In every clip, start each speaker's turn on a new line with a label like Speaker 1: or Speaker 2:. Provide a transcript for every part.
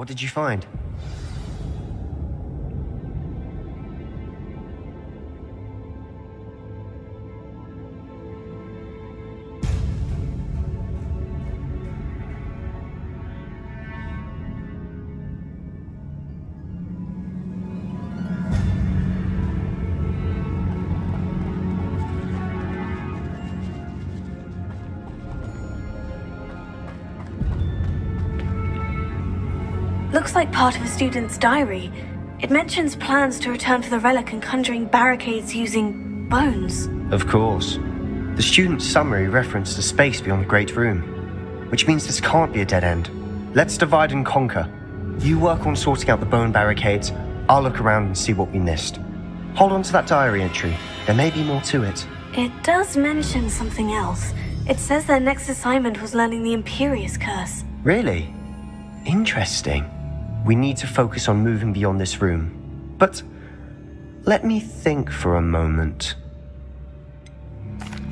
Speaker 1: What did you find?
Speaker 2: Looks like part of a student's diary. It mentions plans to return for the relic and conjuring barricades using bones.
Speaker 1: Of course. The student's summary referenced a space beyond the Great Room, which means this can't be a dead end. Let's divide and conquer. You work on sorting out the bone barricades, I'll look around and see what we missed. Hold on to that diary entry. There may be more to it.
Speaker 2: It does mention something else. It says their next assignment was learning the Imperious Curse.
Speaker 1: Really? Interesting. We need to focus on moving beyond this room. But let me think for a moment.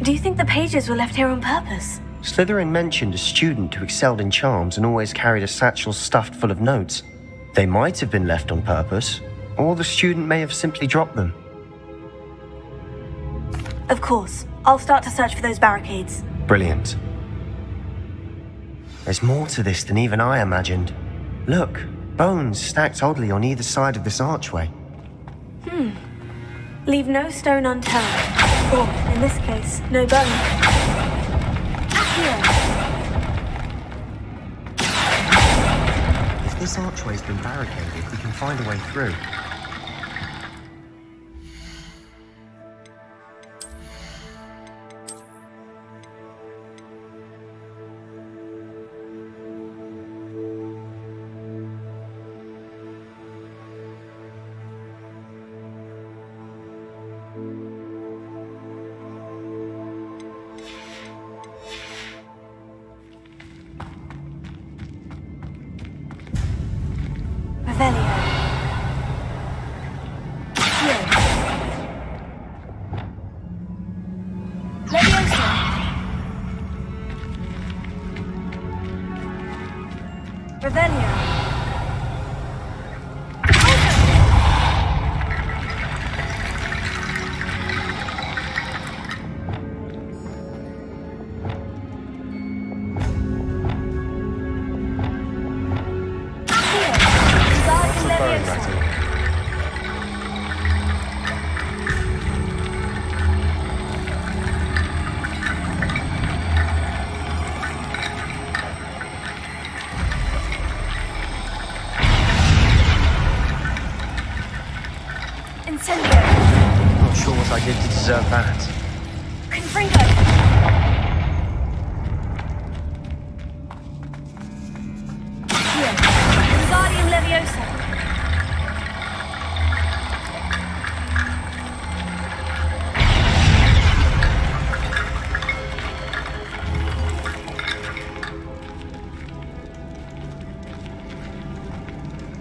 Speaker 2: Do you think the pages were left here on purpose?
Speaker 1: Slytherin mentioned a student who excelled in charms and always carried a satchel stuffed full of notes. They might have been left on purpose, or the student may have simply dropped them.
Speaker 2: Of course. I'll start to search for those barricades.
Speaker 1: Brilliant. There's more to this than even I imagined. Look, bones stacked oddly on either side of this archway.
Speaker 2: Leave no stone unturned. Or, in this case, no bone. Here.
Speaker 1: If this archway's been barricaded, we can find a way through. Not sure what I did to deserve that.
Speaker 2: Confringo! Here. Wingardium Leviosa.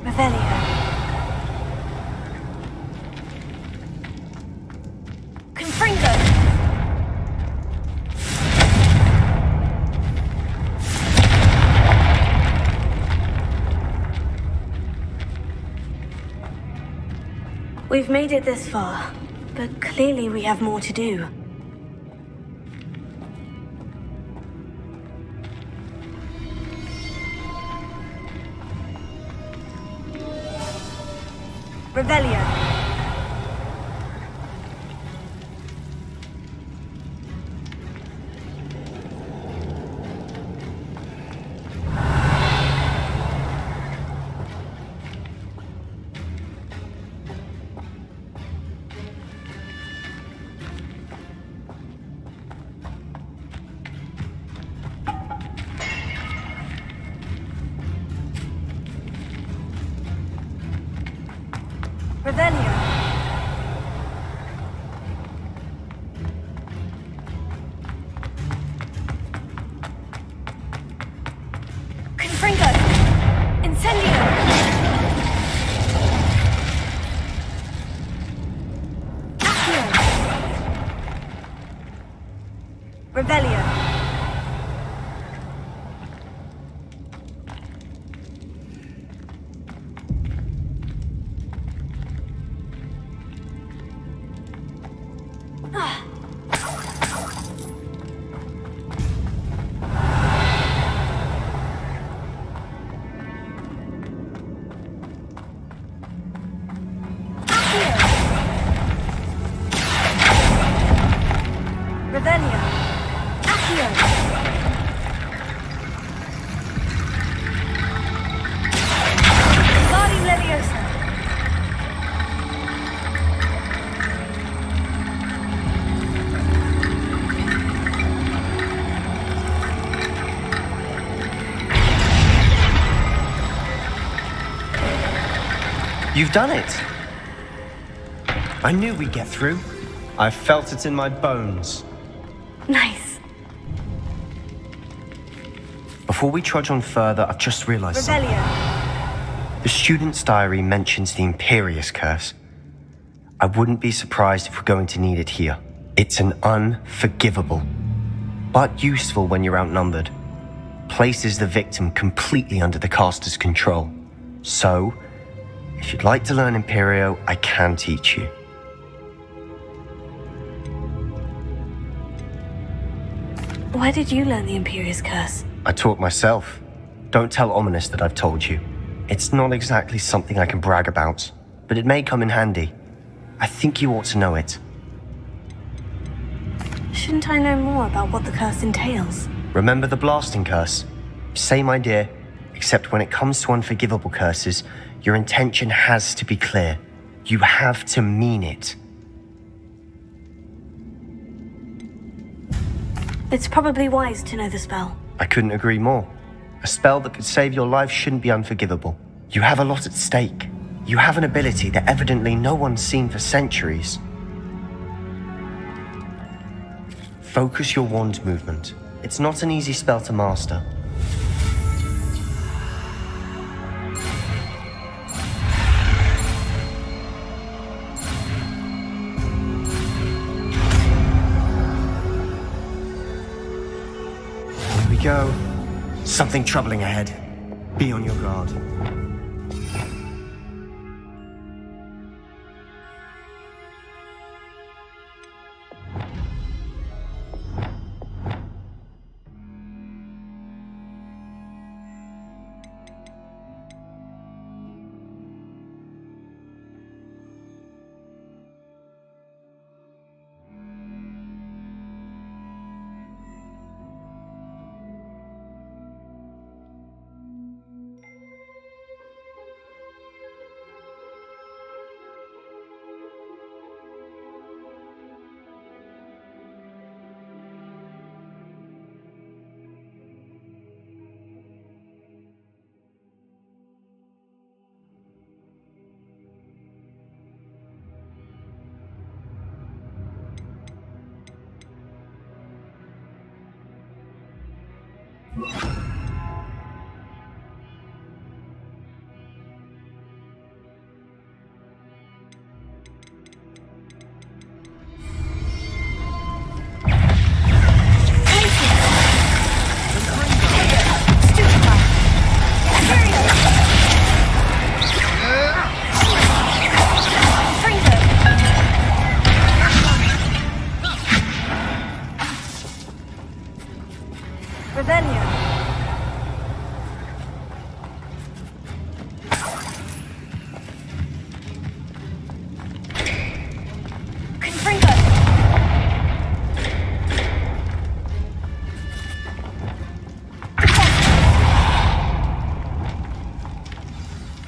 Speaker 2: Revelio. We've made it this far, but clearly we have more to do. Revelio. Revelio. Confringo. Incendio. Accio. Revelio.
Speaker 1: You've done it! I knew we'd get through. I felt it in my bones.
Speaker 2: Nice.
Speaker 1: Before we trudge on further, I've just realized something.
Speaker 2: Revelio.
Speaker 1: The student's diary mentions the Imperious Curse. I wouldn't be surprised if we're going to need it here. It's an unforgivable, but useful when you're outnumbered. Places the victim completely under the caster's control. So, if you'd like to learn Imperio, I can teach you.
Speaker 2: Why did you learn the Imperious Curse?
Speaker 1: I taught myself. Don't tell Ominous that I've told you. It's not exactly something I can brag about, but it may come in handy. I think you ought to know it.
Speaker 2: Shouldn't I know more about what the curse entails?
Speaker 1: Remember the blasting curse? Same idea, except when it comes to unforgivable curses, your intention has to be clear. You have to mean it.
Speaker 2: It's probably wise to know the spell.
Speaker 1: I couldn't agree more. A spell that could save your life shouldn't be unforgivable. You have a lot at stake. You have an ability that evidently no one's seen for centuries. Focus your wand movement. It's not an easy spell to master. Here we go. Something troubling ahead. Be on your guard.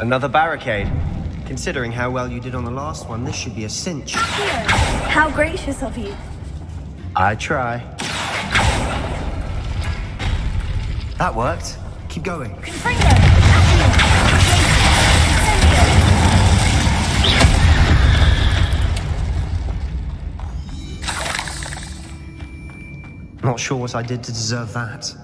Speaker 1: Another barricade. Considering how well you did on the last one, this should be a cinch.
Speaker 2: How gracious of you.
Speaker 1: I try. That worked. Keep going. Not sure what I did to deserve that.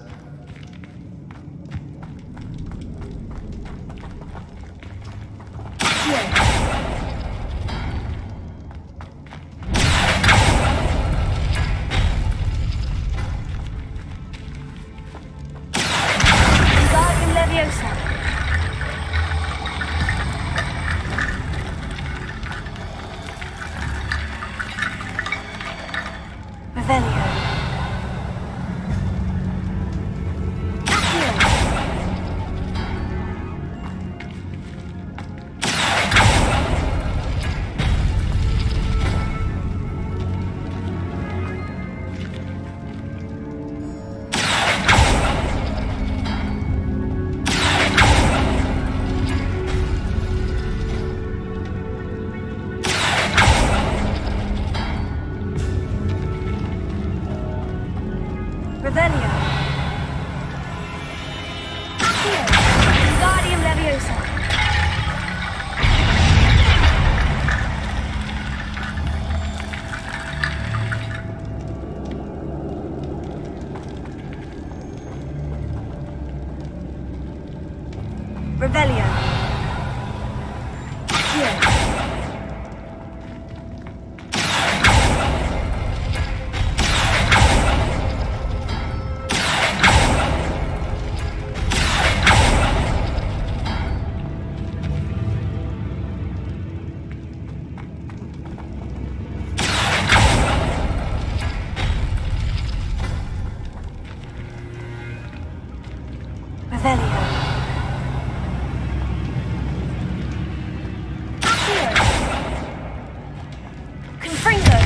Speaker 2: Revelio. Here. Revelio. Accio. Confringo.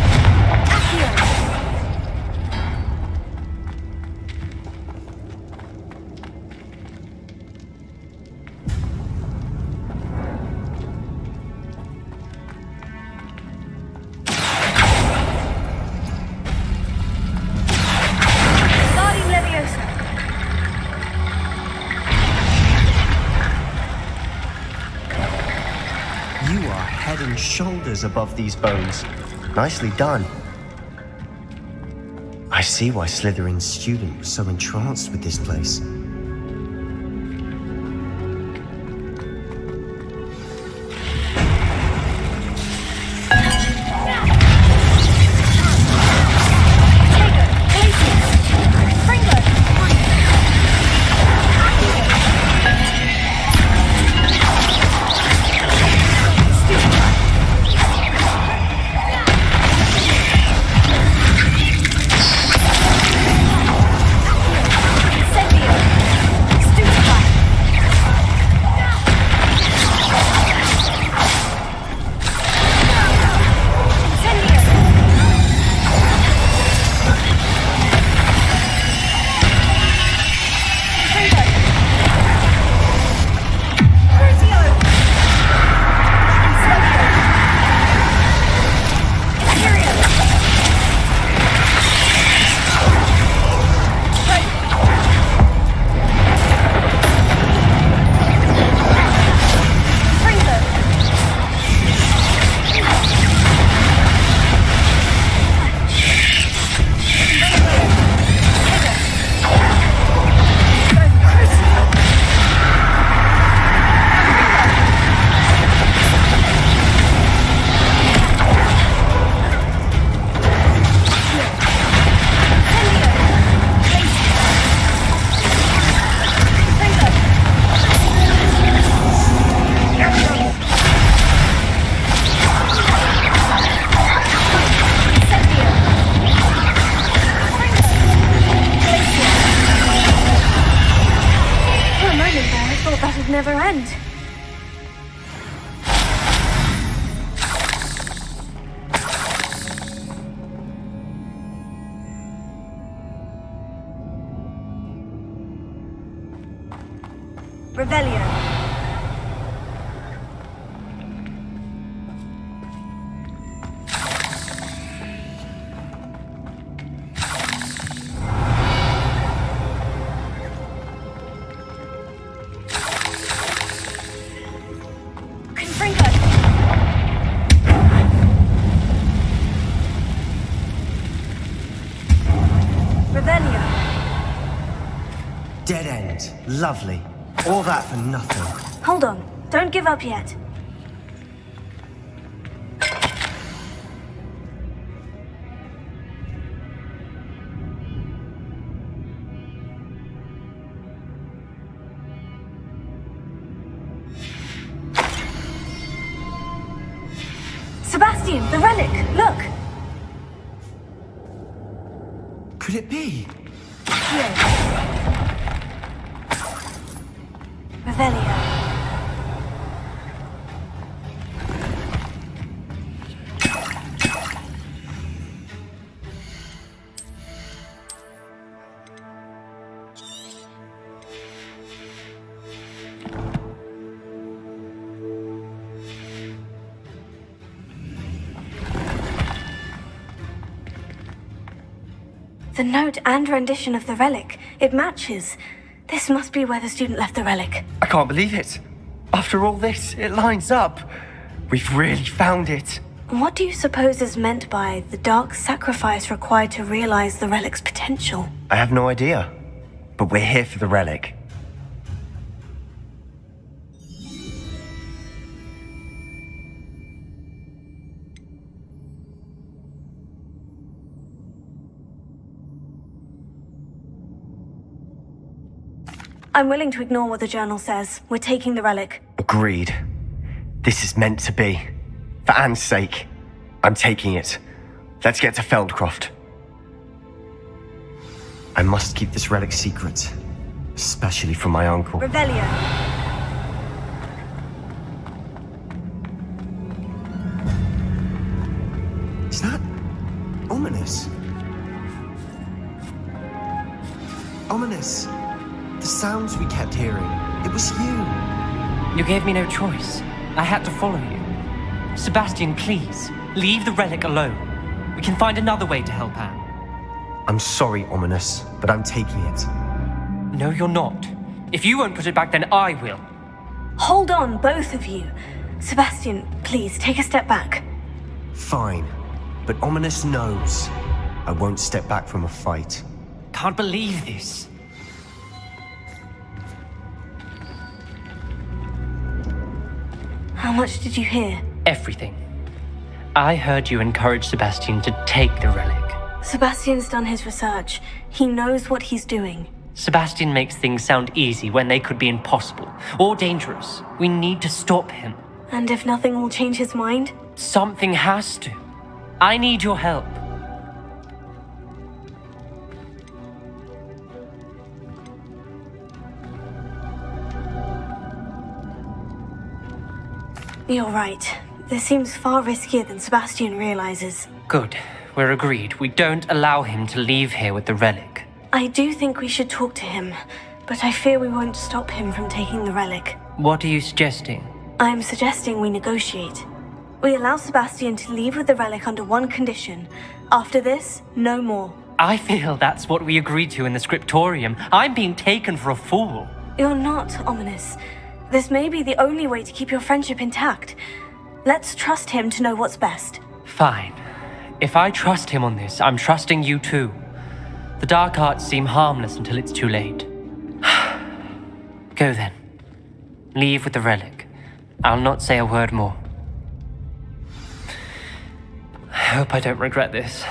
Speaker 2: Accio. Guardian Leviosa.
Speaker 1: You are head and shoulders above these bones. Nicely done. I see why Slytherin's student was so entranced with this place.
Speaker 2: Never end. Revelio.
Speaker 1: Dead end. Lovely. All that for nothing.
Speaker 2: Hold on. Don't give up yet. Sebastian, the relic! Look!
Speaker 1: Could it be?
Speaker 2: Here. Revelio. The note and rendition of the relic, it matches. This must be where the student left the relic.
Speaker 1: I can't believe it. After all this, it lines up. We've really found it.
Speaker 2: What do you suppose is meant by the dark sacrifice required to realize the relic's potential?
Speaker 1: I have no idea. But we're here for the relic.
Speaker 2: I'm willing to ignore what the journal says. We're taking the relic.
Speaker 1: Agreed. This is meant to be. For Anne's sake, I'm taking it. Let's get to Feldcroft. I must keep this relic secret, especially from my uncle.
Speaker 2: Revelio.
Speaker 1: Is that ominous? Ominous. The sounds we kept hearing. It was you.
Speaker 3: You gave me no choice. I had to follow you. Sebastian, please, leave the relic alone. We can find another way to help Anne.
Speaker 1: I'm sorry, Ominous, but I'm taking it.
Speaker 3: No, you're not. If you won't put it back, then I will.
Speaker 2: Hold on, both of you. Sebastian, please, take a step back.
Speaker 1: Fine, but Ominous knows I won't step back from a fight.
Speaker 3: Can't believe this.
Speaker 2: How much did you hear?
Speaker 3: Everything. I heard you encourage Sebastian to take the relic.
Speaker 2: Sebastian's done his research. He knows what he's doing.
Speaker 3: Sebastian makes things sound easy when they could be impossible or dangerous. We need to stop him.
Speaker 2: And if nothing will change his mind?
Speaker 3: Something has to. I need your help.
Speaker 2: You're right. This seems far riskier than Sebastian realizes.
Speaker 3: Good. We're agreed. We don't allow him to leave here with the relic.
Speaker 2: I do think we should talk to him, but I fear we won't stop him from taking the relic.
Speaker 3: What are you suggesting?
Speaker 2: I'm suggesting we negotiate. We allow Sebastian to leave with the relic under one condition. After this, no more.
Speaker 3: I feel that's what we agreed to in the scriptorium. I'm being taken for a fool.
Speaker 2: You're not, Ominous. This may be the only way to keep your friendship intact. Let's trust him to know what's best.
Speaker 3: Fine. If I trust him on this, I'm trusting you too. The dark arts seem harmless until it's too late. Go then. Leave with the relic. I'll not say a word more. I hope I don't regret this.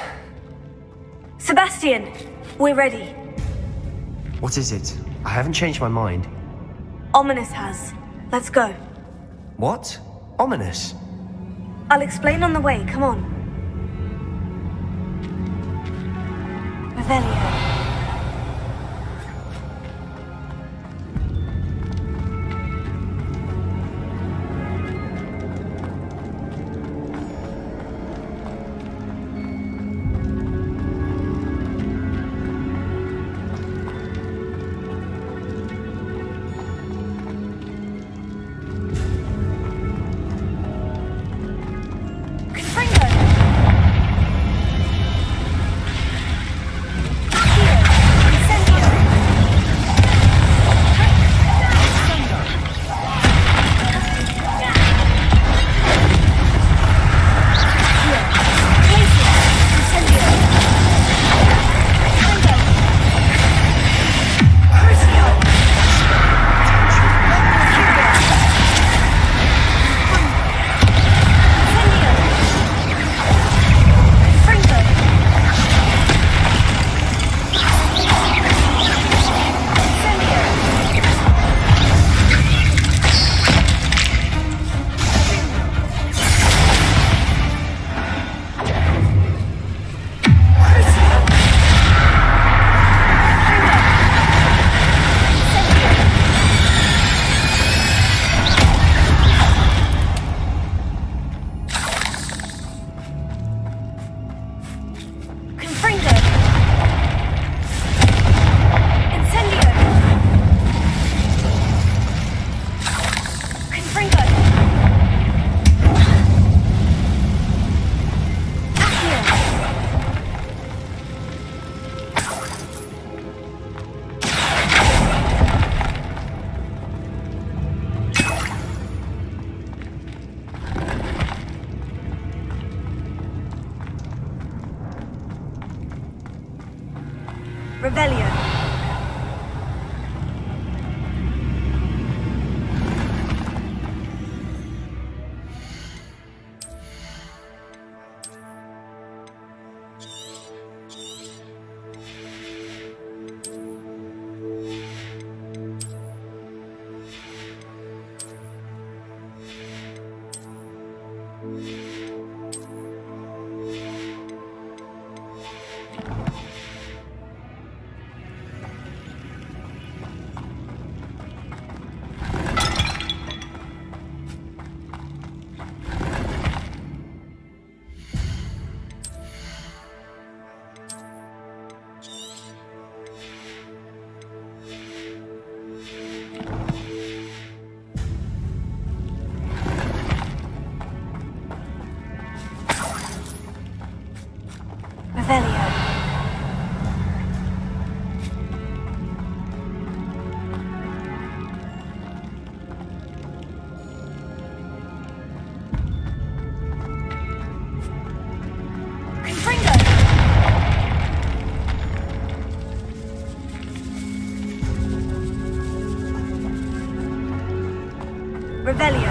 Speaker 2: Sebastian, we're ready.
Speaker 1: What is it? I haven't changed my mind.
Speaker 2: Ominous has. Let's go.
Speaker 1: What? Ominous?
Speaker 2: I'll explain on the way, come on. Revelio. Revelio. Revelio.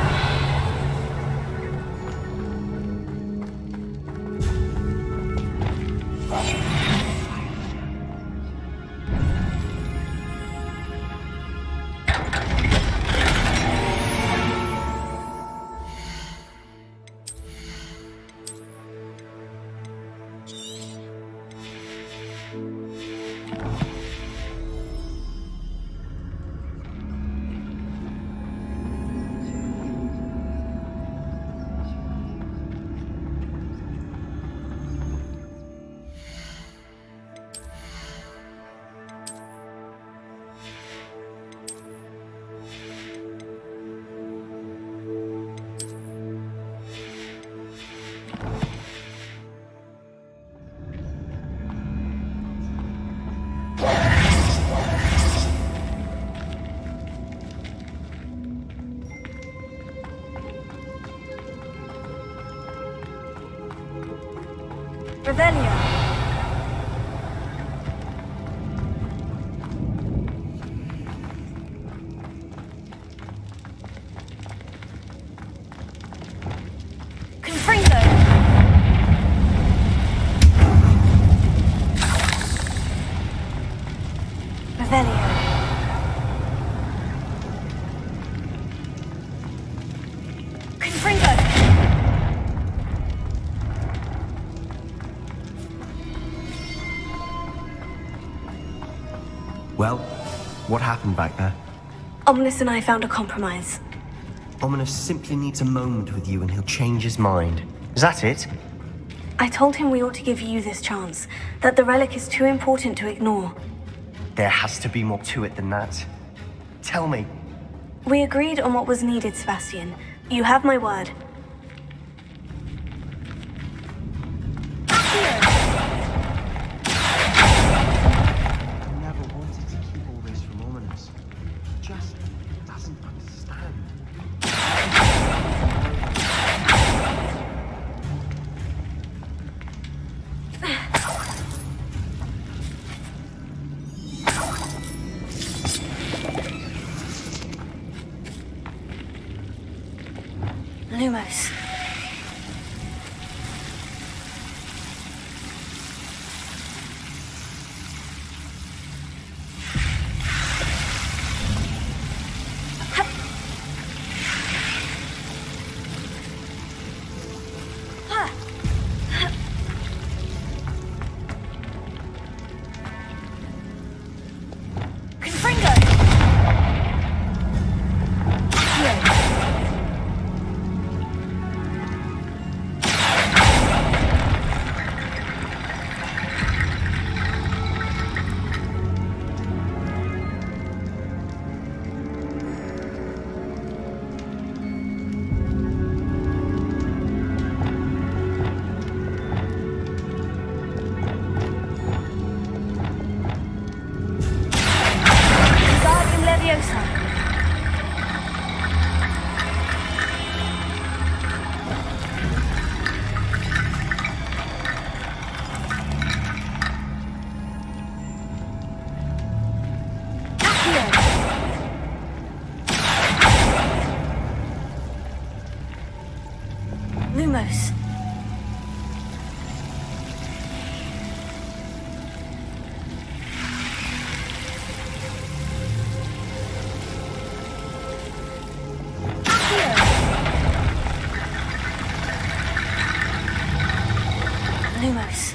Speaker 2: Revelio. Confringo. Revelio. Confringo.
Speaker 1: Well, what happened back there?
Speaker 2: Ominous and I found a compromise.
Speaker 1: Ominous simply needs a moment with you and he'll change his mind. Is that it?
Speaker 2: I told him we ought to give you this chance, that the relic is too important to ignore.
Speaker 1: There has to be more to it than that. Tell me.
Speaker 2: We agreed on what was needed, Sebastian. You have my word.
Speaker 1: Never wanted to keep all this from Ominous. Just doesn't understand.
Speaker 2: Lumos. Confringo. Guardium Leviosa. Accio. Lumos. Lumos.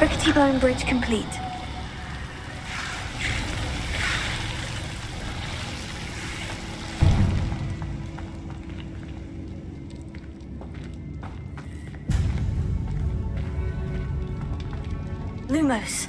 Speaker 2: Rickety Bone Bridge complete. Lumos.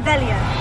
Speaker 2: Revelio.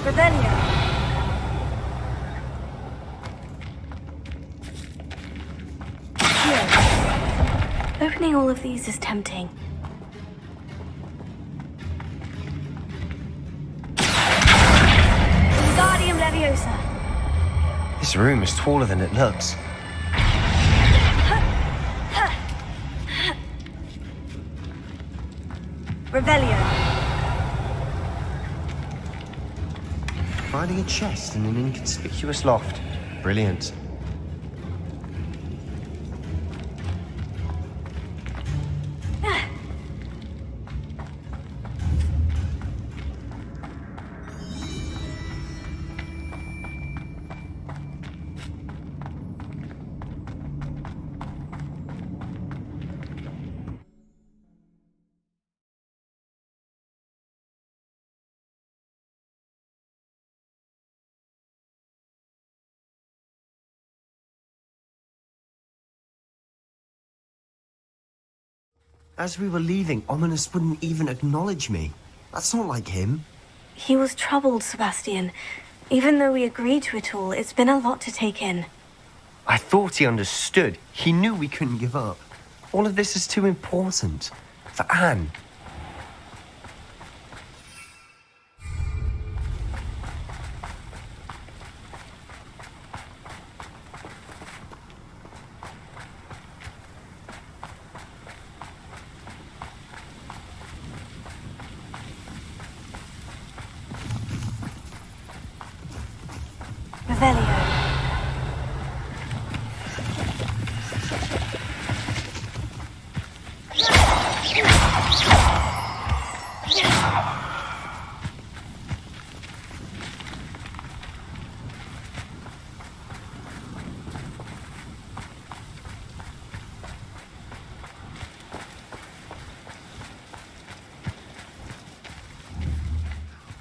Speaker 2: Revelio. Here. Opening all of these is tempting. Wingardium Leviosa.
Speaker 1: This room is taller than it looks.
Speaker 2: Revelio.
Speaker 1: Finding a chest in an inconspicuous loft. Brilliant. As we were leaving, Ominous wouldn't even acknowledge me. That's not like him.
Speaker 2: He was troubled, Sebastian. Even though we agreed to it all, it's been a lot to take in.
Speaker 1: I thought he understood. He knew we couldn't give up. All of this is too important. For Anne.
Speaker 2: Revelio.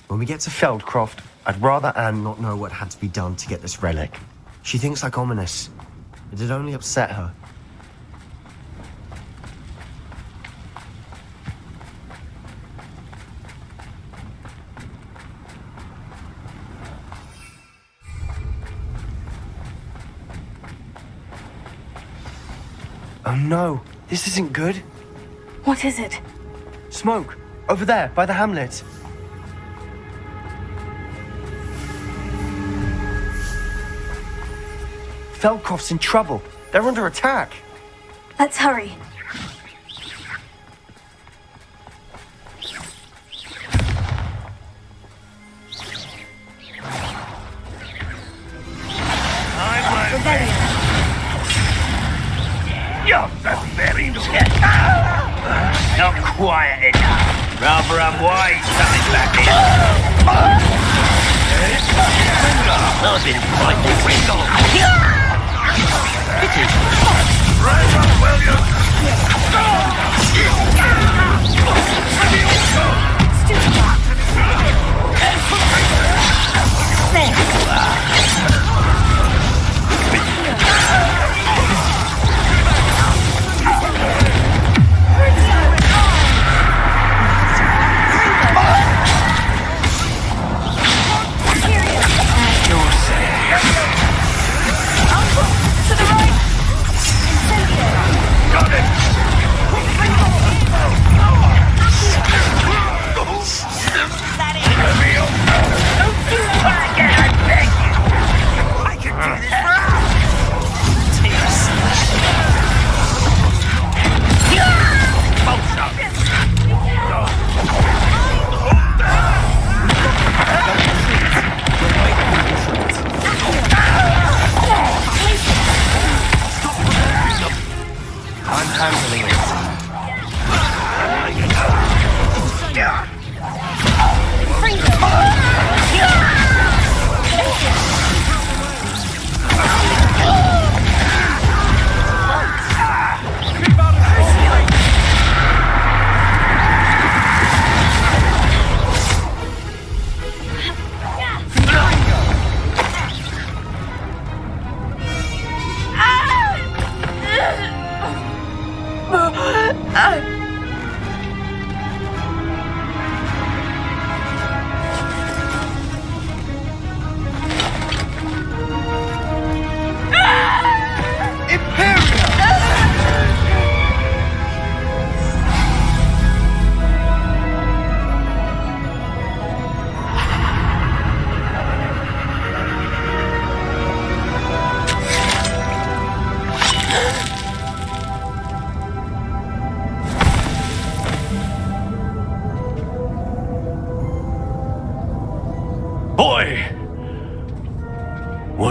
Speaker 1: When we get to Feldcroft, I'd rather Anne not know what had to be done to get this relic. She thinks like Ominous. It'd only upset her. Oh no, this isn't good.
Speaker 2: What is it?
Speaker 1: Smoke, over there, by the hamlet. Feldcroft's in trouble. They're under attack.
Speaker 2: Let's hurry.
Speaker 4: You're very not quiet enough. Rather unwise something back here. I've been fighting with pity. Right up, William.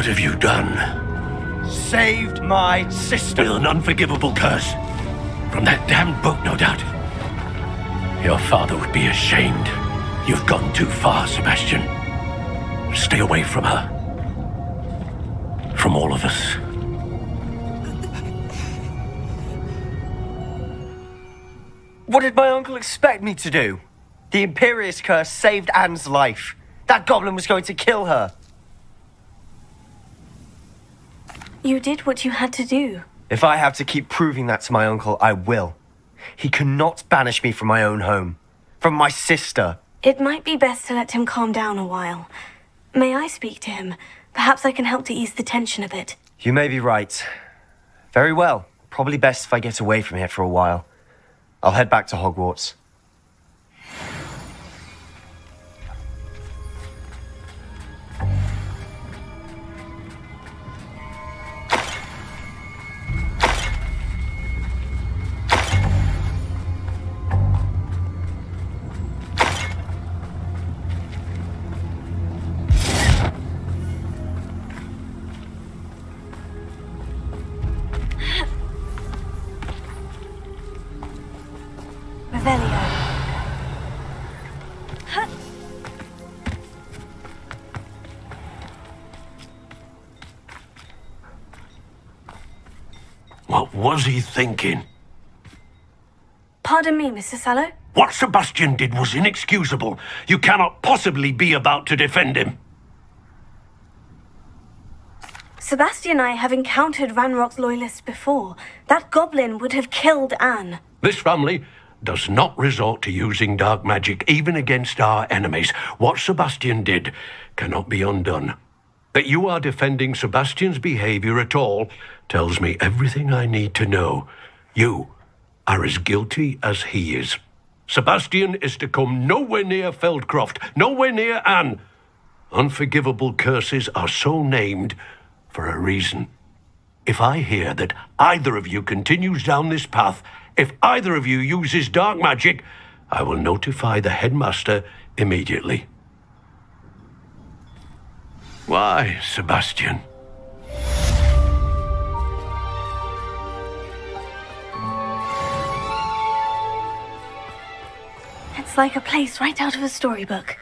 Speaker 5: What have you done?
Speaker 1: Saved my sister.
Speaker 5: With an unforgivable curse. From that damned book, no doubt. Your father would be ashamed. You've gone too far, Sebastian. Stay away from her. From all of us.
Speaker 1: What did my uncle expect me to do? The Imperious curse saved Anne's life. That goblin was going to kill her.
Speaker 2: You did what you had to do.
Speaker 1: If I have to keep proving that to my uncle, I will. He cannot banish me from my own home. From my sister.
Speaker 2: It might be best to let him calm down a while. May I speak to him? Perhaps I can help to ease the tension a bit.
Speaker 1: You may be right. Very well. Probably best if I get away from here for a while. I'll head back to Hogwarts.
Speaker 5: What was he thinking?
Speaker 2: Pardon me, Mr. Sallow?
Speaker 5: What Sebastian did was inexcusable. You cannot possibly be about to defend him.
Speaker 2: Sebastian and I have encountered Ranrock's loyalists before. That goblin would have killed Anne.
Speaker 5: This family does not resort to using dark magic even against our enemies. What Sebastian did cannot be undone. That you are defending Sebastian's behavior at all tells me everything I need to know. You are as guilty as he is. Sebastian is to come nowhere near Feldcroft, nowhere near Anne. Unforgivable curses are so named for a reason. If I hear that either of you continues down this path, if either of you uses dark magic, I will notify the headmaster immediately. Why, Sebastian?
Speaker 2: It's like a place right out of a storybook.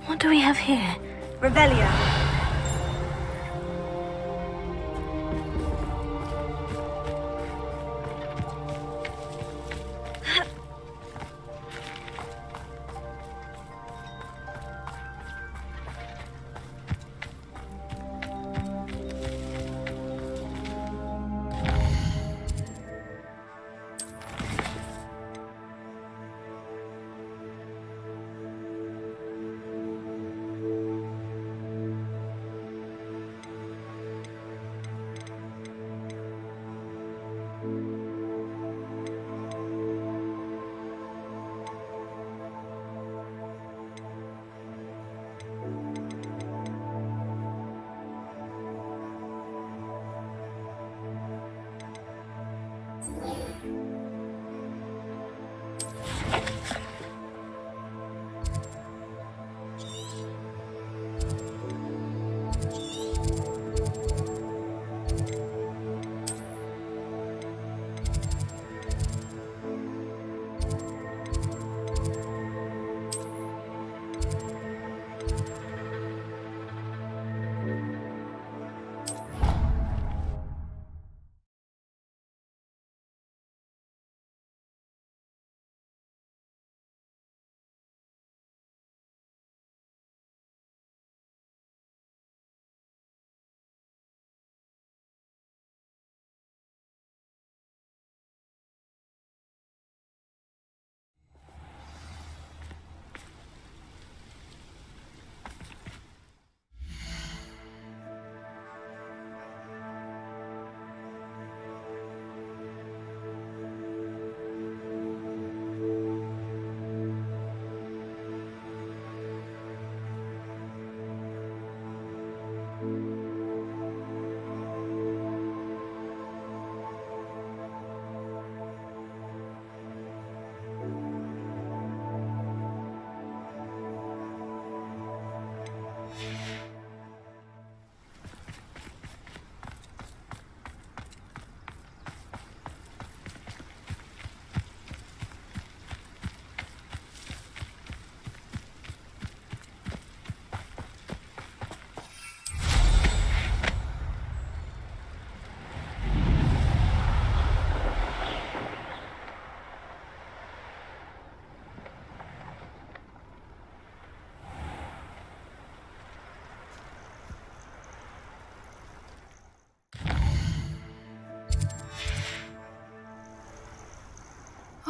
Speaker 2: What do we have here? Revelio.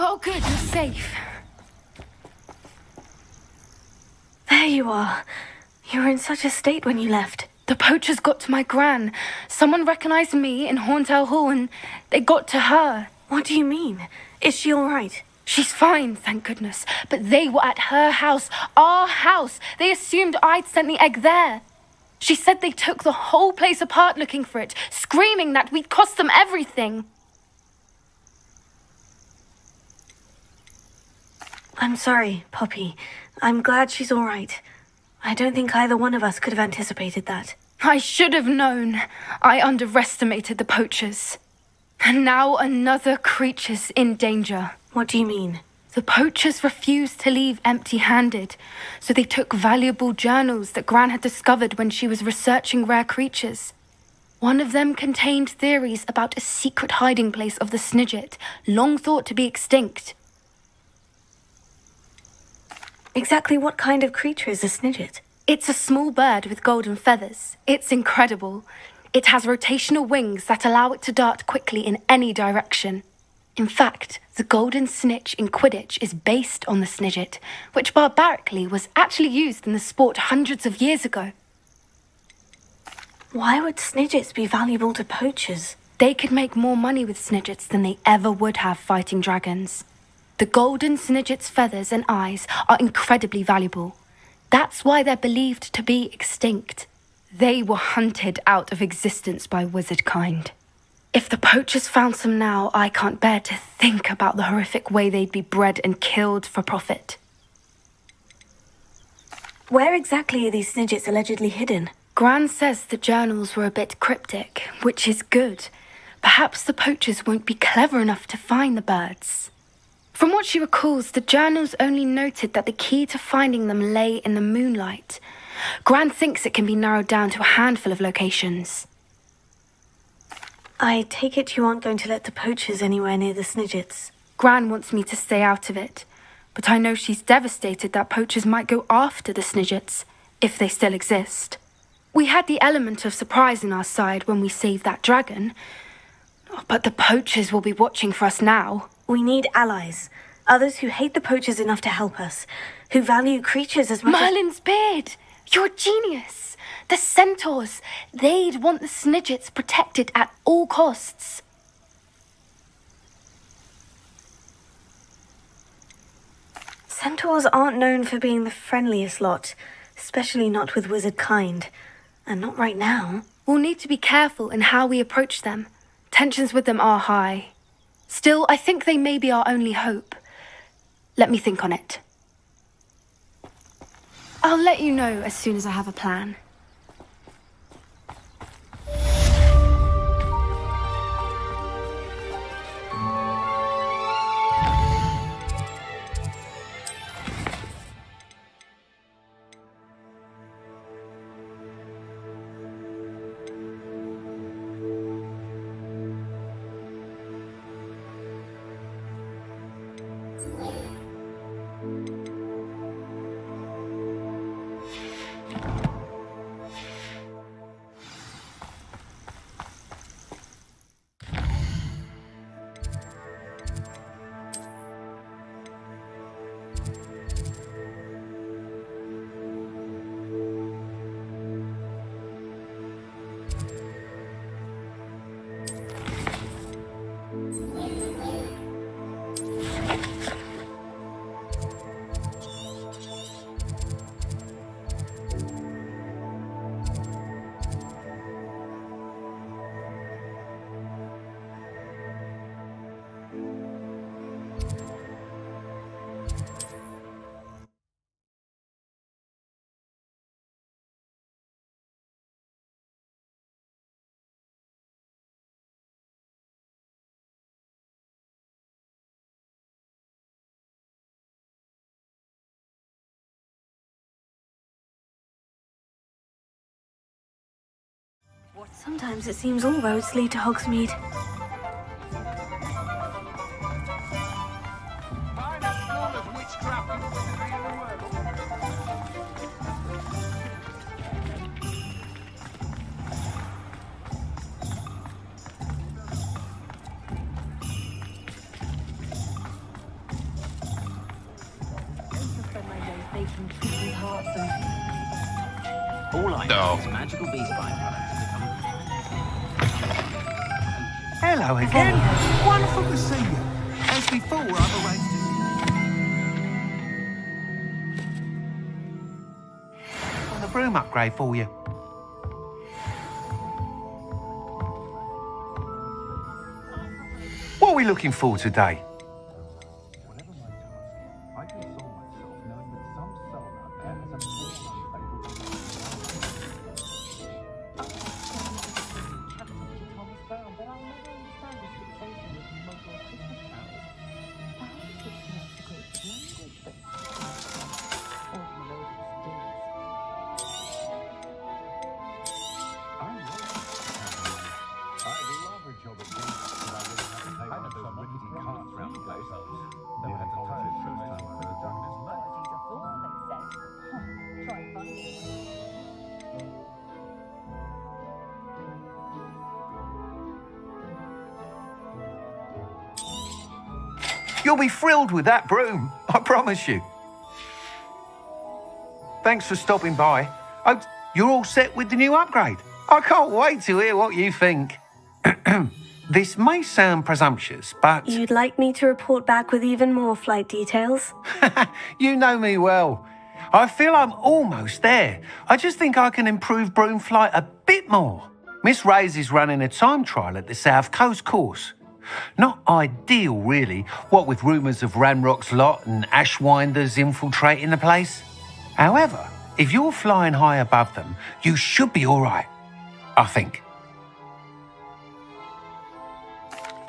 Speaker 6: Oh, good, you're safe.
Speaker 2: There you are. You were in such a state when you left.
Speaker 6: The poachers got to my gran. Someone recognized me in Horntail Hall and they got to her.
Speaker 2: What do you mean? Is she all right?
Speaker 6: She's fine, thank goodness. But they were at her house, our house. They assumed I'd sent the egg there. She said they took the whole place apart looking for it, screaming that we'd cost them everything.
Speaker 2: I'm sorry, Poppy. I'm glad she's all right. I don't think either one of us could have anticipated that.
Speaker 6: I should have known. I underestimated the poachers. And now another creature's in danger.
Speaker 2: What do you mean?
Speaker 6: The poachers refused to leave empty-handed, so they took valuable journals that Gran had discovered when she was researching rare creatures. One of them contained theories about a secret hiding place of the Snidget, long thought to be extinct.
Speaker 2: Exactly what kind of creature is a Snidget?
Speaker 6: It's a small bird with golden feathers. It's incredible. It has rotational wings that allow it to dart quickly in any direction. In fact, the golden snitch in Quidditch is based on the Snidget, which barbarically was actually used in the sport hundreds of years ago.
Speaker 2: Why would Snidgets be valuable to poachers?
Speaker 6: They could make more money with Snidgets than they ever would have fighting dragons. The golden Snidget's feathers and eyes are incredibly valuable. That's why they're believed to be extinct. They were hunted out of existence by wizard kind. If the poachers found some now, I can't bear to think about the horrific way they'd be bred and killed for profit.
Speaker 2: Where exactly are these Snidgets allegedly hidden?
Speaker 6: Gran says the journals were a bit cryptic, which is good. Perhaps the poachers won't be clever enough to find the birds. From what she recalls, the journals only noted that the key to finding them lay in the moonlight. Gran thinks it can be narrowed down to a handful of locations.
Speaker 2: I take it you aren't going to let the poachers anywhere near the Snidgets.
Speaker 6: Gran wants me to stay out of it, but I know she's devastated that poachers might go after the Snidgets, if they still exist. We had the element of surprise on our side when we saved that dragon, but the poachers will be watching for us now.
Speaker 2: We need allies. Others who hate the poachers enough to help us. Who value creatures as much
Speaker 6: Merlin's beard! You're a genius! The centaurs! They'd want the Snidgets protected at all costs.
Speaker 2: Centaurs aren't known for being the friendliest lot, especially not with wizard kind. And not right now.
Speaker 6: We'll need to be careful in how we approach them. Tensions with them are high. Still, I think they may be our only hope. Let me think on it. I'll let you know as soon as I have a plan.
Speaker 2: Sometimes it seems all roads lead to Hogsmeade.
Speaker 7: baking people's hearts and...
Speaker 4: All I know is magical beast byproducts become...
Speaker 8: Hello again. Wonderful to see you. As before, I've arranged the broom upgrade for you. What are we looking for today? You'll be thrilled with that broom, I promise you. Thanks for stopping by. Oh, you're all set with the new upgrade. I can't wait to hear what you think. This may sound presumptuous, but...
Speaker 2: You'd like me to report back with even more flight details?
Speaker 8: You know me well. I feel I'm almost there. I just think I can improve broom flight a bit more. Miss Ray's is running a time trial at the South Coast course. Not ideal, really, what with rumours of Ranrock's lot and Ashwinders infiltrating the place. However, if you're flying high above them, you should be all right, I think.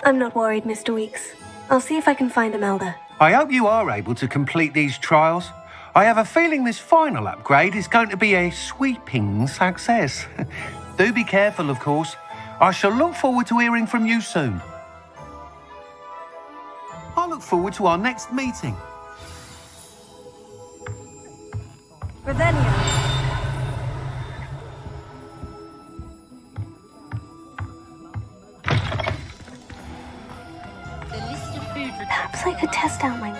Speaker 2: I'm not worried, Mr. Weeks. I'll see if I can find Imelda.
Speaker 8: I hope you are able to complete these trials. I have a feeling this final upgrade is going to be a sweeping success. Do be careful, of course. I shall look forward to hearing from you soon. I look forward to our next meeting.
Speaker 2: Revelio. Perhaps I could test out my...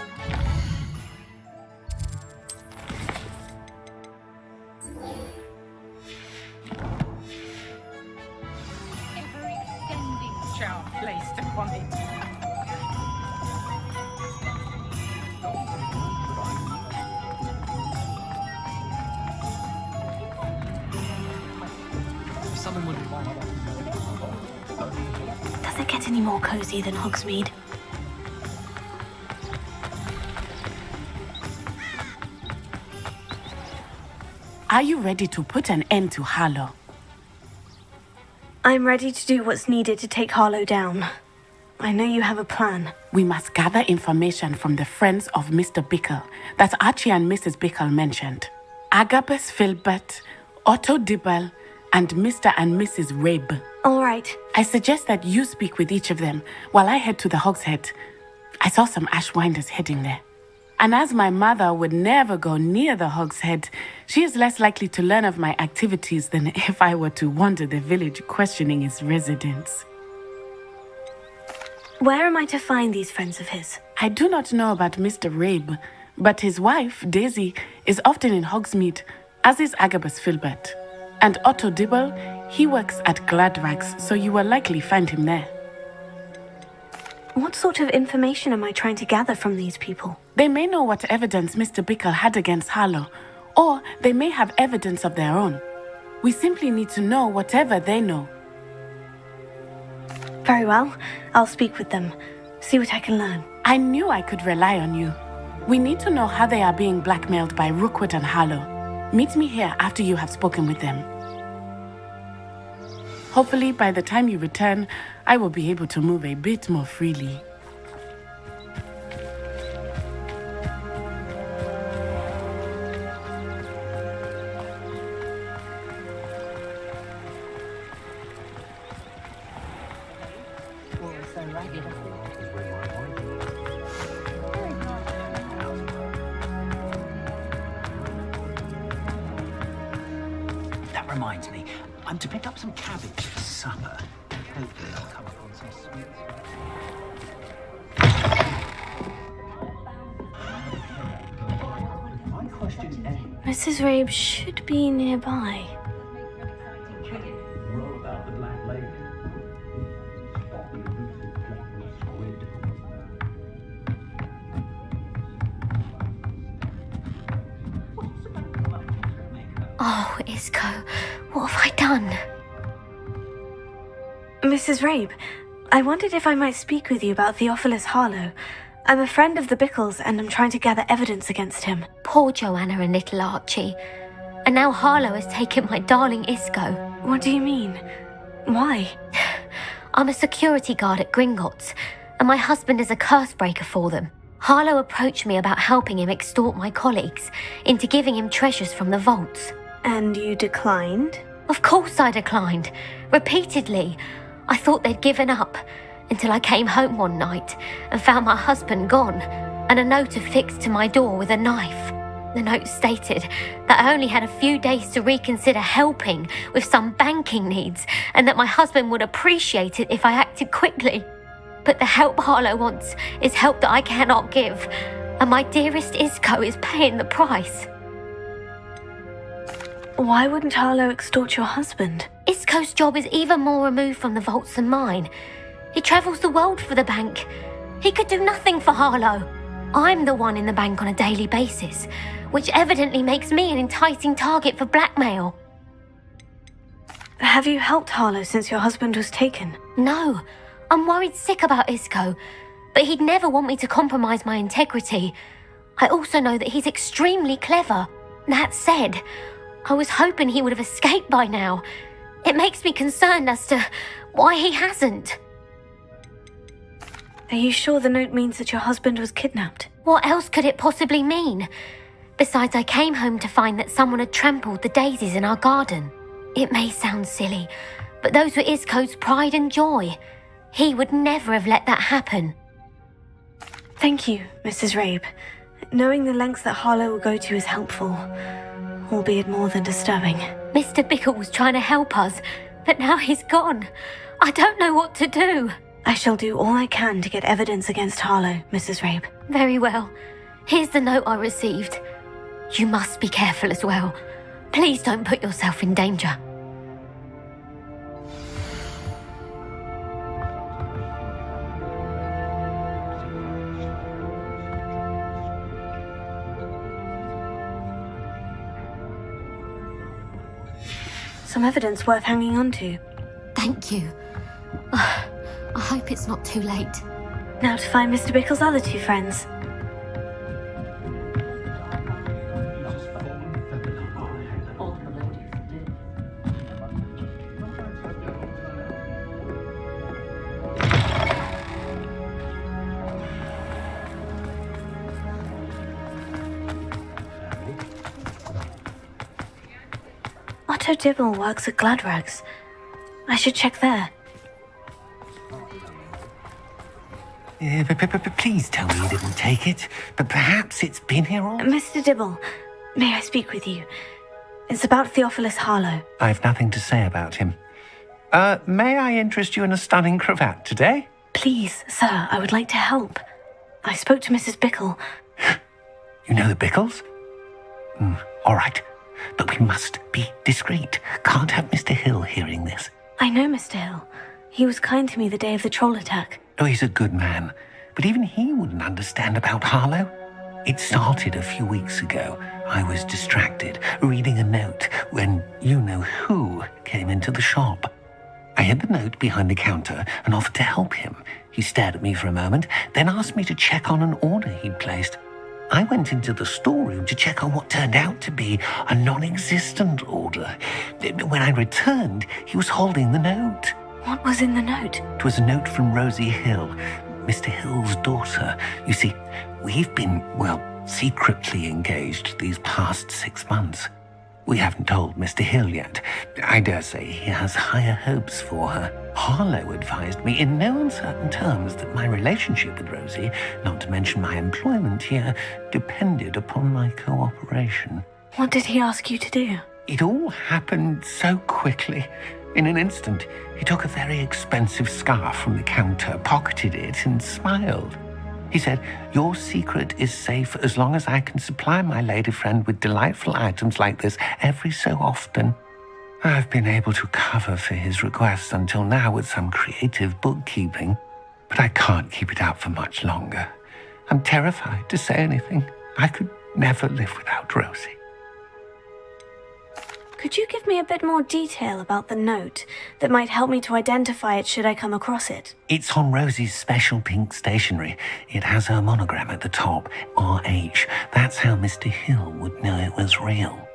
Speaker 7: Ever-extending charm placed upon it.
Speaker 2: Does it get any more cozy than Hogsmeade?
Speaker 9: Are you ready to put an end to Harlow?
Speaker 2: I'm ready to do what's needed to take Harlow down. I know you have a plan.
Speaker 9: We must gather information from the friends of Mr. Bickle that Archie and Mrs. Bickle mentioned. Agabus Filbert, Otto Dibble, and Mr. and Mrs. Rabe.
Speaker 2: All right.
Speaker 9: I suggest that you speak with each of them while I head to the Hogshead. I saw some Ashwinders heading there. And as my mother would never go near the Hogshead, she is less likely to learn of my activities than if I were to wander the village questioning its residents.
Speaker 2: Where am I to find these friends of his?
Speaker 9: I do not know about Mr. Rabe, but his wife, Daisy, is often in Hogsmeade, as is Agabus Filbert. And Otto Dibble, he works at Gladrags, so you will likely find him there.
Speaker 2: What sort of information am I trying to gather from these people?
Speaker 9: They may know what evidence Mr. Bickle had against Harlow, or they may have evidence of their own. We simply need to know whatever they know.
Speaker 2: Very well. I'll speak with them. See what I can learn.
Speaker 9: I knew I could rely on you. We need to know how they are being blackmailed by Rookwood and Harlow. Meet me here after you have spoken with them. Hopefully, by the time you return, I will be able to move a bit more freely.
Speaker 4: That reminds me, I'm to pick up some cabbage for supper. Hopefully I'll come upon some sweets.
Speaker 2: Mrs. Rabe should be nearby.
Speaker 10: Oh, Isco, what have I done?
Speaker 2: Mrs. Rabe, I wondered if I might speak with you about Theophilus Harlow. I'm a friend of the Bickles and I'm trying to gather evidence against him.
Speaker 10: Poor Joanna and little Archie. And now Harlow has taken my darling Isco.
Speaker 2: What do you mean? Why?
Speaker 10: I'm a security guard at Gringotts, and my husband is a curse breaker for them. Harlow approached me about helping him extort my colleagues into giving him treasures from the vaults.
Speaker 2: And you declined?
Speaker 10: Of course I declined. Repeatedly. I thought they'd given up, until I came home one night and found my husband gone, and a note affixed to my door with a knife. The note stated that I only had a few days to reconsider helping with some banking needs, and that my husband would appreciate it if I acted quickly. But the help Harlow wants is help that I cannot give, and my dearest Isco is paying the price.
Speaker 2: Why wouldn't Harlow extort your husband?
Speaker 10: Isco's job is even more removed from the vaults than mine. He travels the world for the bank. He could do nothing for Harlow. I'm the one in the bank on a daily basis, which evidently makes me an enticing target for blackmail.
Speaker 2: Have you helped Harlow since your husband was taken?
Speaker 10: No, I'm worried sick about Isco, but he'd never want me to compromise my integrity. I also know that he's extremely clever. That said, I was hoping he would have escaped by now. It makes me concerned as to why he hasn't.
Speaker 2: Are you sure the note means that your husband was kidnapped?
Speaker 10: What else could it possibly mean? Besides, I came home to find that someone had trampled the daisies in our garden. It may sound silly, but those were Isco's pride and joy. He would never have let that happen.
Speaker 2: Thank you, Mrs. Rabe. Knowing the lengths that Harlow will go to is helpful, albeit more than disturbing.
Speaker 10: Mr. Bickle was trying to help us, but now he's gone. I don't know what to do.
Speaker 2: I shall do all I can to get evidence against Harlow, Mrs. Rabe.
Speaker 10: Very well. Here's the note I received. You must be careful as well. Please don't put yourself in danger.
Speaker 2: Some evidence worth hanging on to.
Speaker 10: Thank you. I hope it's not too late.
Speaker 2: Now to find Mr. Bickle's other two friends. Otto Dibble works at Gladrags. I should check there.
Speaker 8: Please tell me you didn't take it. But perhaps it's been here all...
Speaker 2: Mr. Dibble, may I speak with you? It's about Theophilus Harlow.
Speaker 8: I've nothing to say about him. May I interest you in a stunning cravat today?
Speaker 2: Please, sir, I would like to help. I spoke to Mrs. Bickle.
Speaker 8: You know the Bickles? All right. But we must be discreet. Can't have Mr. Hill hearing this.
Speaker 2: I know Mr. Hill. He was kind to me the day of the troll attack.
Speaker 8: Oh, he's a good man. But even he wouldn't understand about Harlow. It started a few weeks ago. I was distracted, reading a note, when you-know-who came into the shop. I hid the note behind the counter and offered to help him. He stared at me for a moment, then asked me to check on an order he'd placed. I went into the storeroom to check on what turned out to be a non-existent order. When I returned, he was holding the note.
Speaker 2: What was in the note?
Speaker 8: It was a note from Rosie Hill, Mr. Hill's daughter. You see, we've been, secretly engaged these past 6 months. We haven't told Mr. Hill yet. I dare say he has higher hopes for her. Harlow advised me in no uncertain terms that my relationship with Rosie, not to mention my employment here, depended upon my cooperation.
Speaker 2: What did he ask you to do?
Speaker 8: It all happened so quickly. In an instant, he took a very expensive scarf from the counter, pocketed it, and smiled. He said, "Your secret is safe as long as I can supply my lady friend with delightful items like this every so often." I've been able to cover for his requests until now with some creative bookkeeping, but I can't keep it up for much longer. I'm terrified to say anything. I could never live without Rosie.
Speaker 2: Could you give me a bit more detail about the note that might help me to identify it should I come across it?
Speaker 8: It's on Rosie's special pink stationery. It has her monogram at the top, RH. That's how Mr. Hill would know it was real.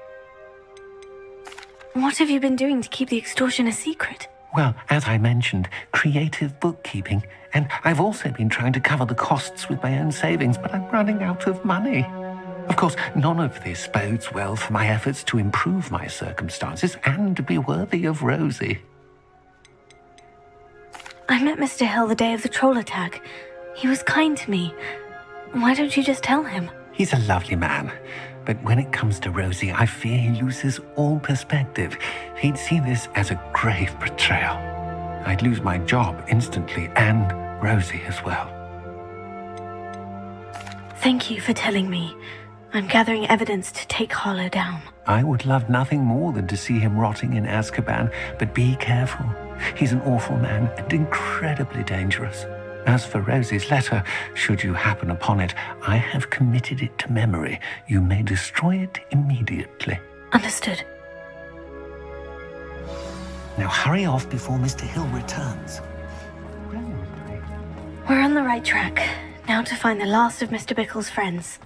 Speaker 2: What have you been doing to keep the extortion a secret?
Speaker 8: Well, as I mentioned, creative bookkeeping. And I've also been trying to cover the costs with my own savings, but I'm running out of money. Of course, none of this bodes well for my efforts to improve my circumstances and to be worthy of Rosie.
Speaker 2: I met Mr. Hill the day of the troll attack. He was kind to me. Why don't you just tell him?
Speaker 8: He's a lovely man. But when it comes to Rosie, I fear he loses all perspective. He'd see this as a grave betrayal. I'd lose my job instantly, and Rosie as well.
Speaker 2: Thank you for telling me. I'm gathering evidence to take Harlow down.
Speaker 8: I would love nothing more than to see him rotting in Azkaban, but be careful. He's an awful man and incredibly dangerous. As for Rosie's letter, should you happen upon it, I have committed it to memory. You may destroy it immediately.
Speaker 2: Understood.
Speaker 8: Now hurry off before Mr. Hill returns.
Speaker 2: We're on the right track. Now to find the last of Mr. Bickle's friends.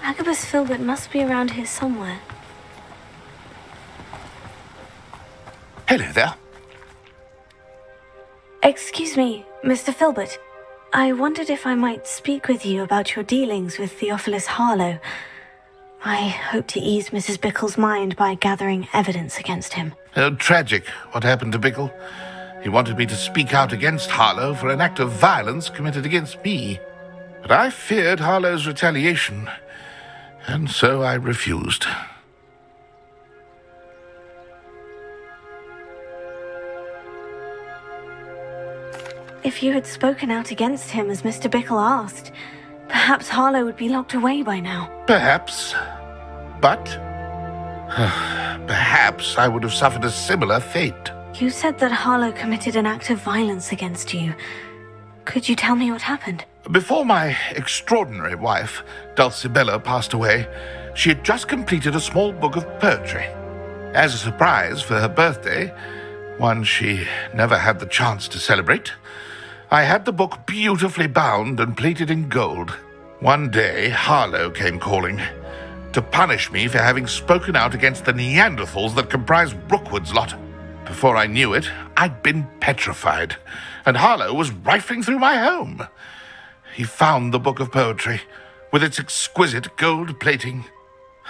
Speaker 2: Agabus Filbert must be around here somewhere.
Speaker 11: Hello there.
Speaker 2: Excuse me, Mr. Filbert. I wondered if I might speak with you about your dealings with Theophilus Harlow. I hope to ease Mrs. Bickle's mind by gathering evidence against him.
Speaker 11: Tragic, what happened to Bickle. He wanted me to speak out against Harlow for an act of violence committed against me. But I feared Harlow's retaliation, and so I refused.
Speaker 2: If you had spoken out against him as Mr. Bickle asked, perhaps Harlow would be locked away by now.
Speaker 11: Perhaps. But perhaps I would have suffered a similar fate.
Speaker 2: You said that Harlow committed an act of violence against you. Could you tell me what happened?
Speaker 11: Before my extraordinary wife, Dulcibella, passed away, she had just completed a small book of poetry. As a surprise for her birthday, one she never had the chance to celebrate, I had the book beautifully bound and plated in gold. One day, Harlow came calling to punish me for having spoken out against the Neanderthals that comprise Rookwood's lot. Before I knew it, I'd been petrified, and Harlow was rifling through my home. He found the book of poetry, with its exquisite gold plating.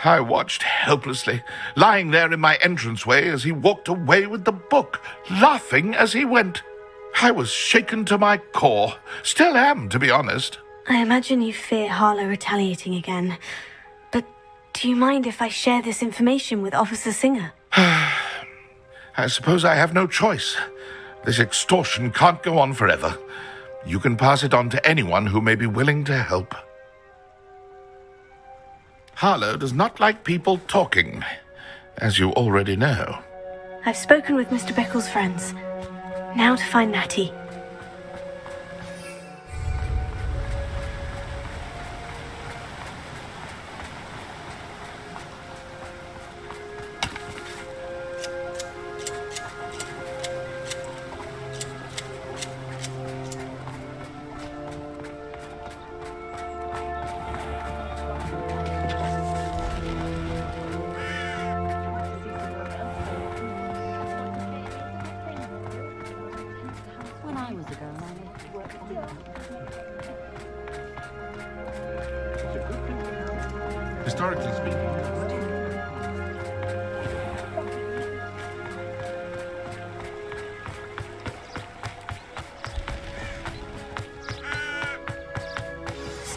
Speaker 11: I watched helplessly, lying there in my entranceway as he walked away with the book, laughing as he went. I was shaken to my core. Still am, to be honest.
Speaker 2: I imagine you fear Harlow retaliating again. But do you mind if I share this information with Officer Singer?
Speaker 11: I suppose I have no choice. This extortion can't go on forever. You can pass it on to anyone who may be willing to help. Harlow does not like people talking, as you already know.
Speaker 2: I've spoken with Mr. Bickle's friends. Now to find Natty.
Speaker 11: Historically speaking.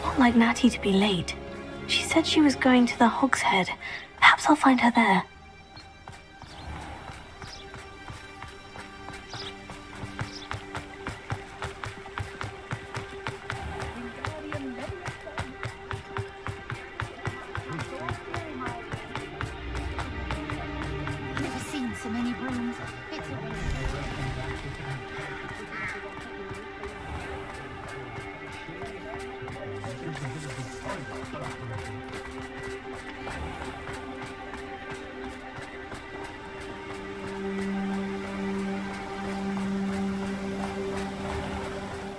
Speaker 2: not like Natty to be late. She said she was going to the Hogshead. Perhaps I'll find her there.
Speaker 12: Never seen so many brooms.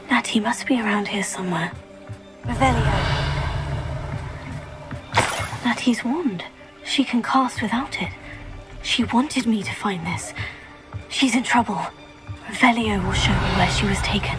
Speaker 2: Natty must be around here somewhere. Revelio. Natty's wand. She can cast without it. She wanted me to find this. She's in trouble. Revelio will show me where she was taken.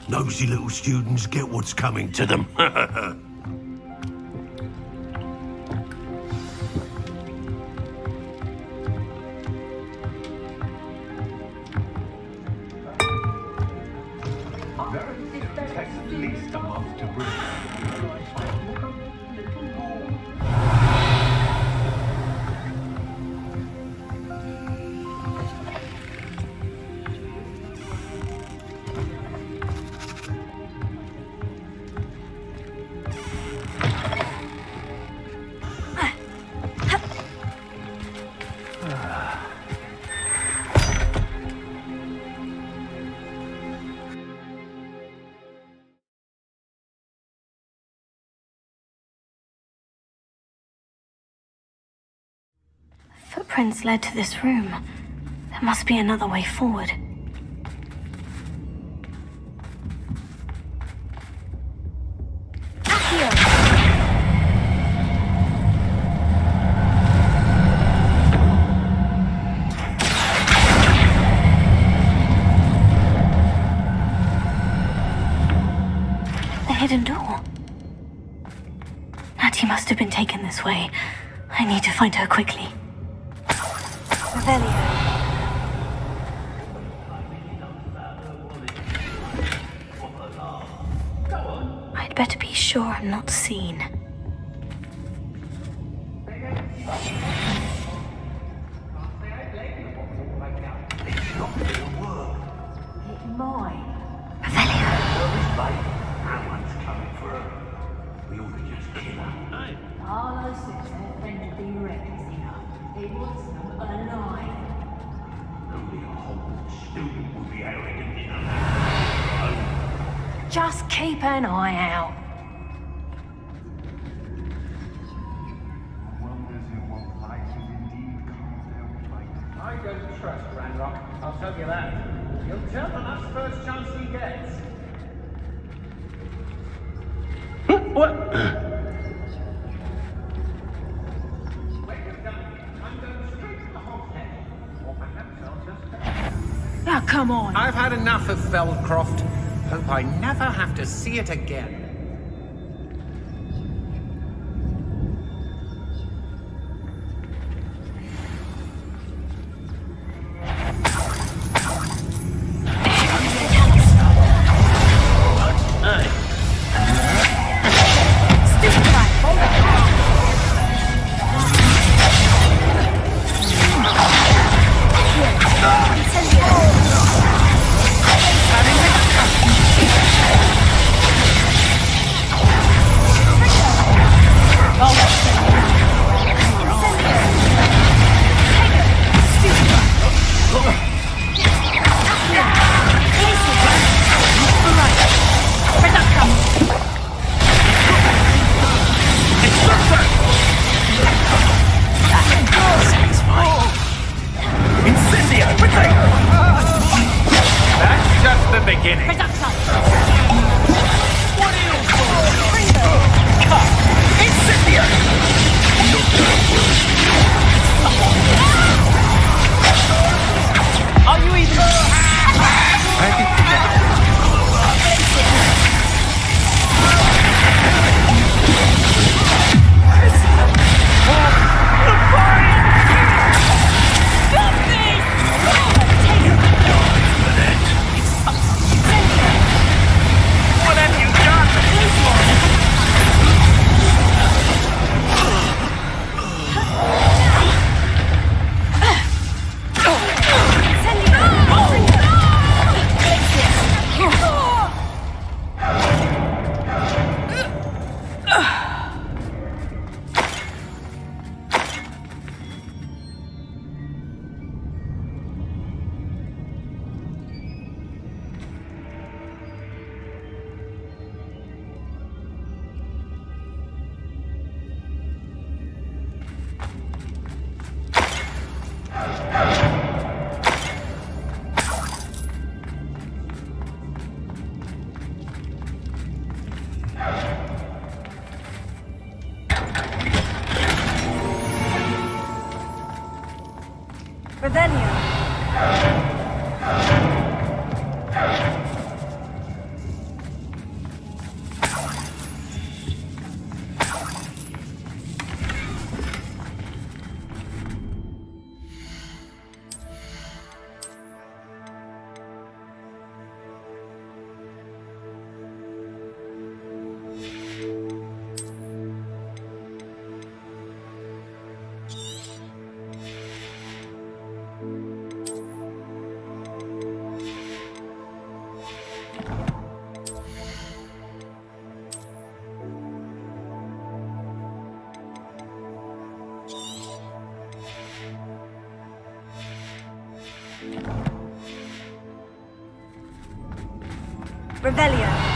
Speaker 5: Nosy little students get what's coming to them.
Speaker 8: At least a month to breathe.
Speaker 2: Footprints led to this room. There must be another way forward. The hidden door. Natty must have been taken this way. I need to find her quickly. Revelio. I'd better be sure I'm not seen.
Speaker 12: Just keep an eye out.
Speaker 13: I don't trust Ranrock, I'll tell you that. He'll tell on us first chance he gets. What?
Speaker 12: Now, come on.
Speaker 13: I've had enough of Feldcroft. Hope I never have to see it again.
Speaker 2: Revelio. Revelio.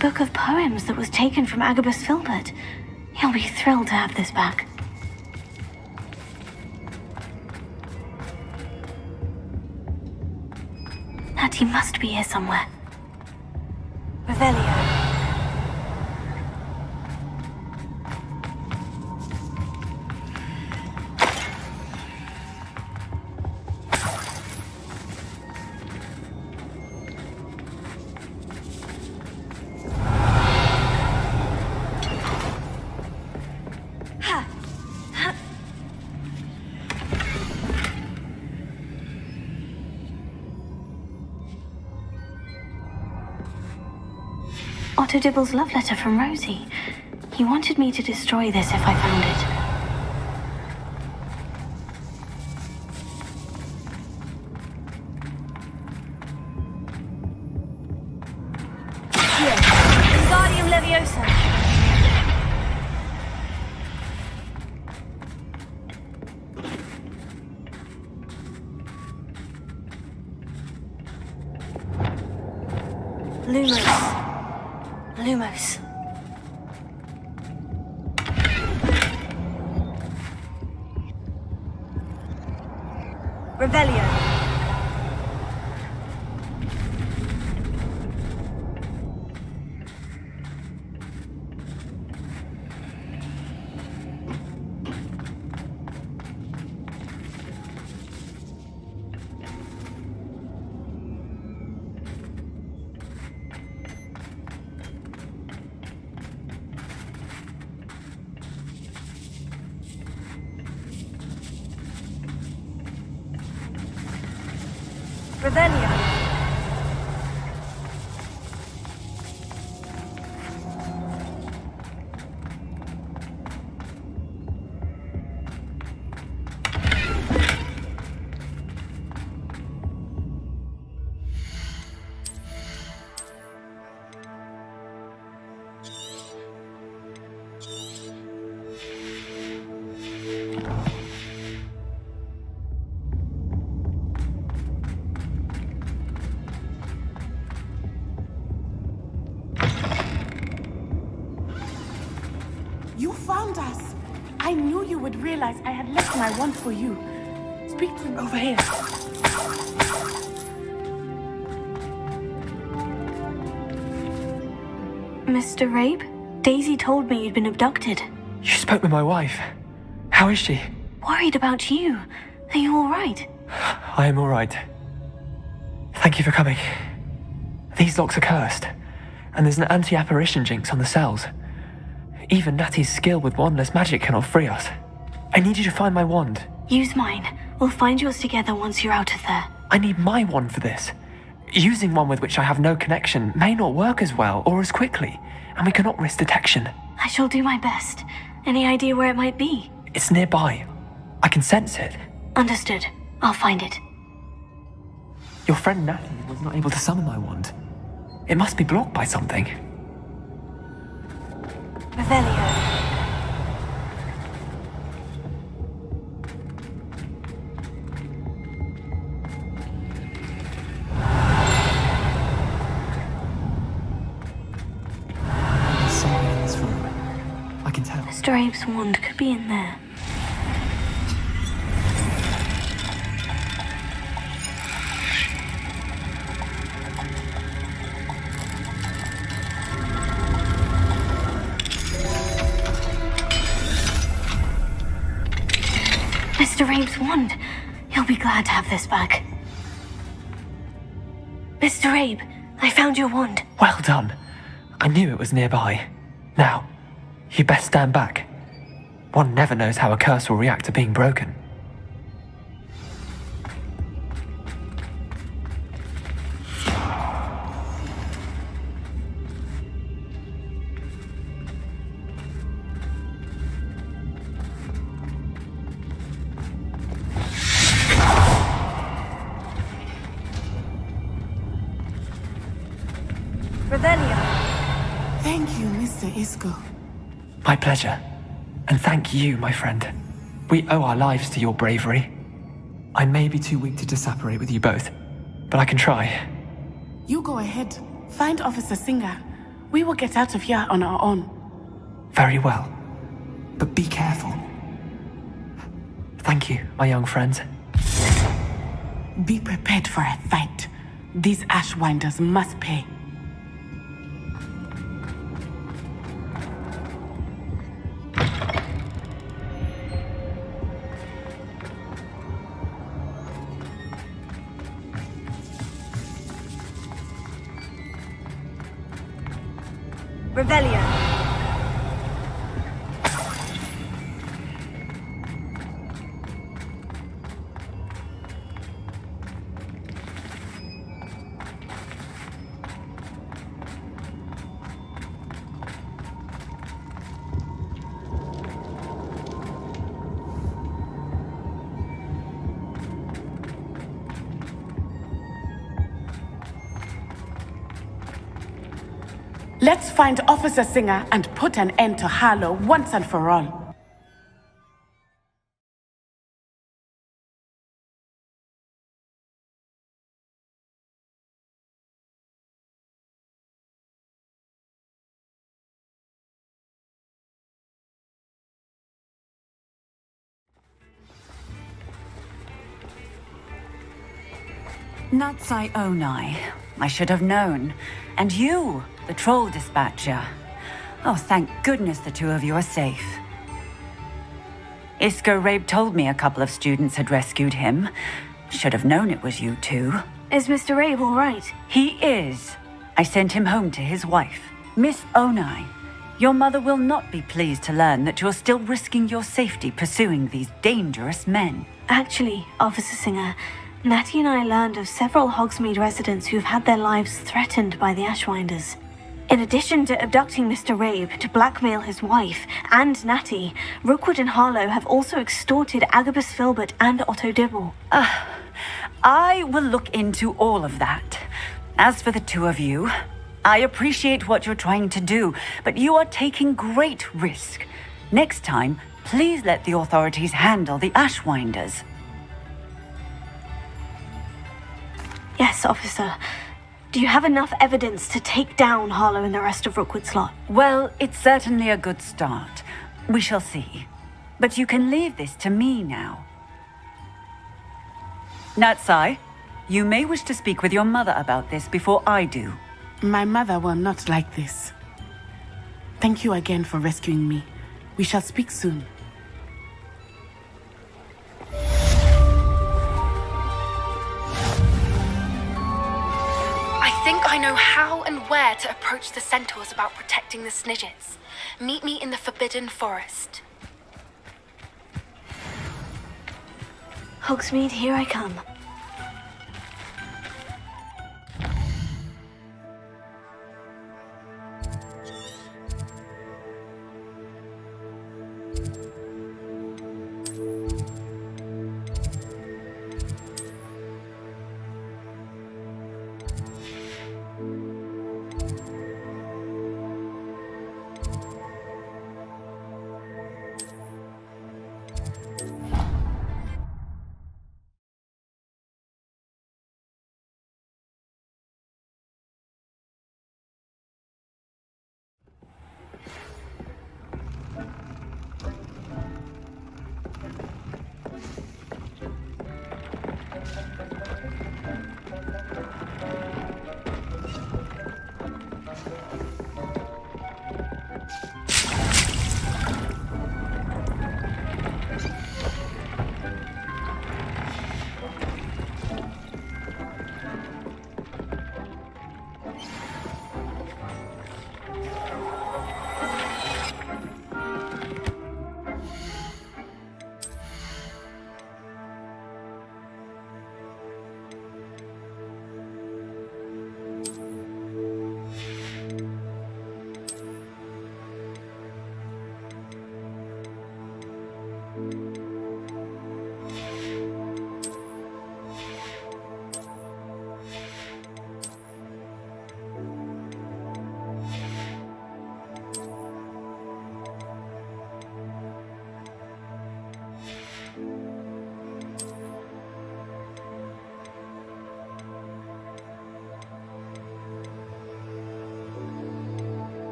Speaker 2: Book of poems that was taken from Agabus Filbert. He'll be thrilled to have this back. Natty must be here somewhere. Revelio. Otto Dibble's love letter from Rosie. He wanted me to destroy this if I found it. Here, Wingardium Leviosa. Lumos. Revelio. Revelio.
Speaker 9: You found us. I knew you would realize I had left my wand for you. Speak to him over here.
Speaker 2: Mr. Rabe, Daisy told me you'd been abducted.
Speaker 14: You spoke with my wife. How is she?
Speaker 2: Worried about you. Are you all right?
Speaker 14: I am all right. Thank you for coming. These locks are cursed, and there's an anti-apparition jinx on the cells. Even Natty's skill with wandless magic cannot free us. I need you to find my wand.
Speaker 2: Use mine. We'll find yours together once you're out of there.
Speaker 14: I need my wand for this. Using one with which I have no connection may not work as well or as quickly, and we cannot risk detection.
Speaker 2: I shall do my best. Any idea where it might be?
Speaker 14: It's nearby. I can sense it.
Speaker 2: Understood. I'll find it.
Speaker 14: Your friend Natty was not able to summon my wand. It must be blocked by something.
Speaker 2: Revelio. Mr. Abe's wand could be in there. Mr. Abe's wand. He'll be glad to have this back. Mr. Abe, I found your wand.
Speaker 14: Well done. I knew it was nearby. Now, you best stand back. One never knows how a curse will react to being broken.
Speaker 9: Thank you, Mr. Isco.
Speaker 14: My pleasure. And thank you, my friend. We owe our lives to your bravery. I may be too weak to disapparate with you both, but I can try.
Speaker 9: You go ahead. Find Officer Singer. We will get out of here on our own.
Speaker 14: Very well. But be careful. Thank you, my young friends.
Speaker 9: Be prepared for a fight. These Ashwinders must pay.
Speaker 2: Revelio.
Speaker 9: Let's find Officer Singer and put an end to Harlow once and for all.
Speaker 15: Natsai Onai. I should have known. And you, the troll dispatcher. Oh, thank goodness the two of you are safe. Isco Rabe told me a couple of students had rescued him. Should have known it was you two.
Speaker 2: Is Mr. Rabe all right?
Speaker 15: He is. I sent him home to his wife, Miss Onai. Your mother will not be pleased to learn that you're still risking your safety pursuing these dangerous men.
Speaker 2: Actually, Officer Singer, Natty and I learned of several Hogsmeade residents who've had their lives threatened by the Ashwinders. In addition to abducting Mr. Rabe to blackmail his wife and Natty, Rookwood and Harlow have also extorted Agabus Filbert and Otto Dibble.
Speaker 15: I will look into all of that. As for the two of you, I appreciate what you're trying to do, but you are taking great risk. Next time, please let the authorities handle the Ashwinders.
Speaker 2: Yes, officer. Do you have enough evidence to take down Harlow and the rest of Rookwood's lot?
Speaker 15: Well, it's certainly a good start. We shall see. But you can leave this to me now. Natsai, you may wish to speak with your mother about this before I do.
Speaker 9: My mother will not like this. Thank you again for rescuing me. We shall speak soon.
Speaker 6: I think I know how and where to approach the centaurs about protecting the Snidgets. Meet me in the Forbidden Forest.
Speaker 2: Hogsmeade, here I come.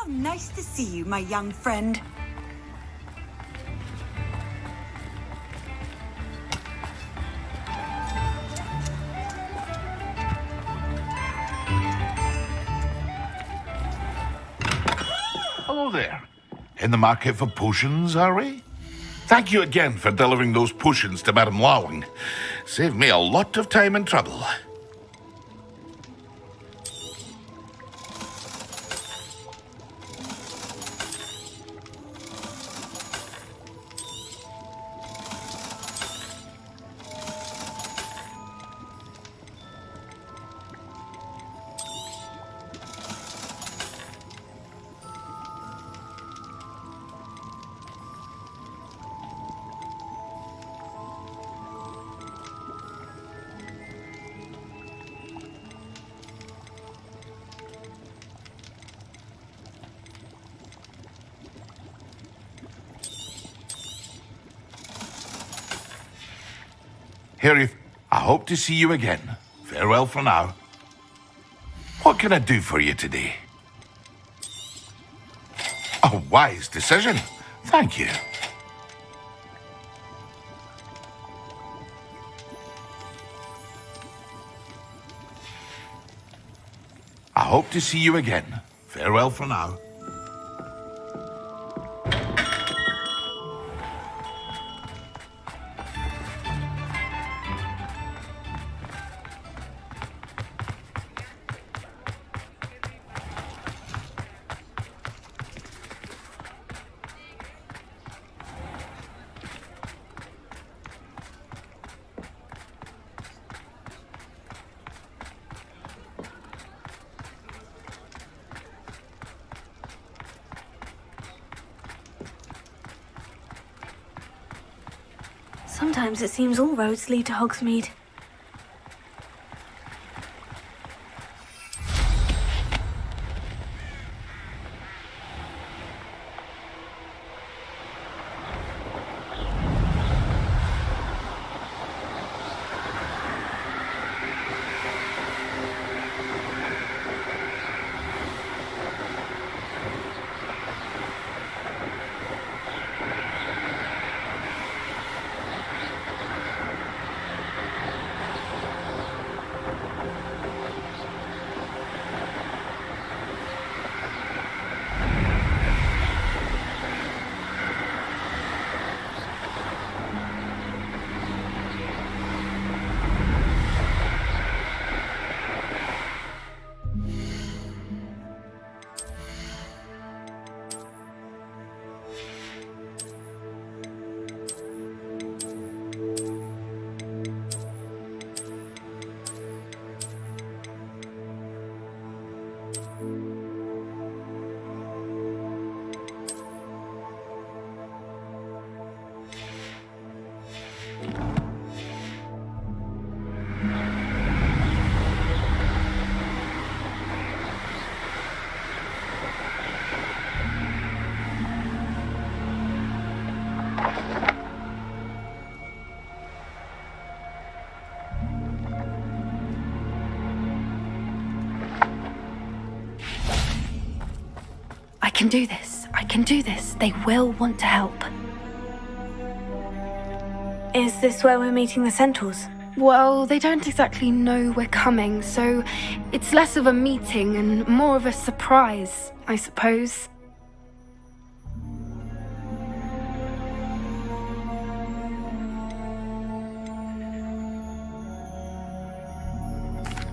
Speaker 15: Oh, nice to see you, my young friend.
Speaker 11: Hello there. In the market for potions, are we? Thank you again for delivering those potions to Madame Lawing. Saved me a lot of time and trouble. Harry, I hope to see you again. Farewell for now. What can I do for you today? A wise decision. Thank you. I hope to see you again. Farewell for now.
Speaker 2: Sometimes it seems all roads lead to Hogsmeade.
Speaker 6: I can do this. I can do this. They will want to help.
Speaker 2: Is this where we're meeting the Centaurs?
Speaker 6: Well, they don't exactly know we're coming, so it's less of a meeting and more of a surprise, I suppose.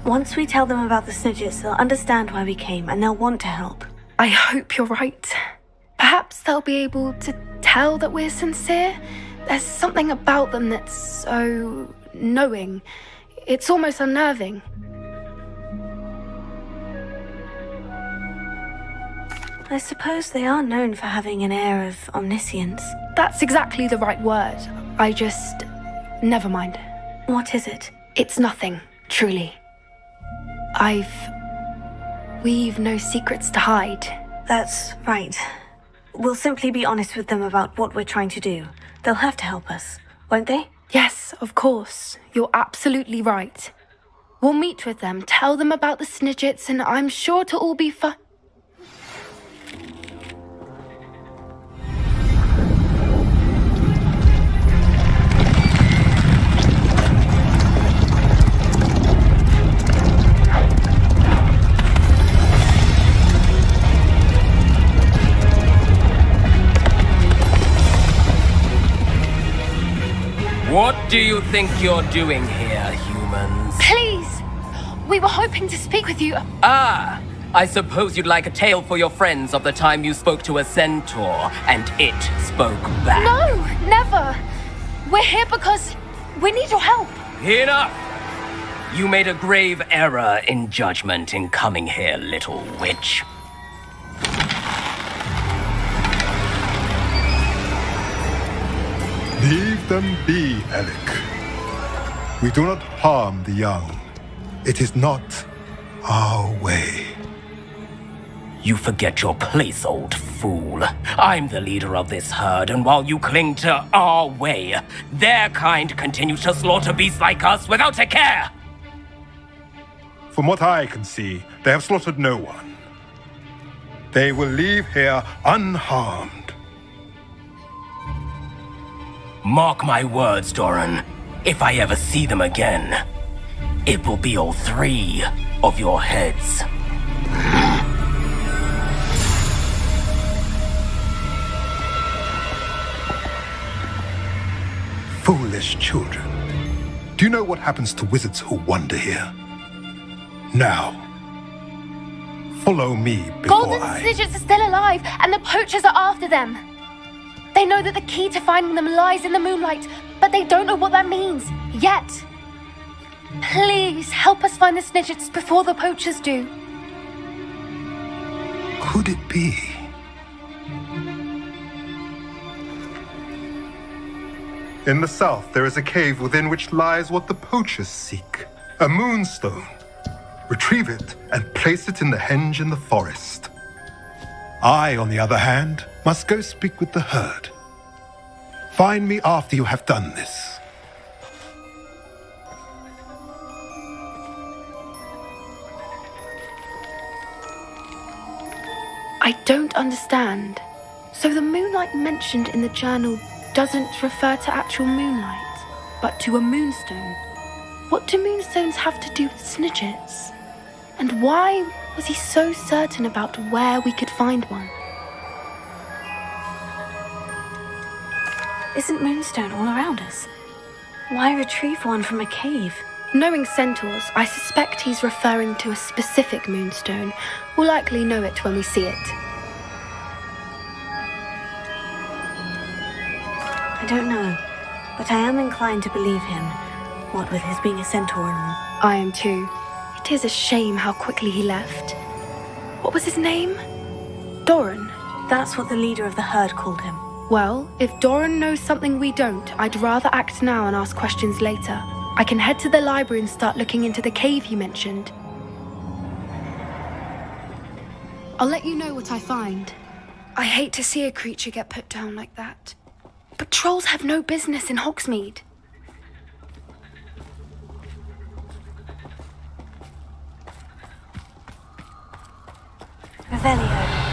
Speaker 2: Once we tell them about the Snidgets, they'll understand why we came and they'll want to help.
Speaker 6: I hope you're right. Perhaps they'll be able to tell that we're sincere. There's something about them that's so knowing. It's almost unnerving.
Speaker 2: I suppose they are known for having an air of omniscience.
Speaker 6: That's exactly the right word. I just... never mind.
Speaker 2: What is it?
Speaker 6: It's nothing, truly. We've no secrets to hide.
Speaker 2: That's right. We'll simply be honest with them about what we're trying to do. They'll have to help us, won't they?
Speaker 6: Yes, of course. You're absolutely right. We'll meet with them, tell them about the Snidgets, and I'm sure to all be
Speaker 16: do you think you're doing here, humans?
Speaker 6: Please! We were hoping to speak with you.
Speaker 16: Ah, I suppose you'd like a tale for your friends of the time you spoke to a centaur and it spoke back.
Speaker 6: No, never. We're here because we need your help.
Speaker 16: Enough! You made a grave error in judgment in coming here, little witch.
Speaker 17: Leave them be, Alec. We do not harm the young. It is not our way.
Speaker 16: You forget your place, old fool. I'm the leader of this herd, and while you cling to our way, their kind continues to slaughter beasts like us without a care!
Speaker 17: From what I can see, they have slaughtered no one. They will leave here unharmed.
Speaker 16: Mark my words, Doran. If I ever see them again, it will be all 3 of your heads.
Speaker 17: Foolish children. Do you know what happens to wizards who wander here? Now, follow me before
Speaker 6: Golden Snidgets are still alive, and the poachers are after them. They know that the key to finding them lies in the moonlight, but they don't know what that means, yet. Please, help us find the Snidgets before the poachers do.
Speaker 17: Could it be? In the south, there is a cave within which lies what the poachers seek. A moonstone. Retrieve it and place it in the henge in the forest. I, on the other hand, must go speak with the herd. Find me after you have done this.
Speaker 6: I don't understand. So the moonlight mentioned in the journal doesn't refer to actual moonlight, but to a moonstone. What do moonstones have to do with Snidgets? And why was he so certain about where we could find one?
Speaker 2: Isn't moonstone all around us? Why retrieve one from a cave?
Speaker 6: Knowing centaurs, I suspect he's referring to a specific moonstone. We'll likely know it when we see it.
Speaker 2: I don't know, but I am inclined to believe him, what with his being a centaur and all.
Speaker 6: I am too. It is a shame how quickly he left. What was his name? Doran.
Speaker 2: That's what the leader of the herd called him.
Speaker 6: Well, if Doran knows something we don't, I'd rather act now and ask questions later. I can head to the library and start looking into the cave you mentioned. I'll let you know what I find. I hate to see a creature get put down like that. But trolls have no business in Hogsmeade.
Speaker 2: Revelio.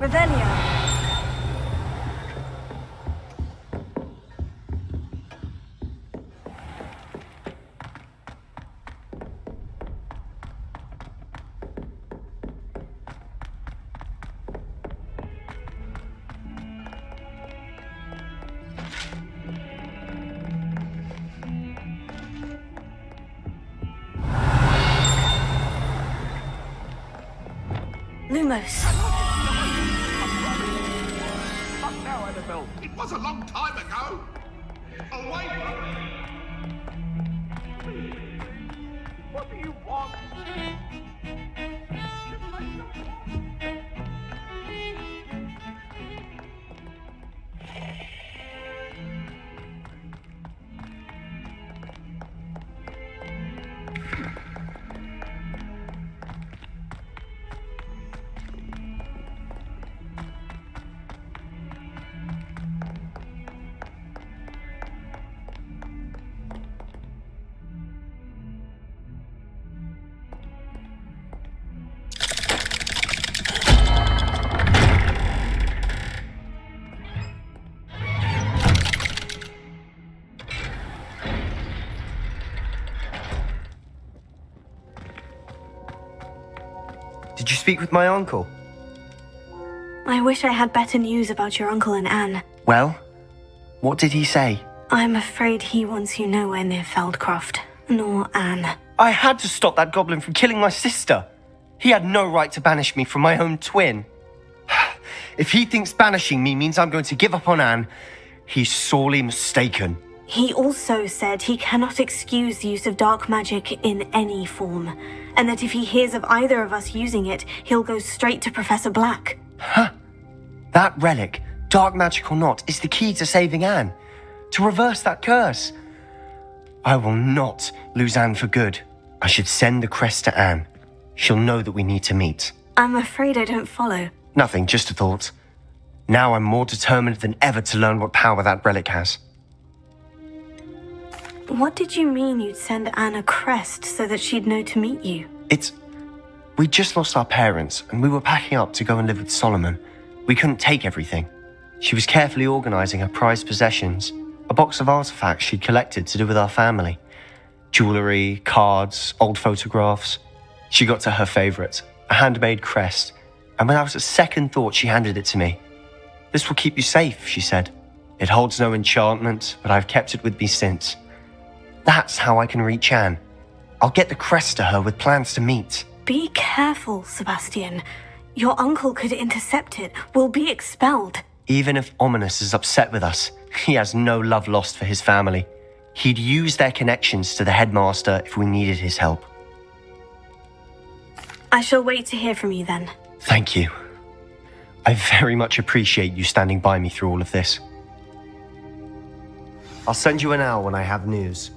Speaker 2: Revelio. Lumos.
Speaker 11: Not now, Annabelle. It was a long time ago. Away from me! What do you want?
Speaker 1: Did you speak with my uncle?
Speaker 2: I wish I had better news about your uncle and Anne.
Speaker 1: Well, what did he say?
Speaker 2: I'm afraid he wants you nowhere near Feldcroft, nor Anne.
Speaker 1: I had to stop that goblin from killing my sister. He had no right to banish me from my own twin. If he thinks banishing me means I'm going to give up on Anne, he's sorely mistaken.
Speaker 2: He also said he cannot excuse the use of dark magic in any form, and that if he hears of either of us using it, he'll go straight to Professor Black.
Speaker 1: Huh? That relic, dark magic or not, is the key to saving Anne. To reverse that curse. I will not lose Anne for good. I should send the crest to Anne. She'll know that we need to meet.
Speaker 2: I'm afraid I don't follow.
Speaker 1: Nothing, just a thought. Now I'm more determined than ever to learn what power that relic has.
Speaker 2: What did you mean you'd send Anne a crest so that she'd know to meet you?
Speaker 1: We just lost our parents, and we were packing up to go and live with Solomon. We couldn't take everything. She was carefully organising her prized possessions, a box of artifacts she'd collected to do with our family. Jewellery, cards, old photographs. She got to her favourite, a handmade crest, and without a second thought she handed it to me. "This will keep you safe," she said. "It holds no enchantment, but I've kept it with me since. That's how I can reach Anne. I'll get the crest to her with plans to meet."
Speaker 2: Be careful, Sebastian. Your uncle could intercept it. We'll be expelled.
Speaker 1: Even if Ominous is upset with us, he has no love lost for his family. He'd use their connections to the headmaster if we needed his help.
Speaker 2: I shall wait to hear from you then.
Speaker 1: Thank you. I very much appreciate you standing by me through all of this. I'll send you an hour when I have news.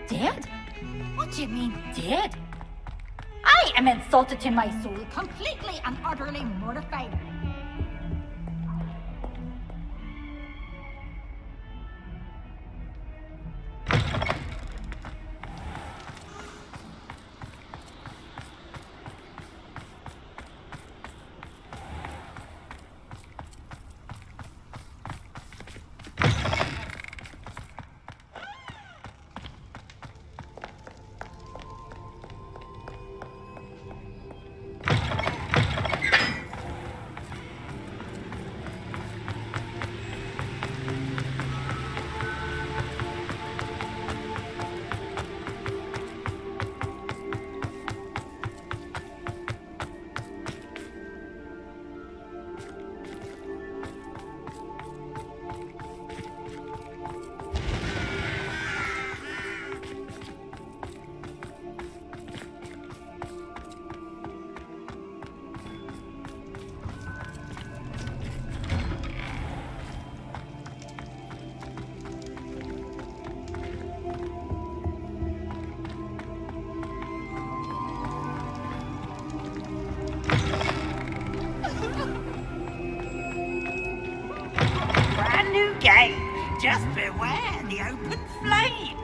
Speaker 12: Dead? What do you mean, dead? I am insulted to my soul, completely and utterly mortified. new game. Just beware the open flame.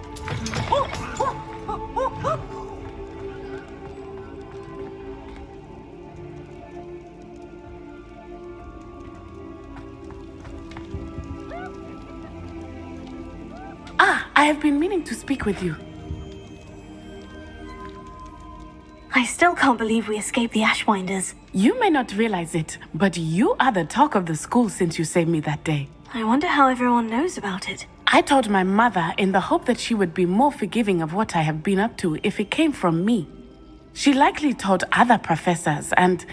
Speaker 9: I have been meaning to speak with you.
Speaker 2: I still can't believe we escaped the Ashwinders.
Speaker 9: You may not realize it, but you are the talk of the school since you saved me that day.
Speaker 2: I wonder how everyone knows about it.
Speaker 9: I told my mother in the hope that she would be more forgiving of what I have been up to if it came from me. She likely told other professors, and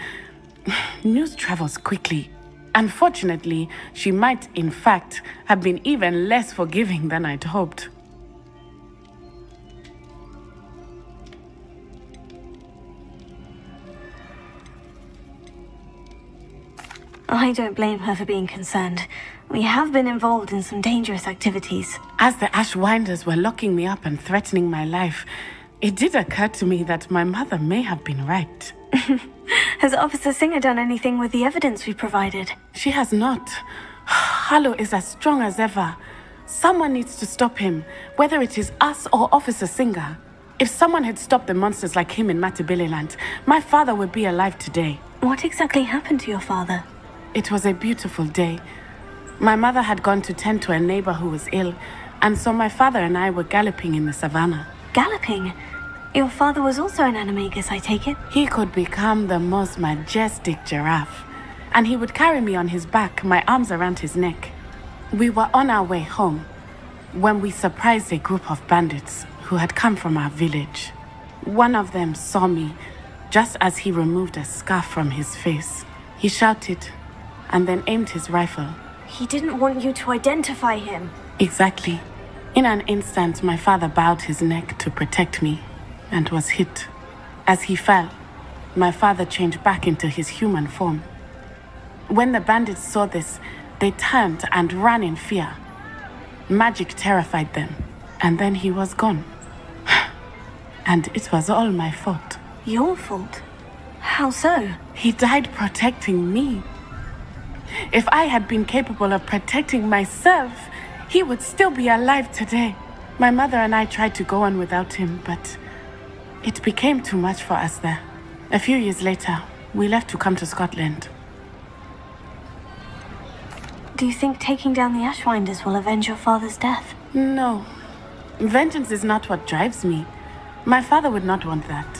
Speaker 9: news travels quickly. Unfortunately, she might, in fact, have been even less forgiving than I'd hoped.
Speaker 2: I don't blame her for being concerned. We have been involved in some dangerous activities.
Speaker 9: As the Ashwinders were locking me up and threatening my life, it did occur to me that my mother may have been right.
Speaker 2: Has Officer Singer done anything with the evidence we provided?
Speaker 9: She has not. Harlow is as strong as ever. Someone needs to stop him, whether it is us or Officer Singer. If someone had stopped the monsters like him in Matabeleland, my father would be alive today.
Speaker 2: What exactly happened to your father?
Speaker 9: It was a beautiful day. My mother had gone to tend to a neighbor who was ill, and so my father and I were galloping in the savannah.
Speaker 2: Galloping? Your father was also an animagus, I take it?
Speaker 9: He could become the most majestic giraffe, and he would carry me on his back, my arms around his neck. We were on our way home when we surprised a group of bandits who had come from our village. One of them saw me just as he removed a scarf from his face. He shouted and then aimed his rifle.
Speaker 2: He didn't want you to identify him.
Speaker 9: Exactly. In an instant, my father bowed his neck to protect me and was hit. As he fell, my father changed back into his human form. When the bandits saw this, they turned and ran in fear. Magic terrified them, and then he was gone. And it was all my fault.
Speaker 2: Your fault? How so?
Speaker 9: He died protecting me. If I had been capable of protecting myself, he would still be alive today. My mother and I tried to go on without him, but it became too much for us there. A few years later, we left to come to Scotland.
Speaker 2: Do you think taking down the Ashwinders will avenge your father's death?
Speaker 9: No. Vengeance is not what drives me. My father would not want that.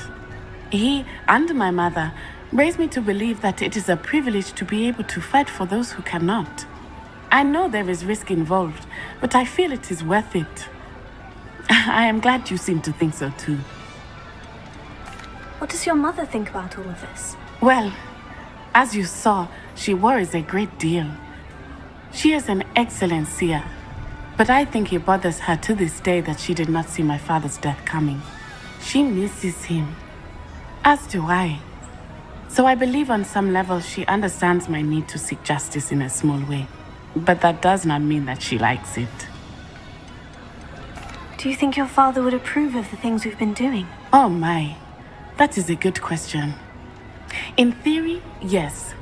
Speaker 9: He and my mother raised me to believe that it is a privilege to be able to fight for those who cannot. I know there is risk involved, but I feel it is worth it. I am glad you seem to think so too.
Speaker 2: What does your mother think about all of this?
Speaker 9: Well, as you saw, she worries a great deal. She is an excellent seer, but I think it bothers her to this day that she did not see my father's death coming. She misses him, as do I. So I believe on some level she understands my need to seek justice in a small way. But that does not mean that she likes it.
Speaker 2: Do you think your father would approve of the things we've been doing?
Speaker 9: Oh my, that is a good question. In theory, yes.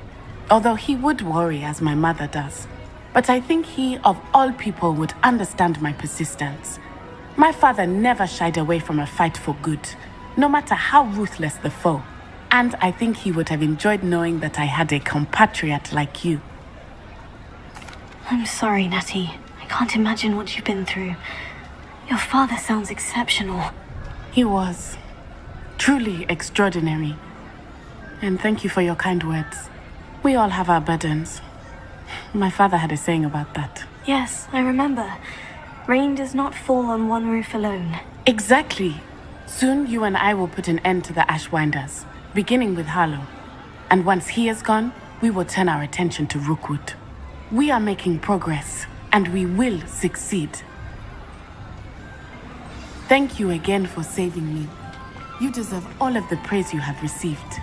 Speaker 9: Although he would worry as my mother does. But I think he, of all people, would understand my persistence. My father never shied away from a fight for good, no matter how ruthless the foe. And I think he would have enjoyed knowing that I had a compatriot like you.
Speaker 2: I'm sorry, Natty. I can't imagine what you've been through. Your father sounds exceptional.
Speaker 9: He was. Truly extraordinary. And thank you for your kind words. We all have our burdens. My father had a saying about that.
Speaker 2: Yes, I remember. Rain does not fall on one roof alone.
Speaker 9: Exactly. Soon you and I will put an end to the Ashwinders, beginning with Harlow. And once he is gone, we will turn our attention to Rookwood. We are making progress, and we will succeed. Thank you again for saving me. You deserve all of the praise you have received.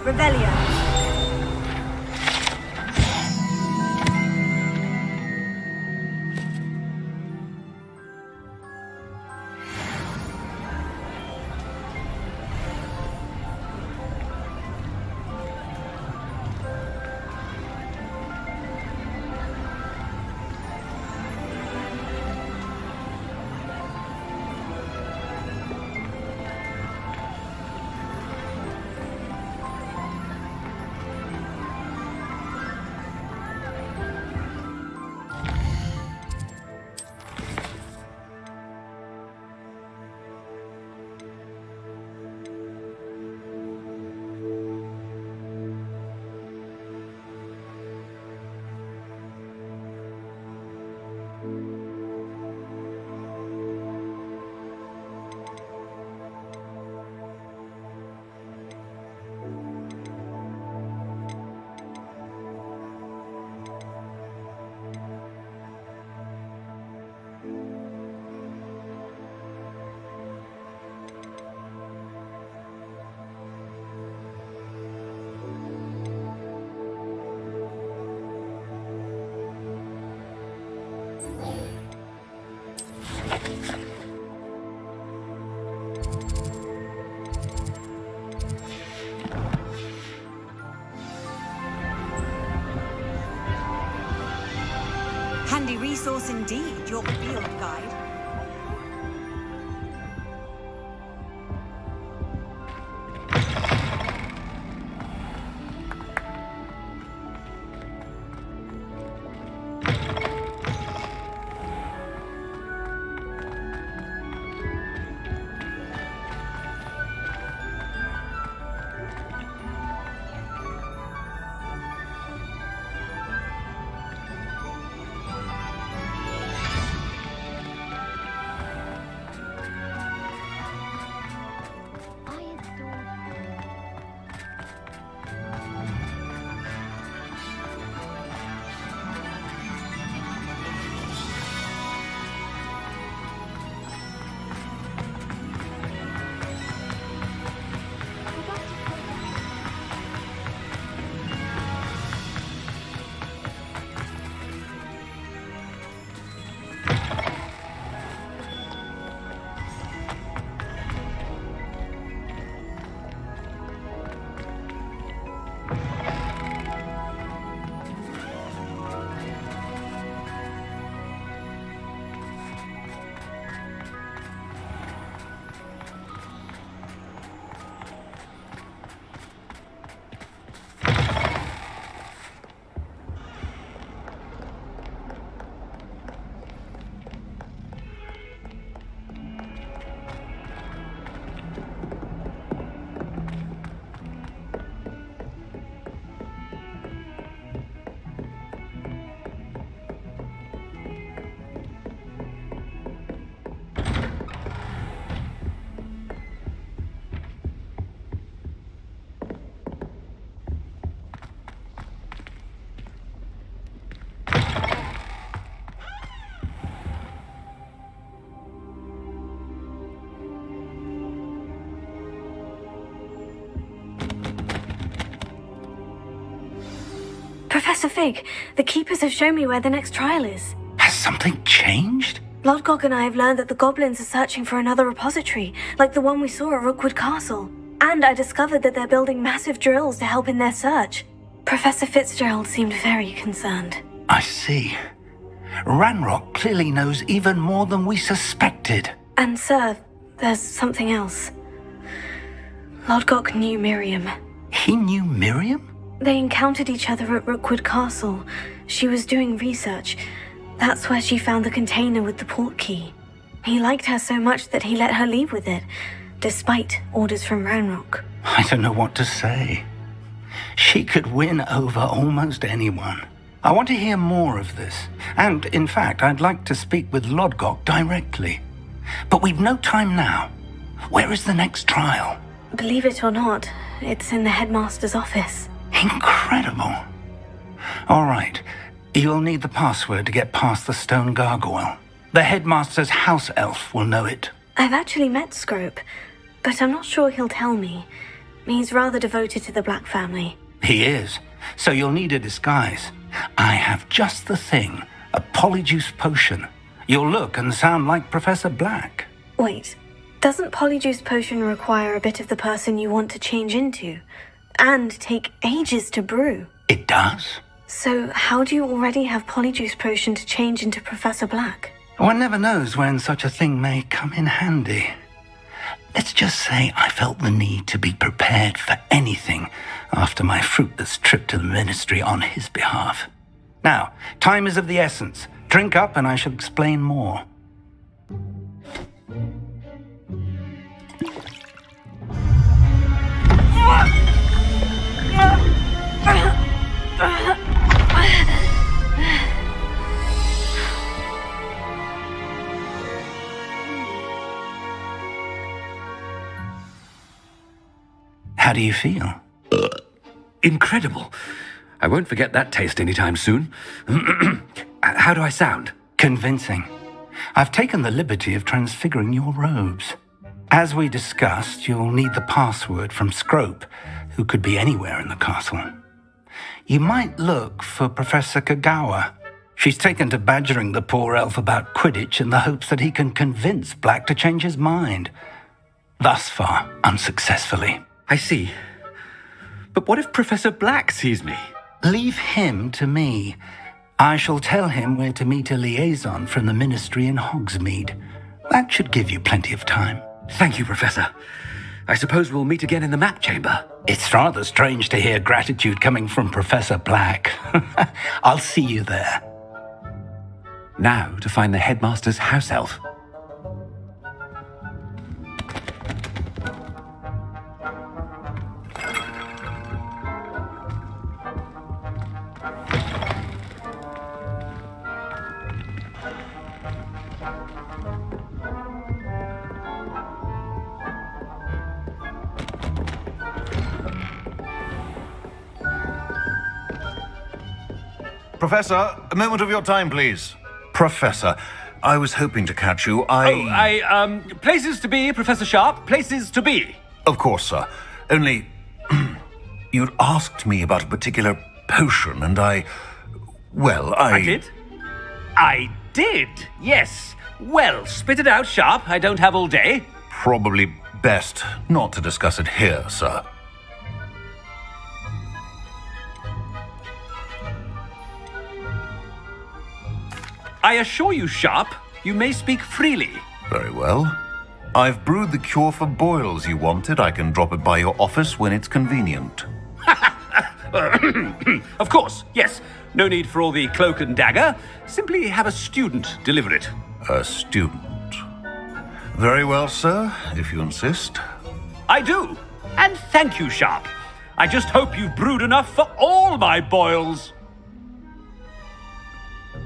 Speaker 2: Revelio.
Speaker 18: Handy resource indeed, your field guide.
Speaker 2: Professor Fig, the Keepers have shown me where the next trial is.
Speaker 4: Has something changed?
Speaker 2: Lodgok and I have learned that the goblins are searching for another repository, like the one we saw at Rookwood Castle. And I discovered that they're building massive drills to help in their search. Professor Fitzgerald seemed very concerned.
Speaker 4: I see. Ranrock clearly knows even more than we suspected.
Speaker 2: And sir, there's something else. Lodgok knew Miriam.
Speaker 4: He knew Miriam?
Speaker 2: They encountered each other at Rookwood Castle. She was doing research. That's where she found the container with the port key. He liked her so much that he let her leave with it, despite orders from Ranrock.
Speaker 4: I don't know what to say. She could win over almost anyone. I want to hear more of this. And, in fact, I'd like to speak with Lodgok directly. But we've no time now. Where is the next trial?
Speaker 2: Believe it or not, it's in the headmaster's office.
Speaker 4: Incredible. All right. You'll need the password to get past the stone gargoyle. The headmaster's house elf will know it.
Speaker 2: I've actually met Scrope, but I'm not sure he'll tell me. He's rather devoted to the Black family.
Speaker 4: He is. So you'll need a disguise. I have just the thing. A polyjuice potion. You'll look and sound like Professor Black.
Speaker 2: Wait, doesn't Polyjuice Potion require a bit of the person you want to change into? And take ages to brew?
Speaker 4: It does.
Speaker 2: So how do you already have Polyjuice Potion to change into Professor Black?
Speaker 4: One never knows when such a thing may come in handy. Let's just say I felt the need to be prepared for anything after my fruitless trip to the ministry on his behalf. Now, time is of the essence. Drink up and I shall explain more. How do you feel?
Speaker 19: Incredible. I won't forget that taste anytime soon. How do I sound?
Speaker 4: Convincing. I've taken the liberty of transfiguring your robes. As we discussed, you'll need the password from Scrope, who could be anywhere in the castle. You might look for Professor Kagawa. She's taken to badgering the poor elf about Quidditch in the hopes that he can convince Black to change his mind. Thus far, unsuccessfully.
Speaker 19: I see. But what if Professor Black sees me?
Speaker 4: Leave him to me. I shall tell him where to meet a liaison from the Ministry in Hogsmeade. That should give you plenty of time.
Speaker 19: Thank you, Professor. I suppose we'll meet again in the map chamber.
Speaker 4: It's rather strange to hear gratitude coming from Professor Black. I'll see you there.
Speaker 19: Now to find the headmaster's house elf.
Speaker 20: Professor, a moment of your time, please. Professor, I was hoping to catch you.
Speaker 19: Places to be, Professor Sharp, places to be.
Speaker 20: Of course, sir. Only, you'd asked me about a particular potion, and I
Speaker 19: did? I did, yes. Well, spit it out, Sharp. I don't have all day.
Speaker 20: Probably best not to discuss it here, sir.
Speaker 19: I assure you, Sharp, you may speak freely.
Speaker 20: Very well. I've brewed the cure for boils you wanted. I can drop it by your office when it's convenient.
Speaker 19: Of course, yes. No need for all the cloak and dagger. Simply have a student deliver it.
Speaker 20: A student? Very well, sir, if you insist.
Speaker 19: I do. And thank you, Sharp. I just hope you've brewed enough for all my boils.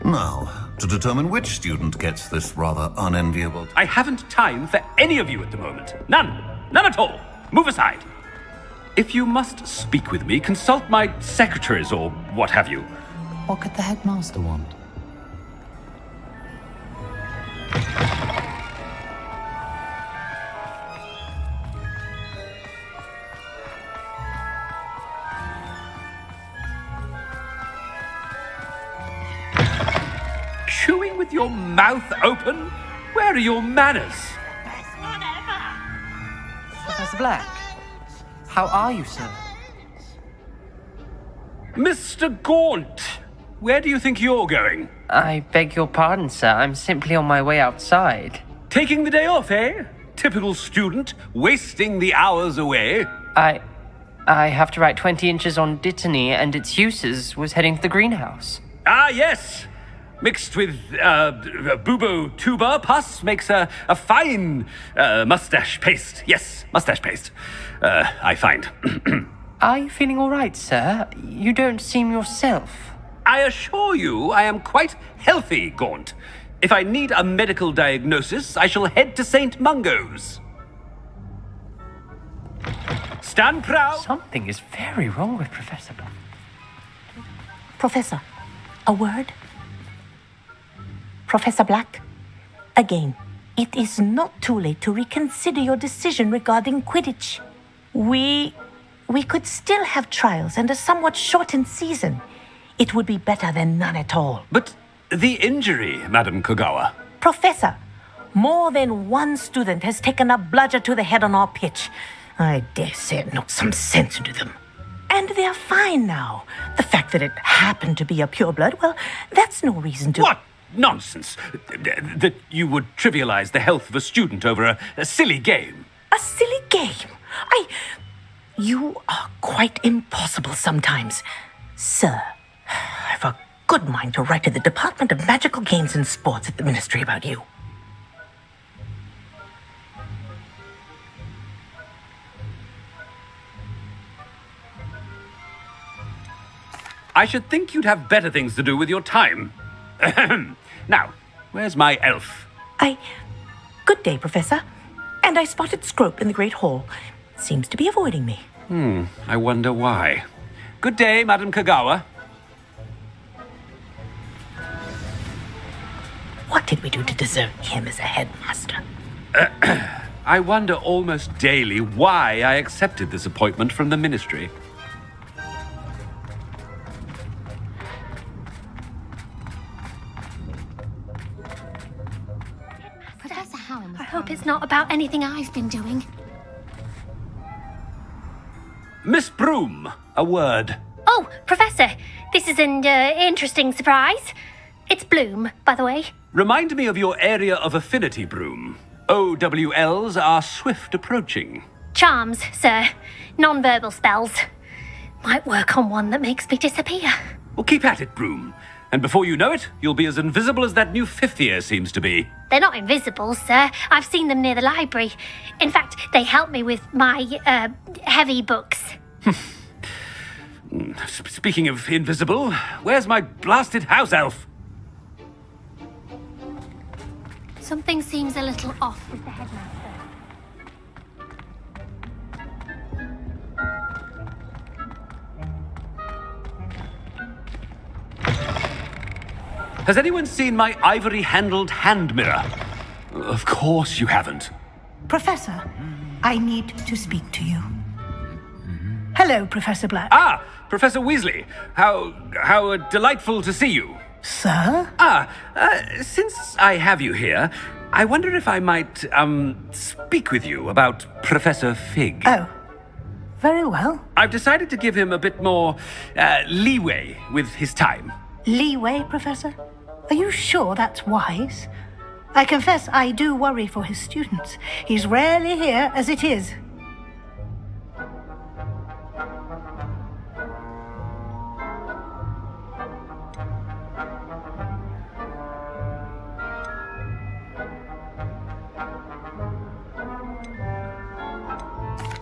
Speaker 20: Now, to determine which student gets this rather unenviable...
Speaker 19: I haven't time for any of you at the moment. None. None at all. Move aside. If you must speak with me, consult my secretaries or what have you.
Speaker 21: What could the headmaster want?
Speaker 19: Chewing with your mouth open? Where are your manners?
Speaker 3: Professor Black, how are you, sir?
Speaker 19: Mr. Gaunt, where do you think you're going?
Speaker 3: I beg your pardon, sir. I'm simply on my way outside.
Speaker 19: Taking the day off, eh? Typical student, wasting the hours away.
Speaker 3: I have to write 20 inches on Dittany and its uses. Was heading to the greenhouse.
Speaker 19: Ah, yes. Mixed with bubo tuber pus makes a fine mustache paste. Yes, mustache paste. I find.
Speaker 3: Are you feeling all right, sir? You don't seem yourself.
Speaker 19: I assure you I am quite healthy, Gaunt. If I need a medical diagnosis, I shall head to St. Mungo's. Stand proud.
Speaker 3: Something is very wrong with Professor Black.
Speaker 22: Professor, a word? Professor Black, again, it is not too late to reconsider your decision regarding Quidditch. We could still have trials and a somewhat shortened season. It would be better than none at all.
Speaker 19: But the injury, Madam Kogawa.
Speaker 22: Professor, more than one student has taken a bludger to the head on our pitch. I dare say it knocked some sense into them. And they're fine now. The fact that it happened to be a pureblood, well, that's no reason to...
Speaker 19: What? Nonsense. That you would trivialize the health of a student over a silly game.
Speaker 22: A silly game? You are quite impossible sometimes. Sir, I've a good mind to write to the Department of Magical Games and Sports at the Ministry about you.
Speaker 19: I should think you'd have better things to do with your time. Now, where's my elf?
Speaker 22: Good day, Professor. And I spotted Scrope in the Great Hall. Seems to be avoiding me.
Speaker 19: I wonder why. Good day, Madam Kogawa.
Speaker 22: What did we do to deserve him as a headmaster?
Speaker 19: I wonder almost daily why I accepted this appointment from the Ministry.
Speaker 7: Professor Hallam. I hope it's not about anything I've been doing.
Speaker 19: Miss Broom, a word.
Speaker 7: Oh, Professor, this is an interesting surprise. It's Bloom, by the way.
Speaker 19: Remind me of your area of affinity, Broom. OWLs are swift approaching.
Speaker 7: Charms, sir. Non-verbal spells. Might work on one that makes me disappear.
Speaker 19: Well, keep at it, Broom. And before you know it, you'll be as invisible as that new fifth year seems to be.
Speaker 7: They're not invisible, sir. I've seen them near the library. In fact, they help me with my, heavy books.
Speaker 19: Speaking of invisible, where's my blasted house elf?
Speaker 7: Something seems a little off with the headmaster.
Speaker 19: Has anyone seen my ivory-handled hand mirror? Of course you haven't.
Speaker 10: Professor, I need to speak to you. Hello, Professor Black.
Speaker 19: Ah, Professor Weasley. How delightful to see you.
Speaker 10: Sir?
Speaker 19: Since I have you here, I wonder if I might, speak with you about Professor Fig.
Speaker 10: Oh, very well.
Speaker 19: I've decided to give him a bit more, leeway with his time.
Speaker 10: Leeway, Professor? Are you sure that's wise? I confess I do worry for his students. He's rarely here as it is.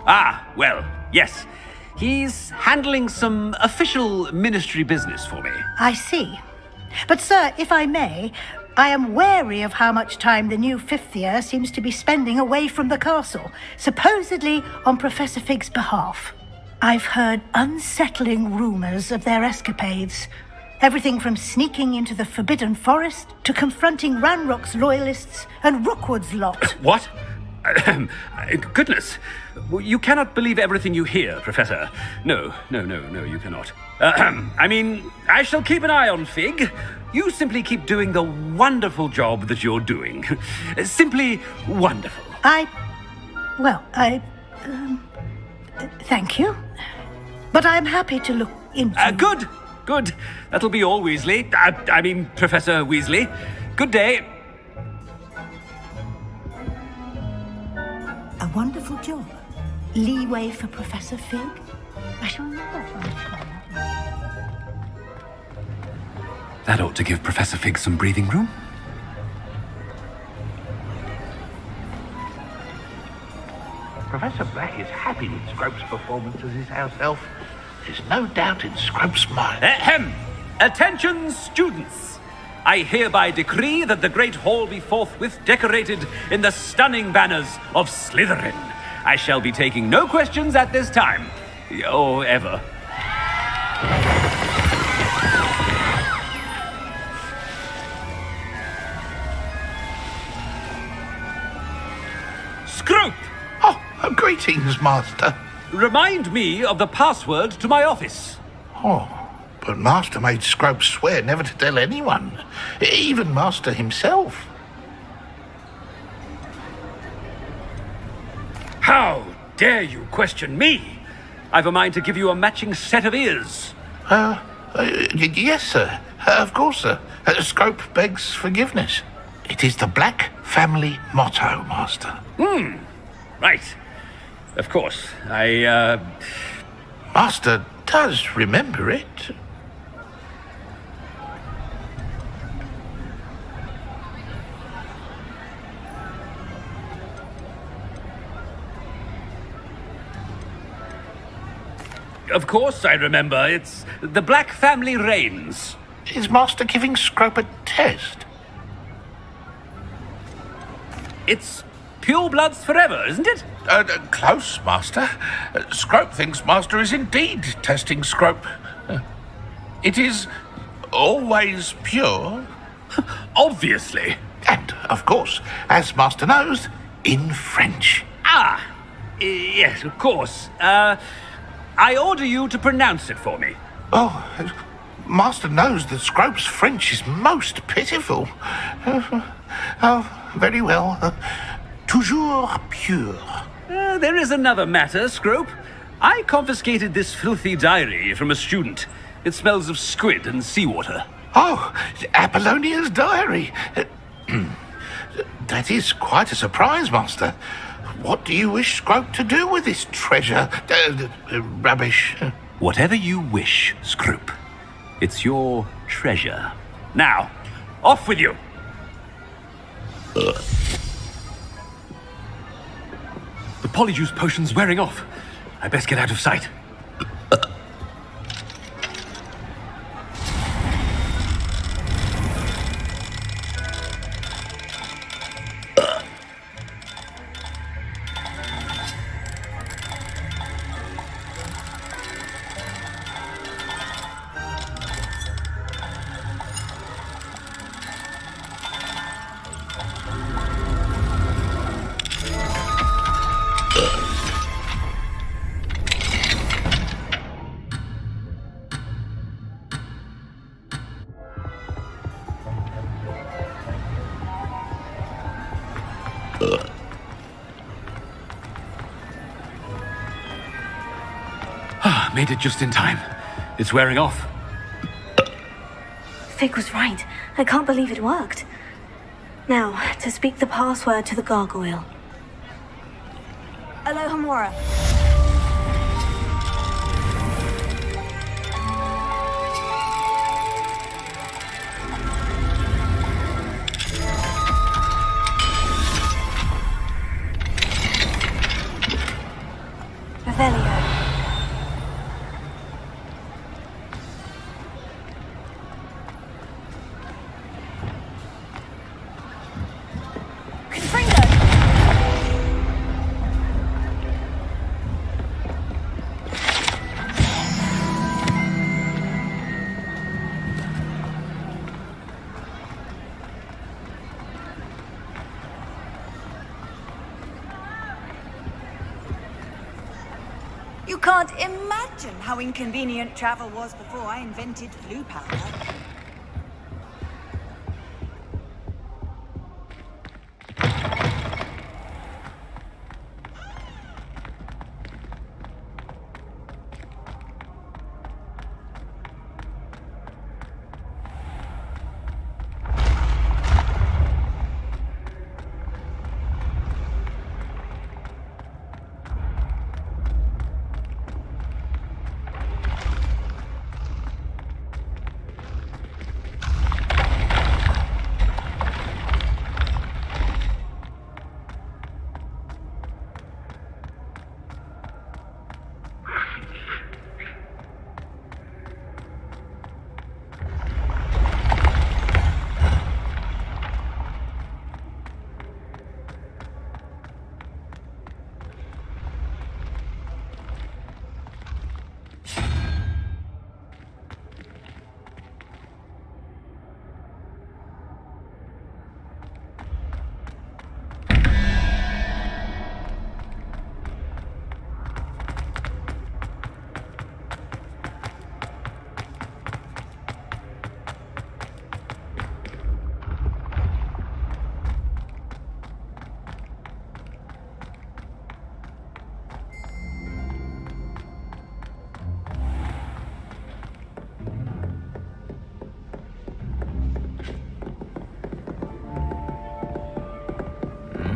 Speaker 19: Ah, well, yes. He's handling some official ministry business for me.
Speaker 10: I see. But, sir, if I may, I am wary of how much time the new fifth year seems to be spending away from the castle, supposedly on Professor Fig's behalf. I've heard unsettling rumours of their escapades. Everything from sneaking into the Forbidden Forest to confronting Ranrock's loyalists and Rookwood's lot.
Speaker 19: What? Goodness. You cannot believe everything you hear, Professor. No, you cannot. I mean, I shall keep an eye on Fig. You simply keep doing the wonderful job that you're doing. Simply wonderful.
Speaker 10: Thank you. But I'm happy to look into...
Speaker 19: Good. That'll be all, Weasley. I mean, Professor Weasley. Good day.
Speaker 10: A wonderful job. Leeway for Professor Fig? I shall never find
Speaker 19: That ought to give Professor Fig some breathing room.
Speaker 11: Professor Black is happy with Scrope's performance as his house elf. There's no doubt in Scrope's mind.
Speaker 19: Ahem! Attention, students! I hereby decree that the Great Hall be forthwith decorated in the stunning banners of Slytherin. I shall be taking no questions at this time. Or ever. Scrope!
Speaker 11: Oh, greetings, Master.
Speaker 19: Remind me of the password to my office.
Speaker 11: Oh, but Master made Scrope swear never to tell anyone, even Master himself.
Speaker 19: How dare you question me? I've a mind to give you a matching set of ears.
Speaker 11: Yes, sir. Of course, sir. Scrope begs forgiveness. It is the Black family motto, Master.
Speaker 19: Right. Of course.
Speaker 11: Master does remember it.
Speaker 19: Of course I remember. It's the Black family reigns.
Speaker 11: Is Master giving Scrope a test?
Speaker 19: It's pure bloods forever, isn't it?
Speaker 11: Close, Master. Scrope thinks Master is indeed testing Scrope. It is always pure.
Speaker 19: Obviously.
Speaker 11: And, of course, as Master knows, in French.
Speaker 19: Yes, of course. I order you to pronounce it for me.
Speaker 11: Oh, Master knows that Scrope's French is most pitiful. very well. Toujours pure.
Speaker 19: There is another matter, Scrope. I confiscated this filthy diary from a student. It smells of squid and seawater.
Speaker 11: Oh, Apollonia's diary. That is quite a surprise, Master. What do you wish Scrope to do with this treasure? Rubbish.
Speaker 19: Whatever you wish, Scrope. It's your treasure. Now, off with you! The polyjuice potion's wearing off. I best get out of sight. Made it just in time. It's wearing off.
Speaker 2: Fig was right. I can't believe it worked. Now, to speak the password to the gargoyle.
Speaker 18: Alohomora.
Speaker 2: Revelio.
Speaker 18: You can't imagine how inconvenient travel was before I invented flu powder.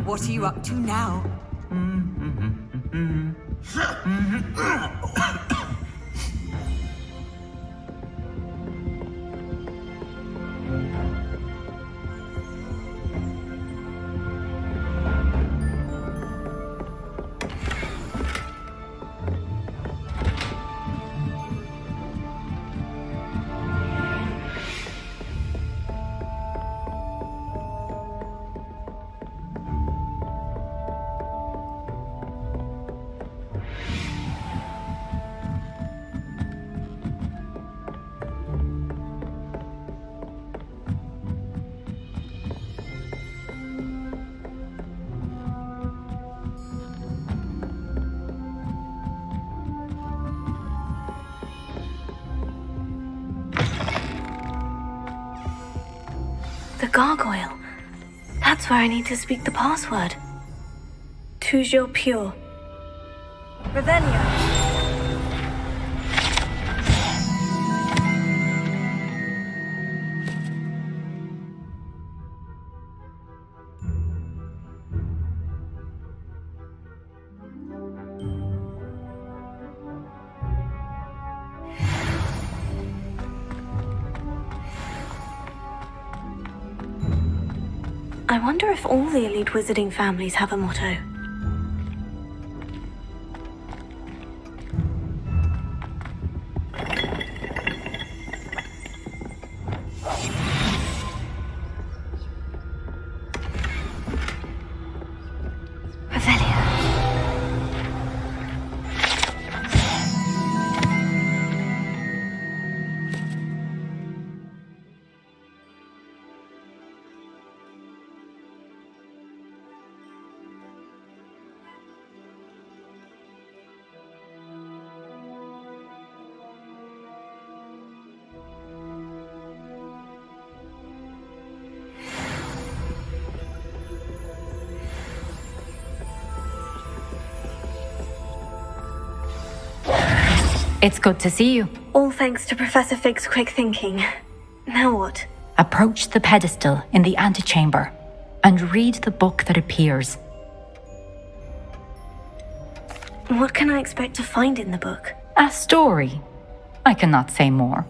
Speaker 18: What are you up to now?
Speaker 2: The gargoyle. That's That's where I need to speak the password. Toujours pure.
Speaker 18: Revelio.
Speaker 2: I wonder if all the elite wizarding families have a motto.
Speaker 5: It's good to see you.
Speaker 2: All thanks to Professor Fig's quick thinking. Now what?
Speaker 5: Approach the pedestal in the antechamber and read the book that appears.
Speaker 2: What can I expect to find in the book?
Speaker 5: A story. I cannot say more.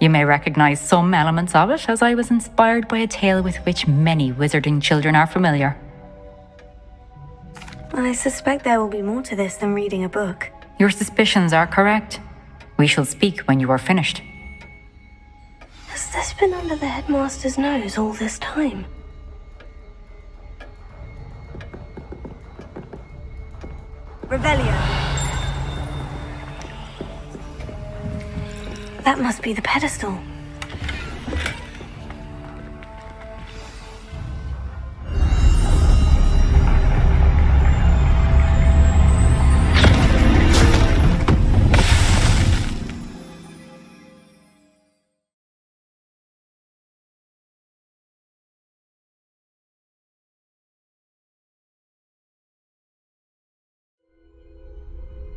Speaker 5: You may recognize some elements of it, as I was inspired by a tale with which many wizarding children are familiar.
Speaker 2: I suspect there will be more to this than reading a book.
Speaker 5: Your suspicions are correct. We shall speak when you are finished.
Speaker 2: Has this been under the headmaster's nose all this time?
Speaker 18: Revelio.
Speaker 2: That must be the pedestal.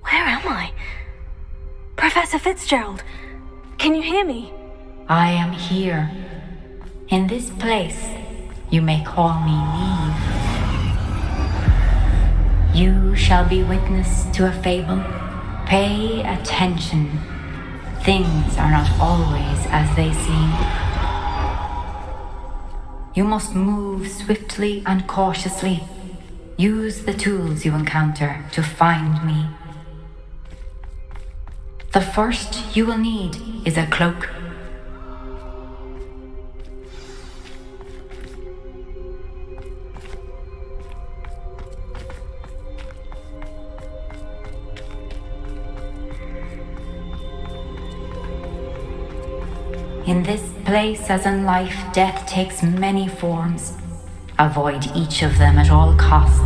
Speaker 2: Where am I? Professor Fitzgerald, can you hear me?
Speaker 5: I am here. In this place, you may call me Neve. You shall be witness to a fable. Pay attention. Things are not always as they seem. You must move swiftly and cautiously. Use the tools you encounter to find me. The first you will need is a cloak. In this place, as in life, death takes many forms. Avoid each of them at all costs.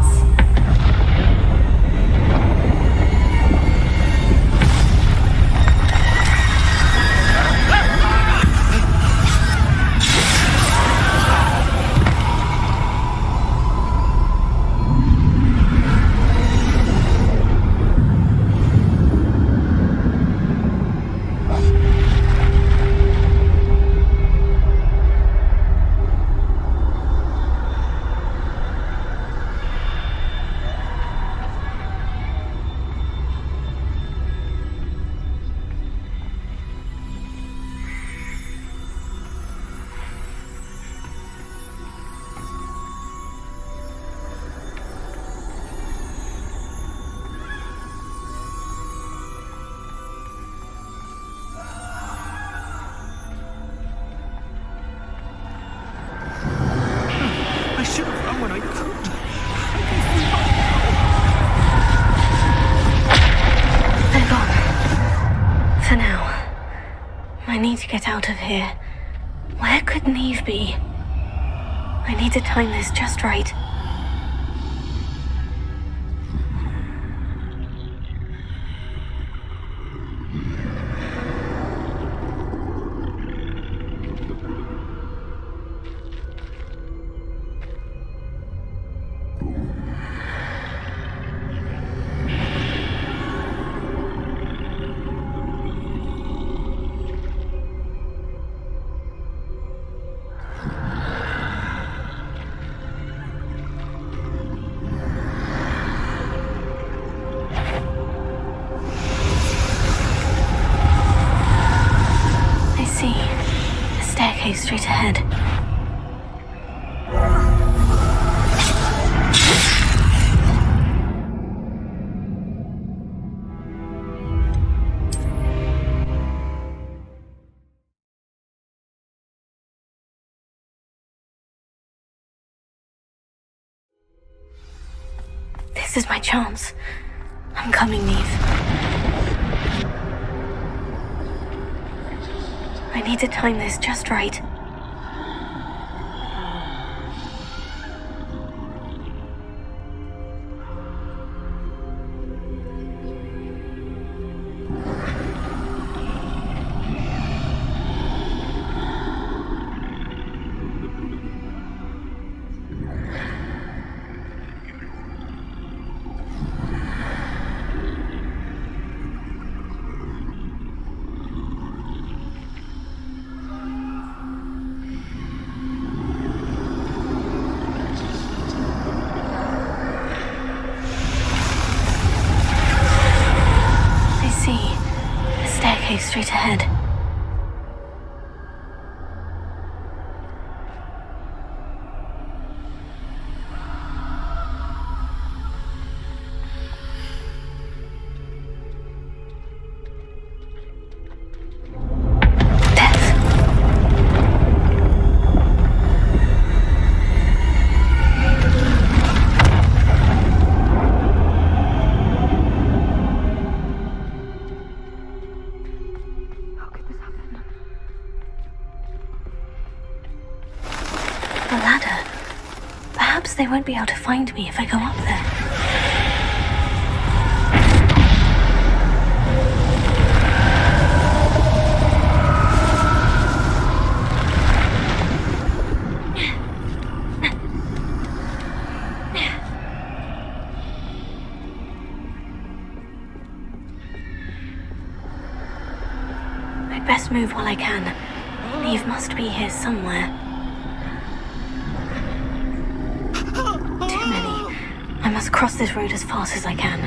Speaker 2: For now, I need to get out of here. Where could Neve be? I need to time this just right. This is my chance. I'm coming, Neve. I need to time this just right. Straight ahead. They won't be able to find me if I go up there. I'd best move while I can. Neve must be here somewhere. I must cross this road as fast as I can.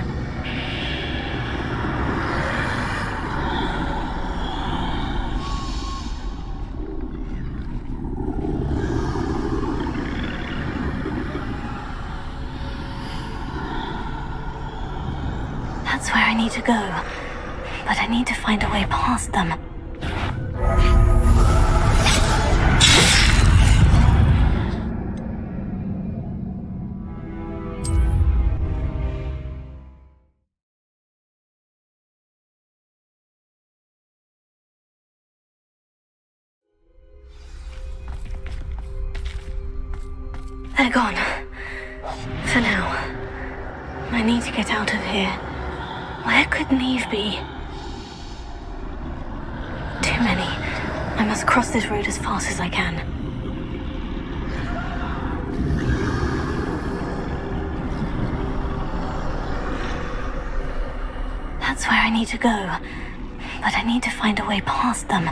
Speaker 2: That's where I need to go, but I need to find a way past them. They're gone. For now. I need to get out of here. Where could Neve be? Too many. I must cross this road as fast as I can. That's where I need to go. But I need to find a way past them.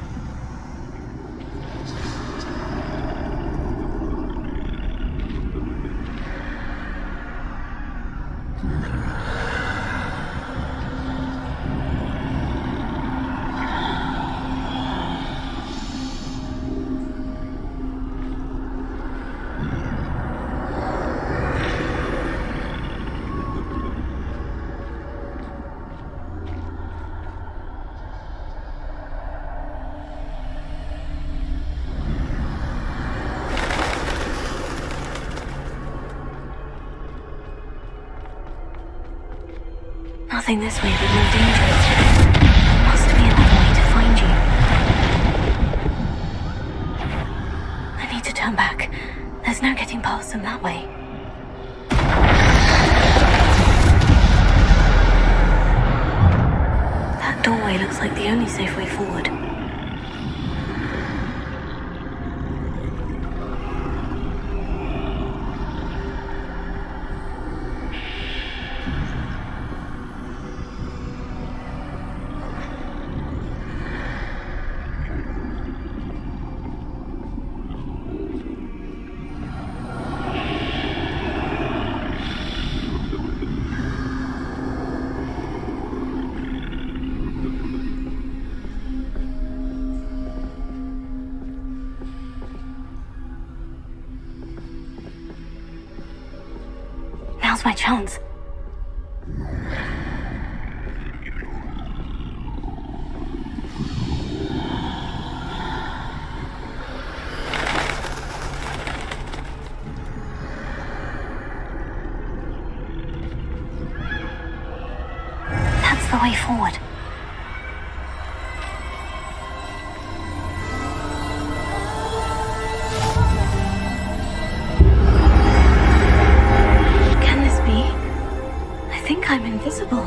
Speaker 2: Nothing this way but more dangerous. Must be another way to find you. I need to turn back. There's no getting past them that way. That doorway looks like the only safe way forward. Now's my chance. the way forward. Can this be? I think I'm invisible.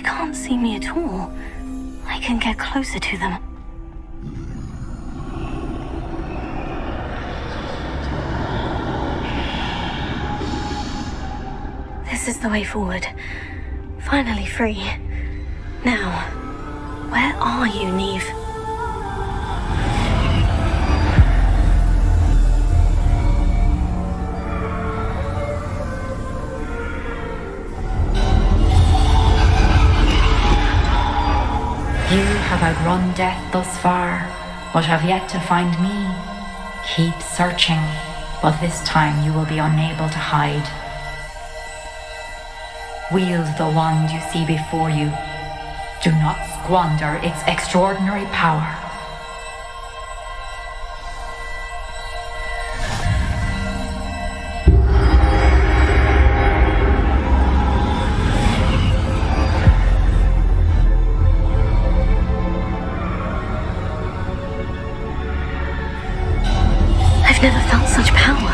Speaker 2: Can't see me at all. I can get closer to them. This is the way forward. Finally free. Now, where are you, Neve?
Speaker 5: You have outrun death thus far, but have yet to find me. Keep searching, but this time you will be unable to hide. Wield the wand you see before you. Do not squander its extraordinary power.
Speaker 2: I've never felt such power.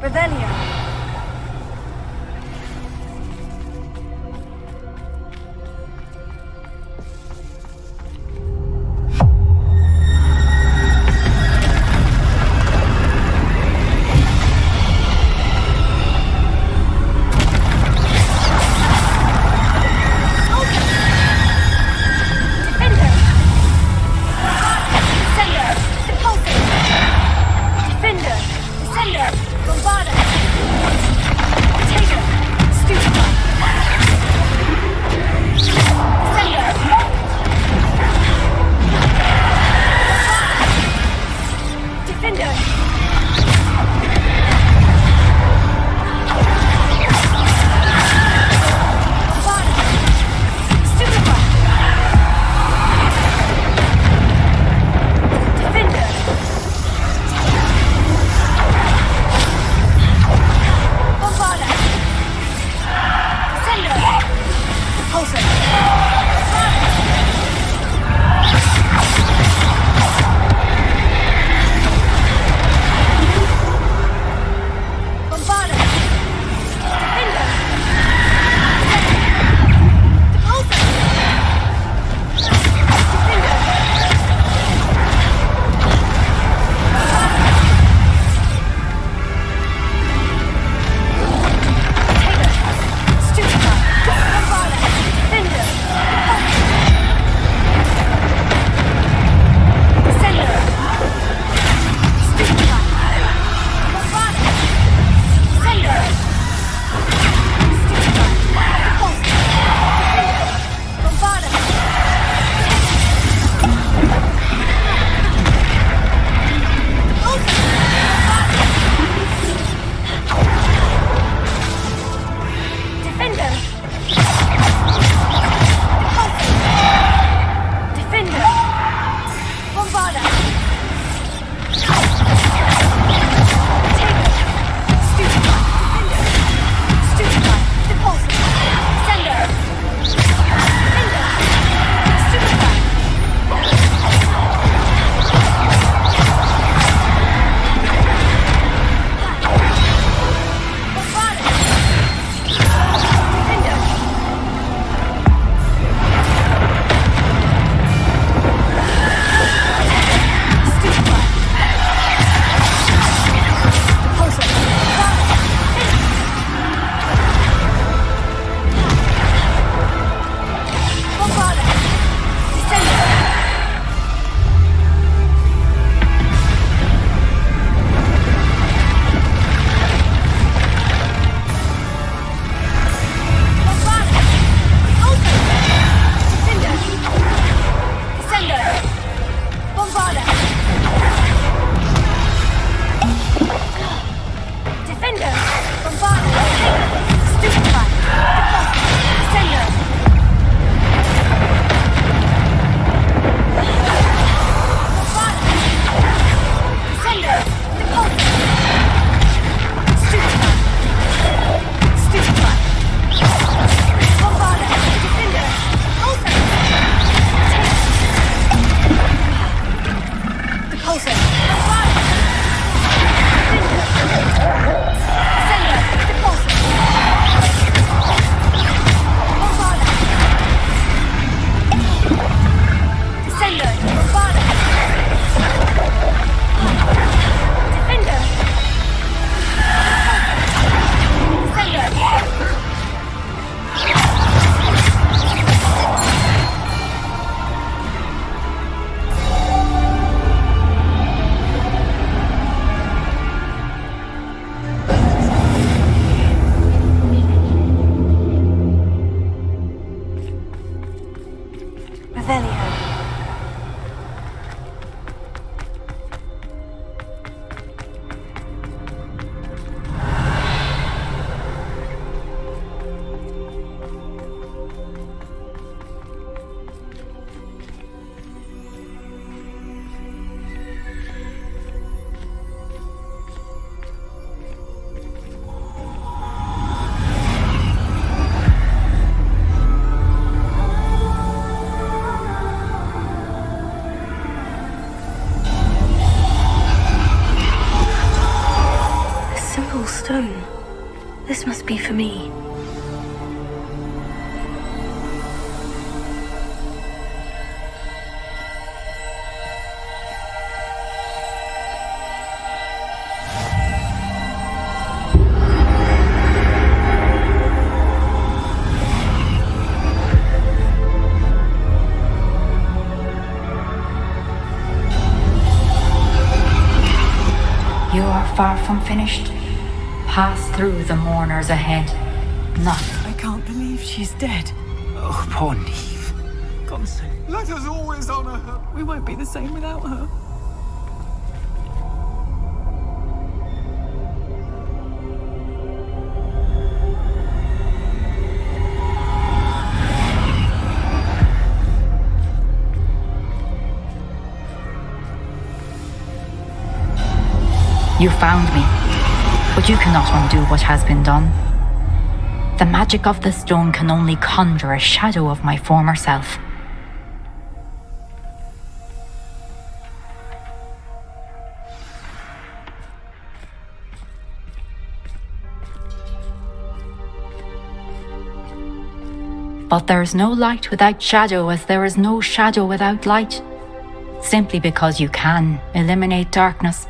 Speaker 12: Revelio. Defender! Descender! Bombada!
Speaker 2: stone. This must be for me.
Speaker 5: You are far from finished. Pass through the mourners ahead. Nothing.
Speaker 21: I can't believe she's dead. Oh, poor Neve. God's sake. Let us always honor her. We won't be the same without her.
Speaker 5: You found me, but you cannot undo what has been done. The magic of the stone can only conjure a shadow of my former self. But there is no light without shadow, as there is no shadow without light. Simply because you can eliminate darkness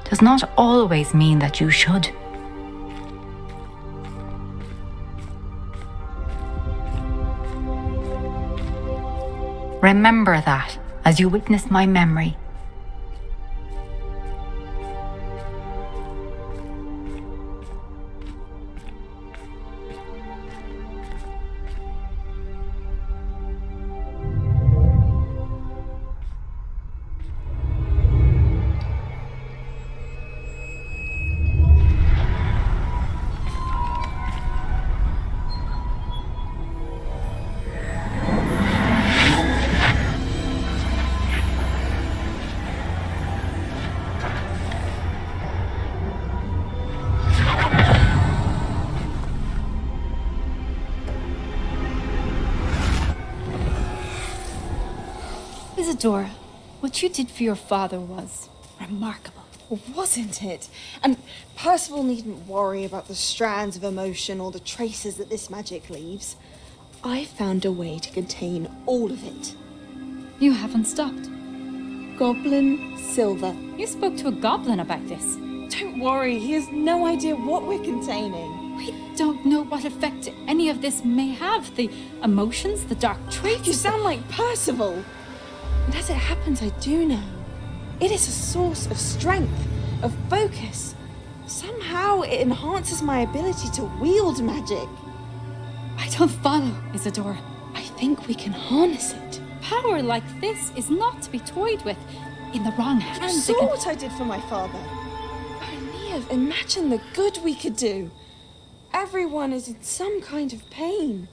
Speaker 5: does not always mean that you should. Remember that as you witness my memory.
Speaker 8: Isadora, what you did for your father was remarkable.
Speaker 13: Wasn't it? And Percival needn't worry about the strands of emotion or the traces that this magic leaves. I found a way to contain all of it.
Speaker 8: You haven't stopped.
Speaker 13: Goblin Silver.
Speaker 8: You spoke to a goblin about this.
Speaker 13: Don't worry, he has no idea what we're containing.
Speaker 8: We don't know what effect any of this may have. The emotions, the dark traits.
Speaker 13: You sound like Percival. And as it happens, I do know. It is a source of strength, of focus. Somehow it enhances my ability to wield magic.
Speaker 8: I don't follow, Isadora.
Speaker 13: I think we can harness it.
Speaker 8: Power like this is not to be toyed with. In the wrong
Speaker 13: You
Speaker 8: hands,
Speaker 13: saw what I did for my father. Oh, Neve, imagine the good we could do. Everyone is in some kind of pain.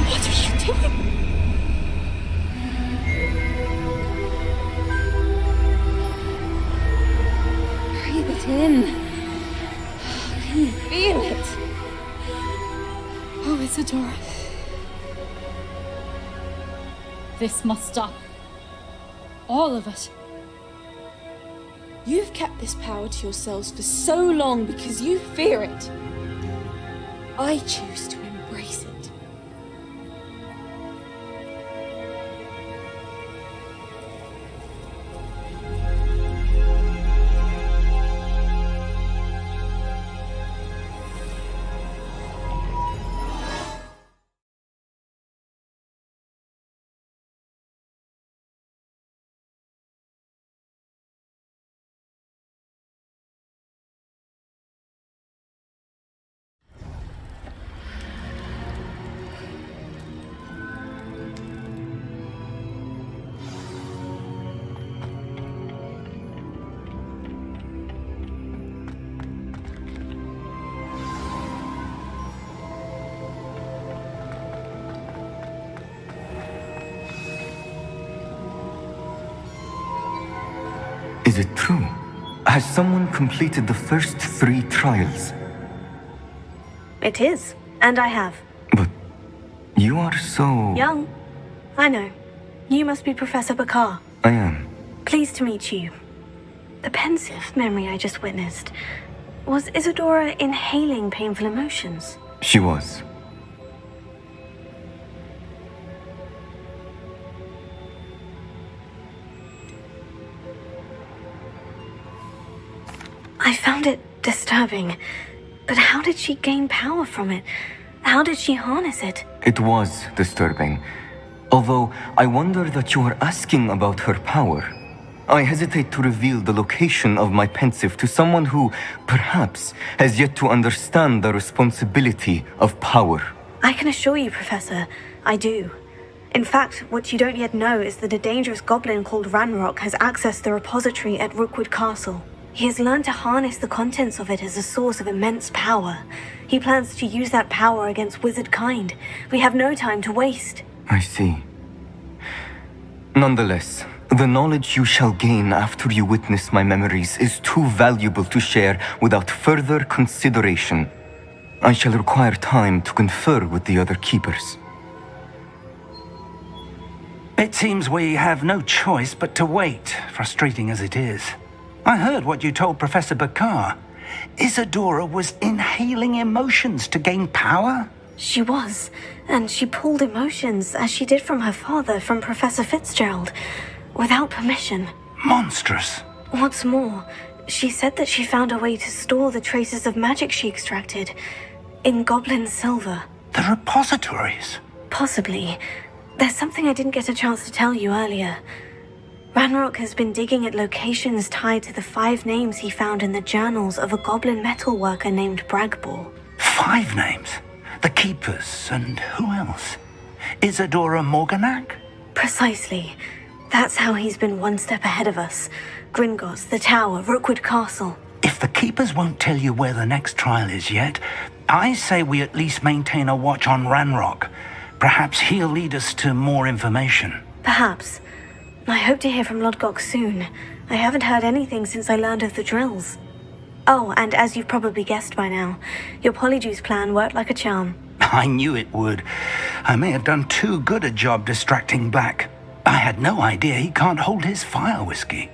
Speaker 13: What are you doing? Breathe it in. Can you feel it?
Speaker 8: Oh, Isadora. This must stop. All of it.
Speaker 13: You've kept this power to yourselves for so long because you fear it. I choose to embrace it.
Speaker 23: Is it true? Has someone completed the first 3 trials?
Speaker 2: It is, and I have.
Speaker 23: You are so...
Speaker 2: Young. I know. You must be Professor Bakar.
Speaker 23: I am.
Speaker 2: Pleased to meet you. The pensive memory I just witnessed. Was Isadora inhaling painful emotions?
Speaker 23: She was.
Speaker 2: I found it disturbing. But how did she gain power from it? How did she harness it?
Speaker 23: It was disturbing. Although I wonder that you are asking about her power. I hesitate to reveal the location of my pensive to someone who, perhaps, has yet to understand the responsibility of power.
Speaker 2: I can assure you, Professor, I do. In fact, what you don't yet know is that a dangerous goblin called Ranrock has accessed the repository at Rookwood Castle. He has learned to harness the contents of it as a source of immense power. He plans to use that power against wizard kind. We have no time to waste.
Speaker 23: I see. Nonetheless, the knowledge you shall gain after you witness my memories is too valuable to share without further consideration. I shall require time to confer with the other keepers.
Speaker 4: It seems we have no choice but to wait, frustrating as it is. I heard what you told Professor Bakar. Isadora was inhaling emotions to gain power?
Speaker 2: She was, and she pulled emotions, as she did from her father, from Professor Fitzgerald, without permission.
Speaker 4: Monstrous.
Speaker 2: What's more, she said that she found a way to store the traces of magic she extracted in goblin silver.
Speaker 4: The repositories?
Speaker 2: Possibly. There's something I didn't get a chance to tell you earlier. Ranrock has been digging at locations tied to the 5 names he found in the journals of a goblin metalworker named Bragbor.
Speaker 4: 5 names? The Keepers, and who else? Isadora Morganac?
Speaker 2: Precisely. That's how he's been one step ahead of us. Gringotts, the Tower, Rookwood Castle.
Speaker 4: If the Keepers won't tell you where the next trial is yet, I say we at least maintain a watch on Ranrock. Perhaps he'll lead us to more information.
Speaker 2: Perhaps. I hope to hear from Lodgok soon. I haven't heard anything since I learned of the drills. Oh, and as you've probably guessed by now, your Polyjuice plan worked like a charm.
Speaker 4: I knew it would. I may have done too good a job distracting Black. I had no idea he can't hold his fire whiskey.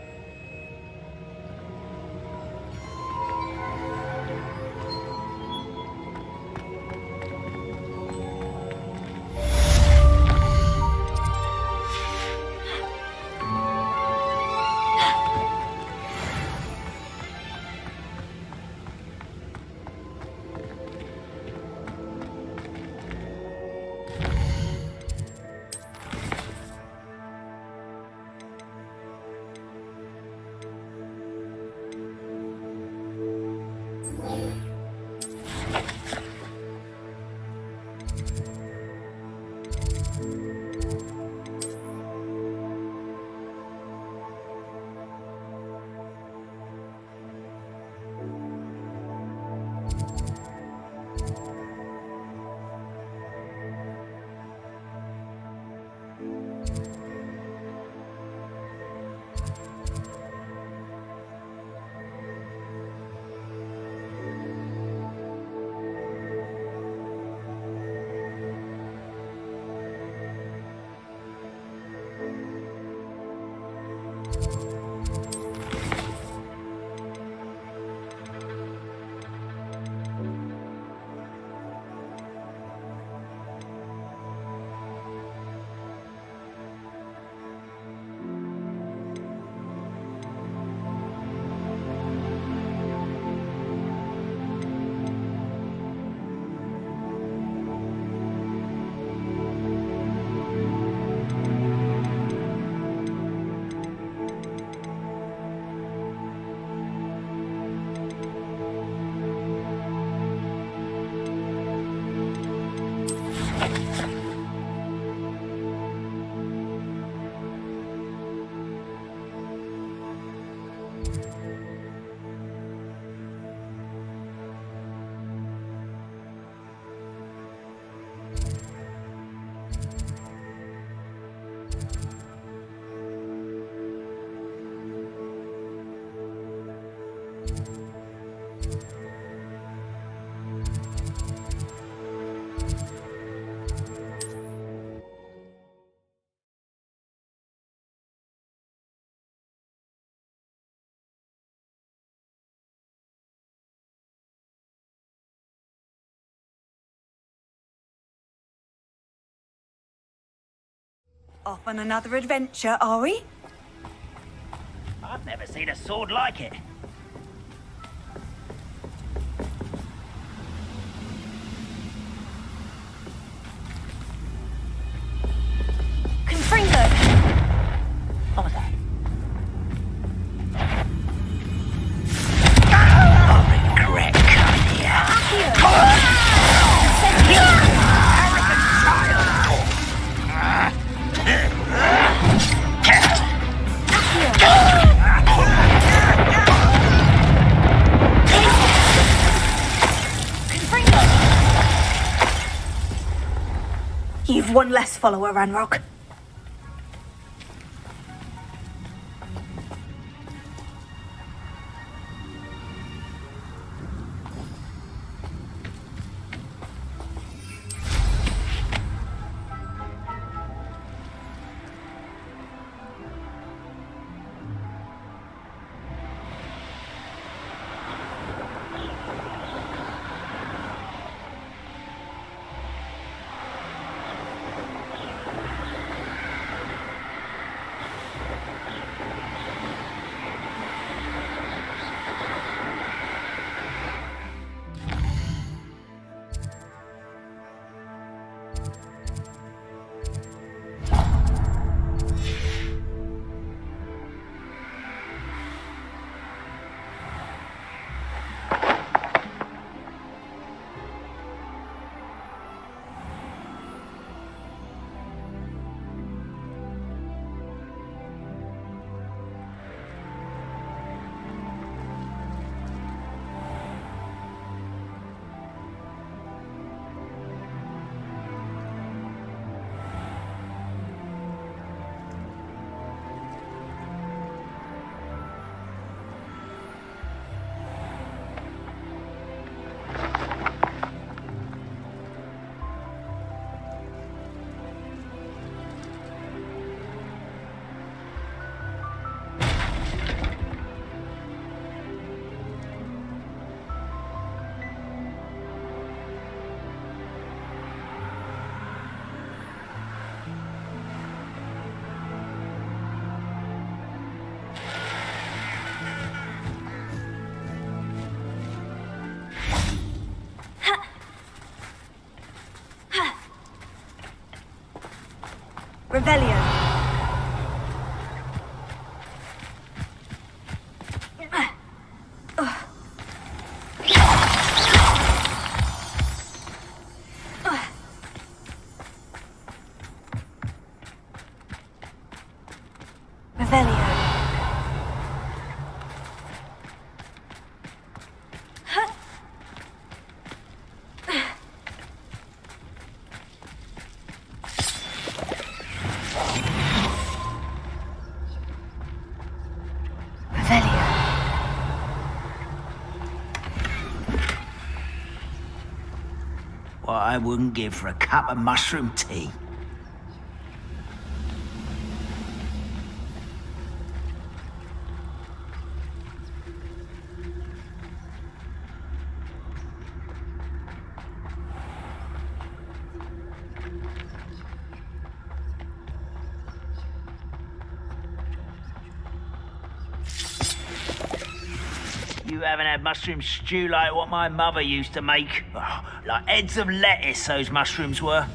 Speaker 18: Off on another adventure, are we?
Speaker 14: I've never seen a sword like it.
Speaker 2: Confringo!
Speaker 22: Over there.
Speaker 14: Regret coming here.
Speaker 2: You've one less follower, Ranrock. Revelio.
Speaker 14: What I wouldn't give for a cup of mushroom tea. You haven't had mushroom stew like what my mother used to make. Oh, like heads of lettuce, those mushrooms were.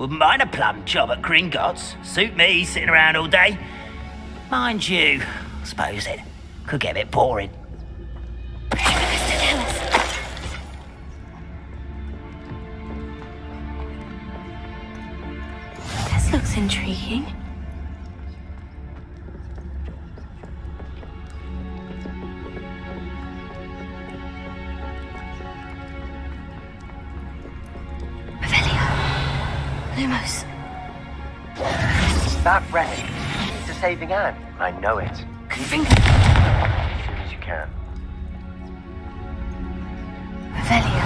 Speaker 14: Wouldn't mind a plum job at Gringotts. Suit me, sitting around all day. Mind you, I suppose it could get a bit boring.
Speaker 2: This looks intriguing. Lumos.
Speaker 1: That relic is a saving Anne. I know it.
Speaker 2: Finger.
Speaker 1: As soon as you can.
Speaker 2: Revelio.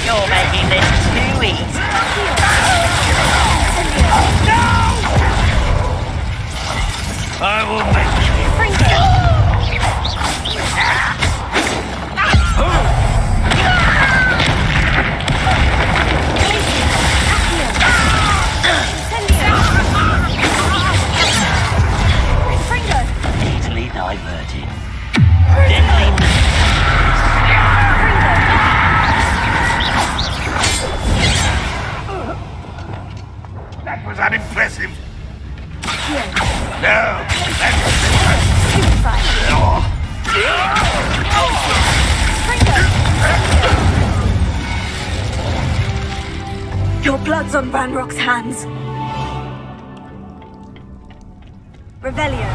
Speaker 14: You're making this too easy. I will make you. Easily diverted. Deadly.
Speaker 11: That was unimpressive.
Speaker 2: Your blood's on Ranrock's hands. Revelio.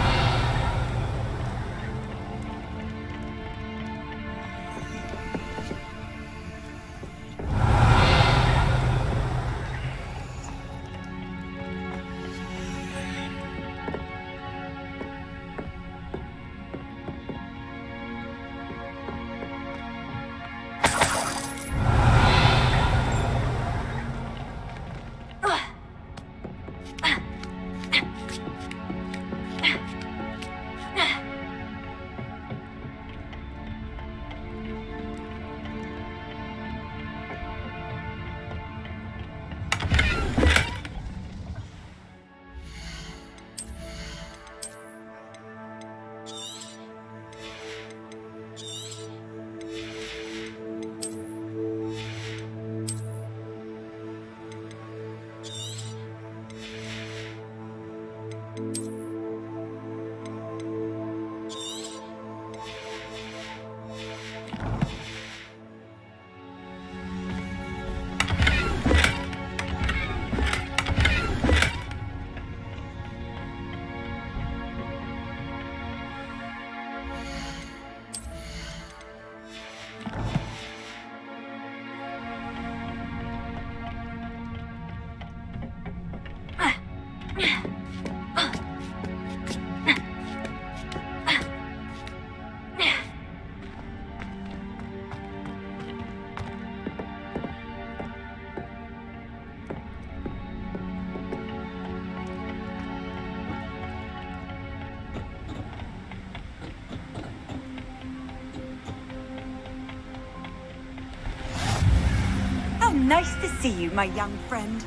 Speaker 18: Nice to see you, my young friend.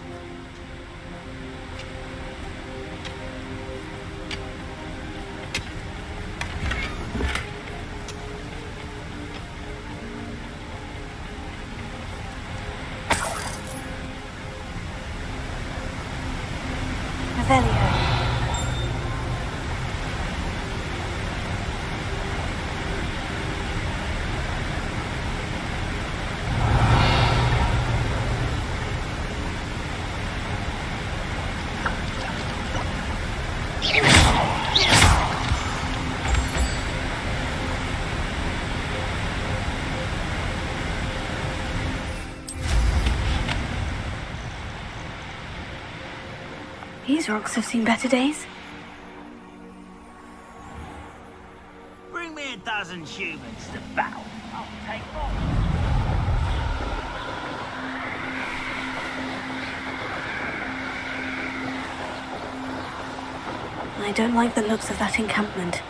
Speaker 2: Revelio. These rocks have seen better days.
Speaker 14: Bring me a dozen humans to battle. I'll take more.
Speaker 2: I don't like the looks of that encampment.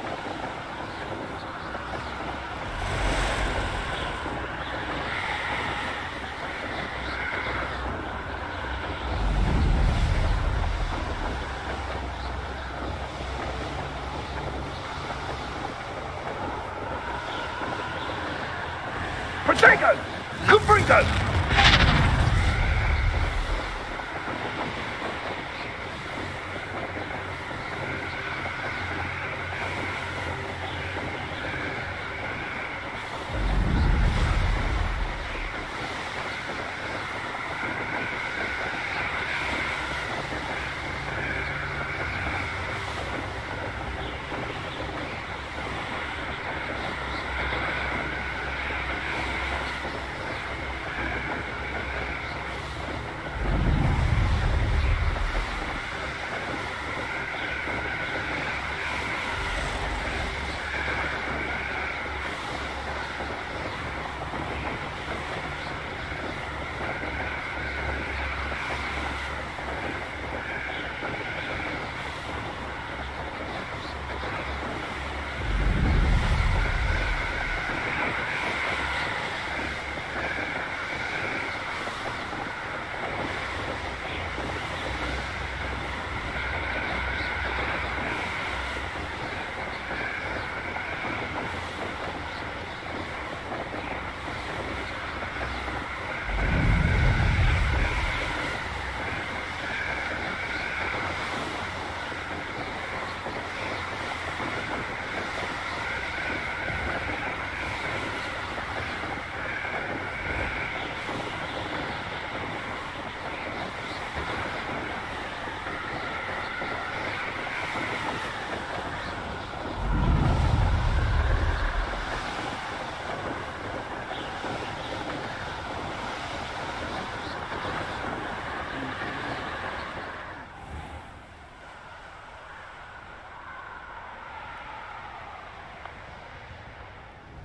Speaker 11: Protego! Cubrito!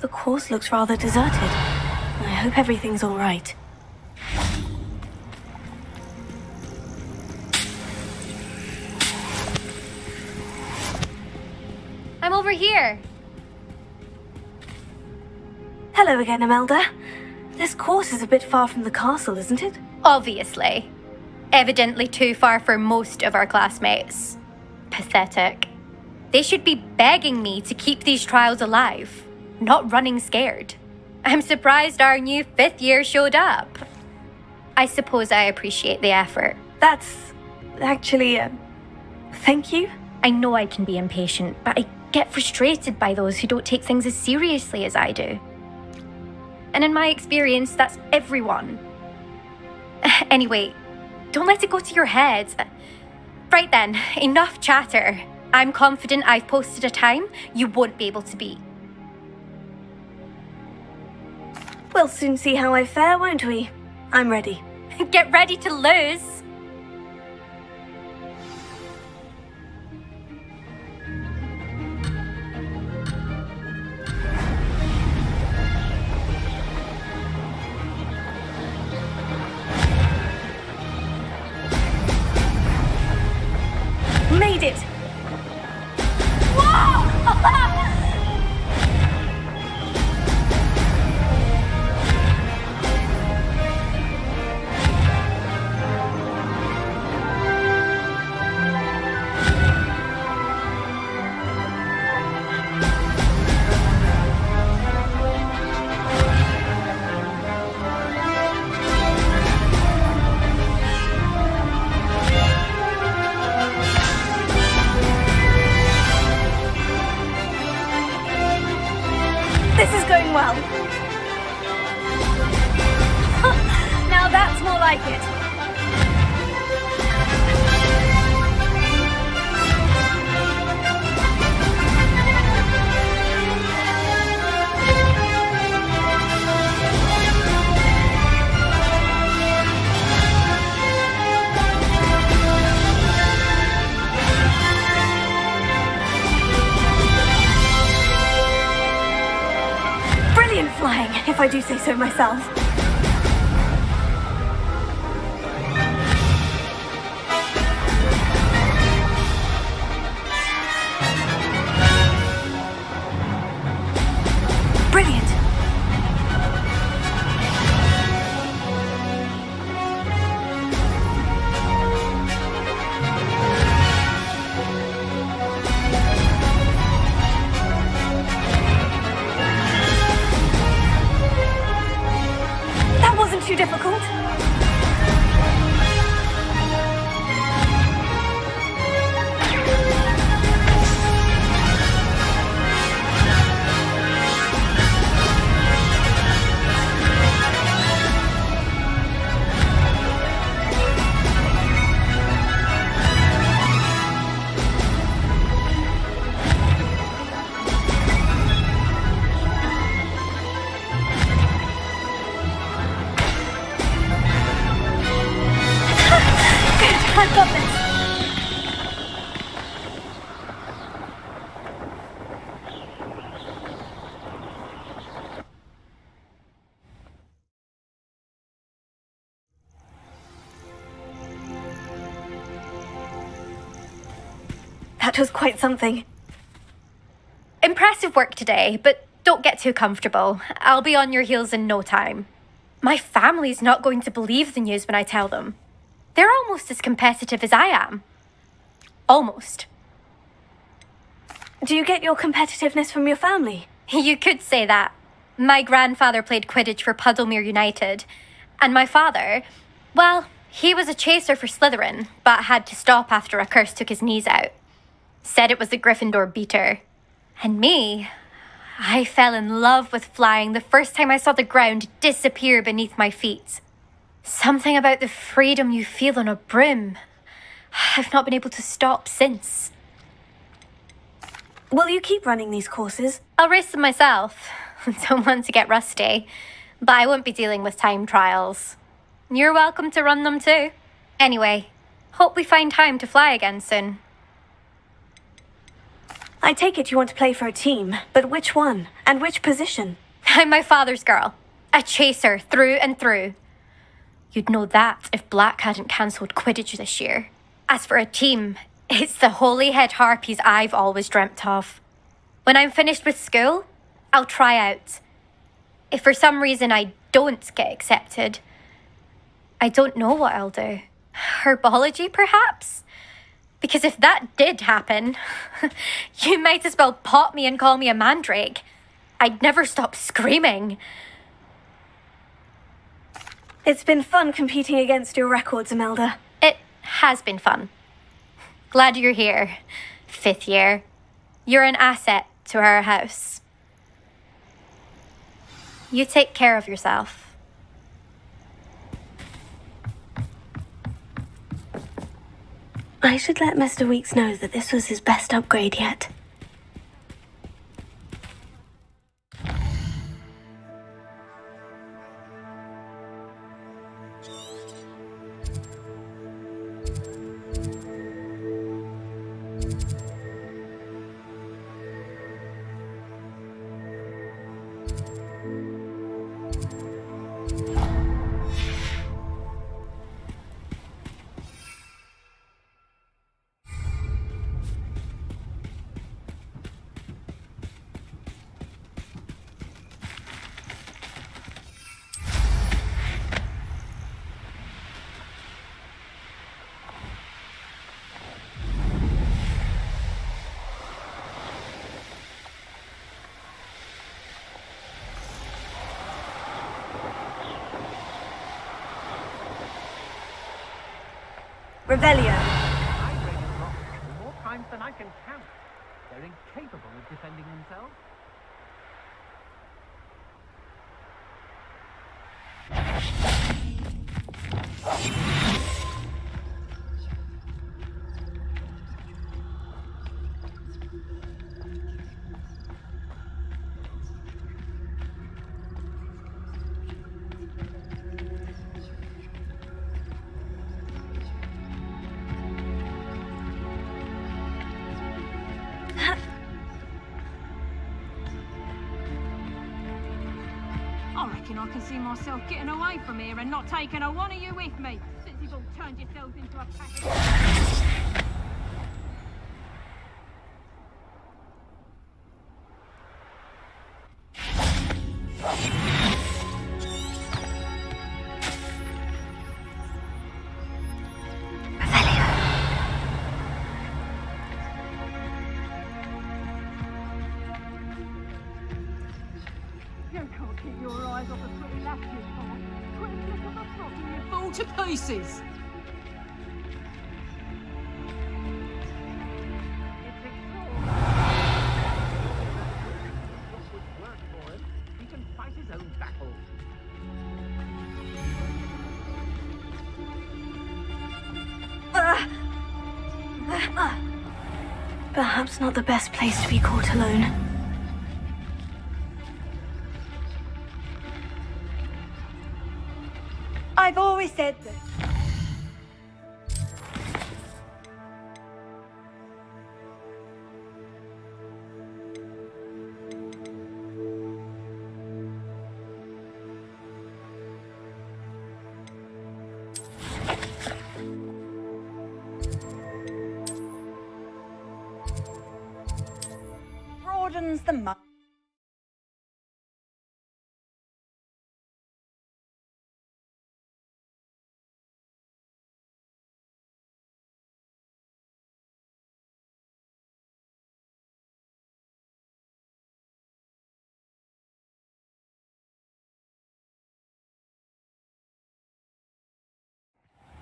Speaker 2: The course looks rather deserted. I hope everything's all right.
Speaker 7: I'm over here.
Speaker 2: Hello again, Imelda. This course is a bit far from the castle, isn't it?
Speaker 7: Obviously. Evidently too far for most of our classmates. Pathetic. They should be begging me to keep these trials alive, not running scared. I'm surprised our new 5th year showed up. I suppose I appreciate the effort.
Speaker 2: That's actually, thank you.
Speaker 7: I know I can be impatient, but I get frustrated by those who don't take things as seriously as I do. And in my experience, that's everyone. Anyway, don't let it go to your head. Right then, enough chatter. I'm confident I've posted a time you won't be able to beat.
Speaker 2: We'll soon see how I fare, won't we? I'm ready.
Speaker 7: Get ready to lose.
Speaker 2: Made it! This is going well.
Speaker 7: Now that's more like it.
Speaker 2: Brilliant flying, if I do say so myself. Brilliant. That wasn't too difficult. I've got this. That was quite something.
Speaker 7: Impressive work today, but don't get too comfortable. I'll be on your heels in no time. My family's not going to believe the news when I tell them. They're almost as competitive as I am. Almost.
Speaker 2: Do you get your competitiveness from your family?
Speaker 7: You could say that. My grandfather played Quidditch for Puddlemere United. And my father, well, he was a chaser for Slytherin, but had to stop after a curse took his knees out. Said it was the Gryffindor beater. And me, I fell in love with flying the first time I saw the ground disappear beneath my feet. Something about the freedom you feel on a broom. I've not been able to stop since.
Speaker 2: Will you keep running these courses?
Speaker 7: I'll race them myself. Don't want to get rusty. But I won't be dealing with time trials. You're welcome to run them too. Anyway, hope we find time to fly again soon.
Speaker 2: I take it you want to play for a team, but which one? And which position?
Speaker 7: I'm my father's girl. A chaser through and through. You'd know that if Black hadn't cancelled Quidditch this year. As for a team, it's the Holyhead Harpies I've always dreamt of. When I'm finished with school, I'll try out. If for some reason I don't get accepted, I don't know what I'll do. Herbology, perhaps? Because if that did happen, you might as well pop me and call me a mandrake. I'd never stop screaming.
Speaker 2: It's been fun competing against your records, Imelda.
Speaker 7: It has been fun. Glad you're here, 5th year. You're an asset to our house. You take care of yourself.
Speaker 2: I should let Mr. Weeks know that this was his best upgrade yet. Revelio.
Speaker 15: More times than I can count. They're incapable of defending themselves. I reckon I can see myself getting away from here and not taking a one of you with me, since you've all turned yourselves into a pack of... You can't keep your eyes off a pretty lass, you can't. Quick flick of a frock and you fall to pieces.
Speaker 16: He can fight his own battles.
Speaker 2: Perhaps not the best place to be caught alone.
Speaker 18: I've always said that. Broadens the mind.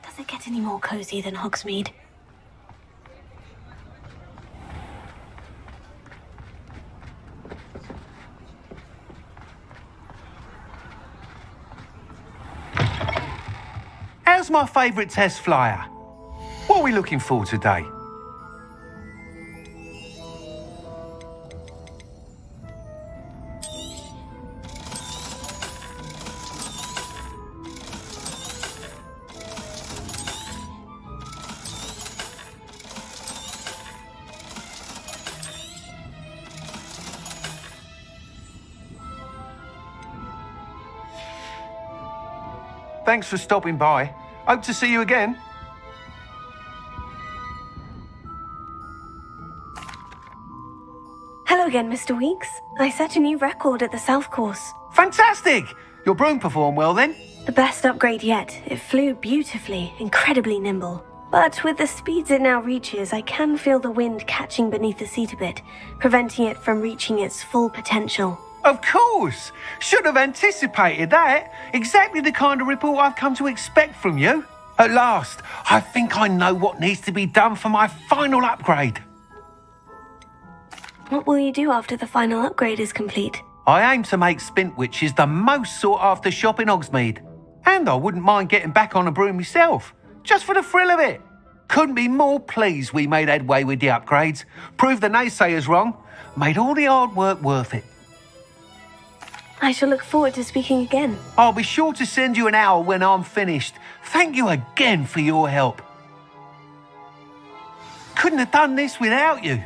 Speaker 2: Does it get any more cozy than Hogsmeade?
Speaker 17: How's my favourite test flyer? What are we looking for today? Thanks for stopping by. Hope to see you again.
Speaker 2: Hello again, Mr. Weeks. I set a new record at the South Course.
Speaker 17: Fantastic! Your broom performed well then?
Speaker 2: The best upgrade yet. It flew beautifully, incredibly nimble. But with the speeds it now reaches, I can feel the wind catching beneath the seat a bit, preventing it from reaching its full potential.
Speaker 17: Of course! Should have anticipated that. Exactly the kind of report I've come to expect from you. At last, I think I know what needs to be done for my final upgrade.
Speaker 2: What will you do after the final upgrade is complete?
Speaker 17: I aim to make Spintwitches the most sought after shop in Hogsmeade. And I wouldn't mind getting back on a broom myself, just for the thrill of it. Couldn't be more pleased we made headway with the upgrades, proved the naysayers wrong, made all the hard work worth it.
Speaker 2: I shall look forward to speaking again.
Speaker 17: I'll be sure to send you an owl when I'm finished. Thank you again for your help. Couldn't have done this without you.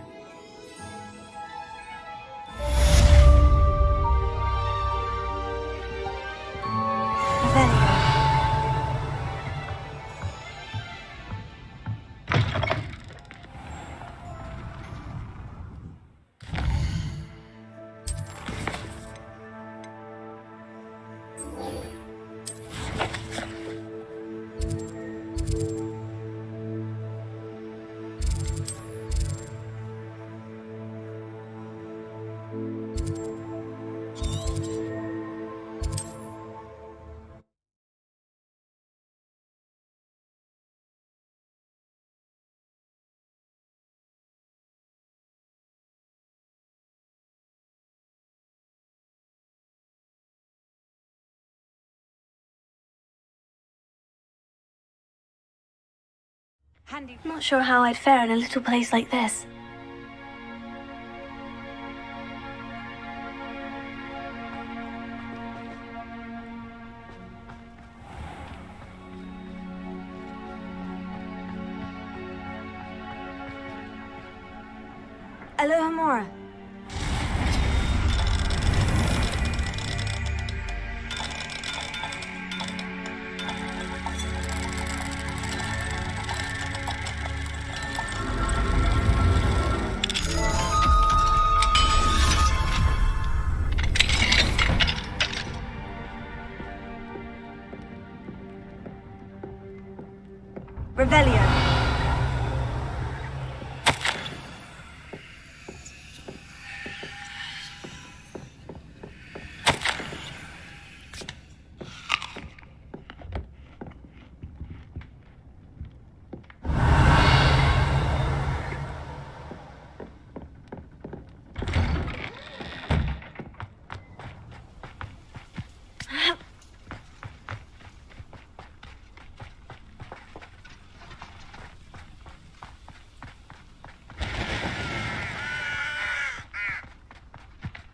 Speaker 2: I'm not sure how I'd fare in a little place like this. Aloha Mora. Revelio.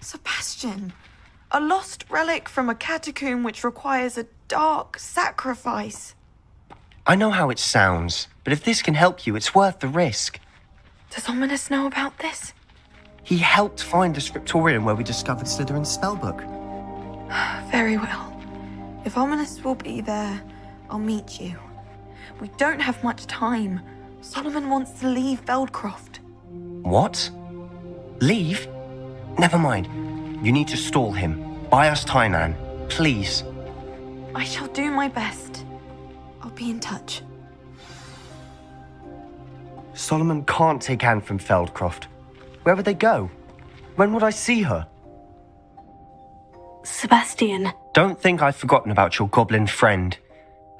Speaker 6: Sebastian, a lost relic from a catacomb which requires a dark sacrifice.
Speaker 1: I know how it sounds, but if this can help you, it's worth the risk.
Speaker 6: Does Ominous know about this?
Speaker 1: He helped find the scriptorium where we discovered Slytherin's spellbook.
Speaker 6: Very well. If Ominous will be there, I'll meet you. We don't have much time. Solomon wants to leave Feldcroft.
Speaker 1: What? Leave? Never mind. You need to stall him. Buy us time, Anne. Please.
Speaker 6: I shall do my best. I'll be in touch.
Speaker 1: Solomon can't take Anne from Feldcroft. Where would they go? When would I see her?
Speaker 2: Sebastian.
Speaker 1: Don't think I've forgotten about your goblin friend.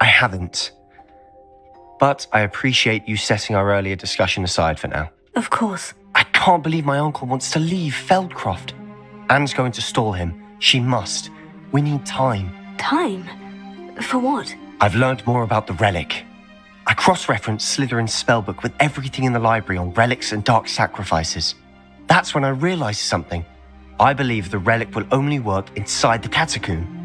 Speaker 1: I haven't. But I appreciate you setting our earlier discussion aside for now.
Speaker 2: Of course.
Speaker 1: I can't believe my uncle wants to leave Feldcroft. Anne's going to stall him. She must. We need time.
Speaker 2: Time? For what?
Speaker 1: I've learned more about the relic. I cross-referenced Slytherin's spellbook with everything in the library on relics and dark sacrifices. That's when I realized something. I believe the relic will only work inside the catacomb.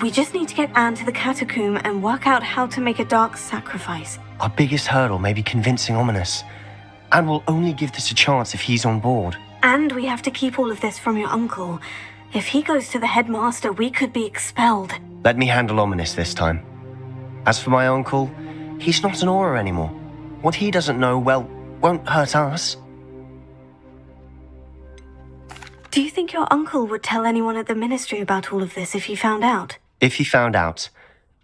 Speaker 2: We just need to get Anne to the catacomb and work out how to make a dark sacrifice.
Speaker 1: Our biggest hurdle may be convincing Ominous. Anne will only give this a chance if he's on board.
Speaker 2: And we have to keep all of this from your uncle. If he goes to the headmaster, we could be expelled.
Speaker 1: Let me handle Ominous this time. As for my uncle, he's not an Auror anymore. What he doesn't know, well, won't hurt us.
Speaker 2: Do you think your uncle would tell anyone at the ministry about all of this if he found out?
Speaker 1: If he found out,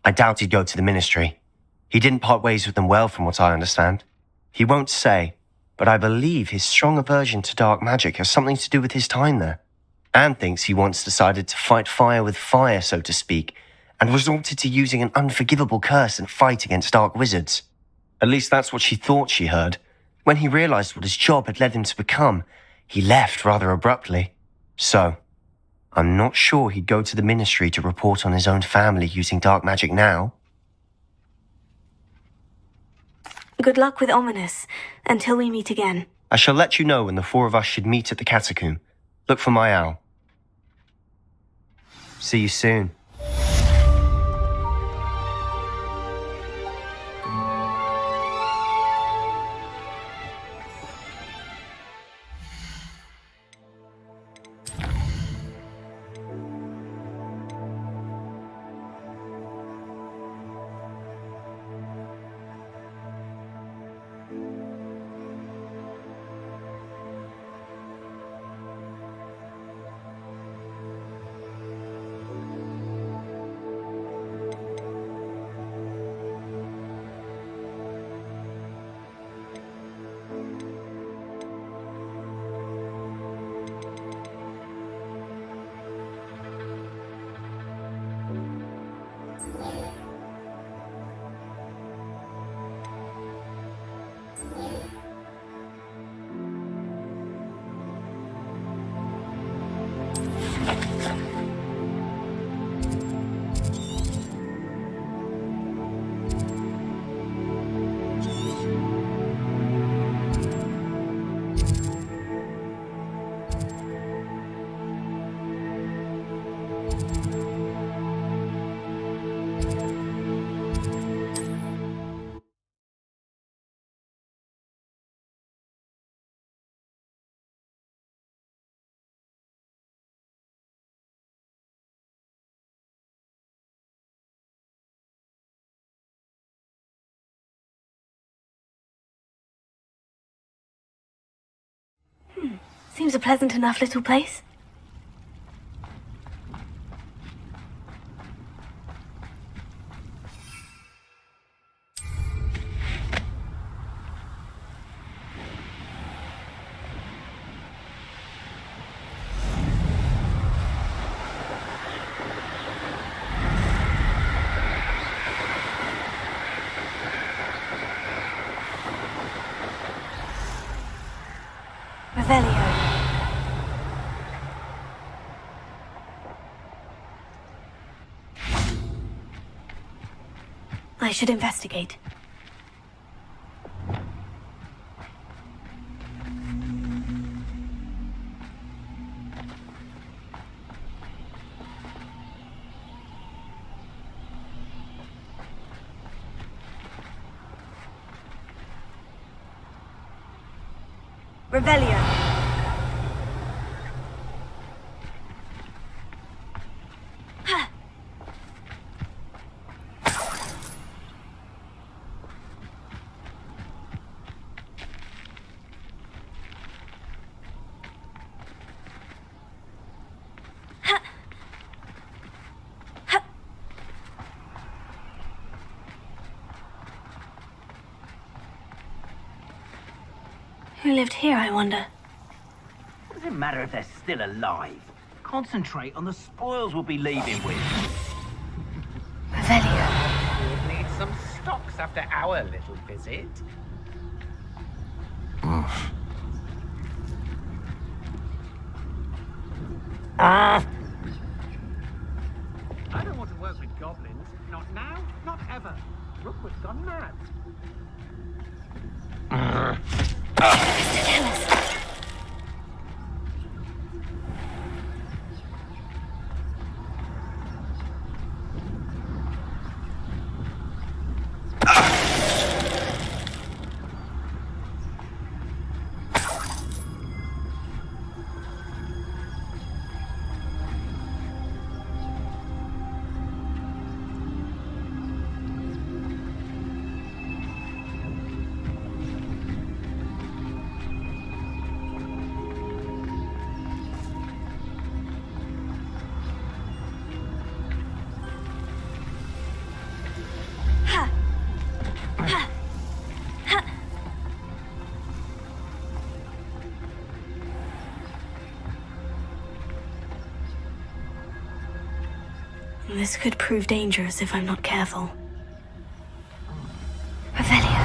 Speaker 1: I doubt he'd go to the ministry. He didn't part ways with them well, from what I understand. He won't say, but I believe his strong aversion to dark magic has something to do with his time there. Anne thinks he once decided to fight fire with fire, so to speak, and resorted to using an unforgivable curse and fight against dark wizards. At least that's what she thought she heard. When he realized what his job had led him to become, he left rather abruptly. So, I'm not sure he'd go to the ministry to report on his own family using dark magic now.
Speaker 2: Good luck with Ominous, until we meet again.
Speaker 1: I shall let you know when the four of us should meet at the catacomb. Look for my owl. See you soon.
Speaker 2: Seems a pleasant enough little place. Revelio. I should investigate. Revelio. Who lived here, I wonder?
Speaker 14: What does it matter if they're still alive? Concentrate on the spoils we'll be leaving with.
Speaker 2: Revelio.
Speaker 16: We'll need some stocks after our little visit. I don't want to work with goblins. Not now, not ever. Rookwood's gone mad.
Speaker 2: This could prove dangerous if I'm not careful. Revelio.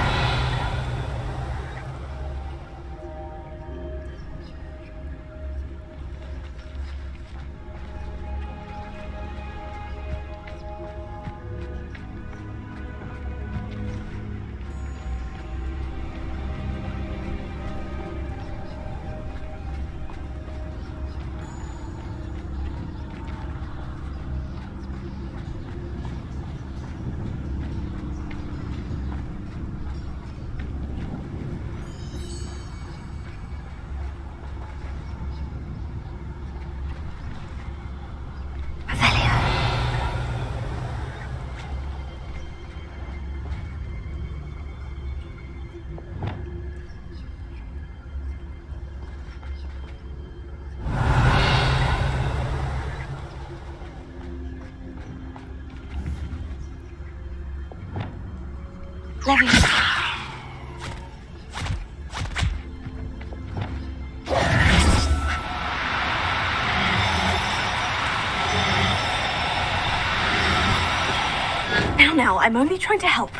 Speaker 2: Now, I'm only trying to help.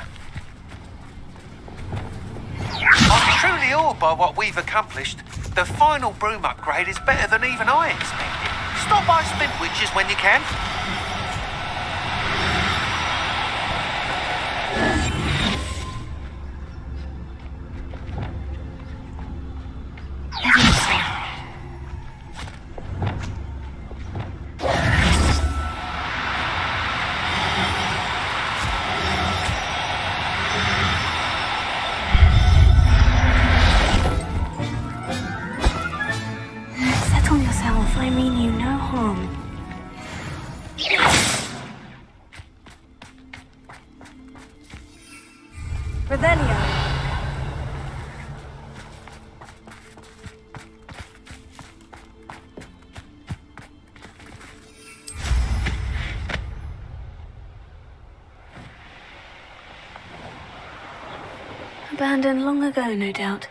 Speaker 17: I'm truly awed by what we've accomplished. The final broom upgrade is better than even I expected. Stop by Spintwitches when you can.
Speaker 2: I mean you no harm. Revelio. Abandoned long ago, no doubt.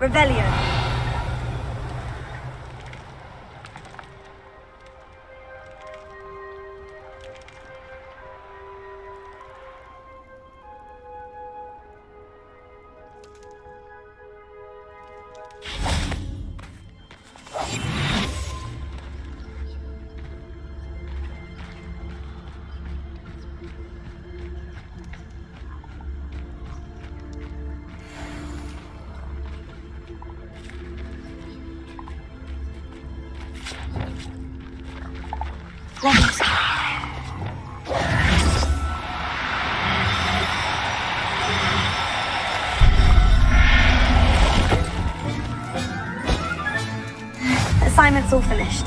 Speaker 18: Revelio.
Speaker 2: Assignment's all finished.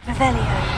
Speaker 2: Revelio.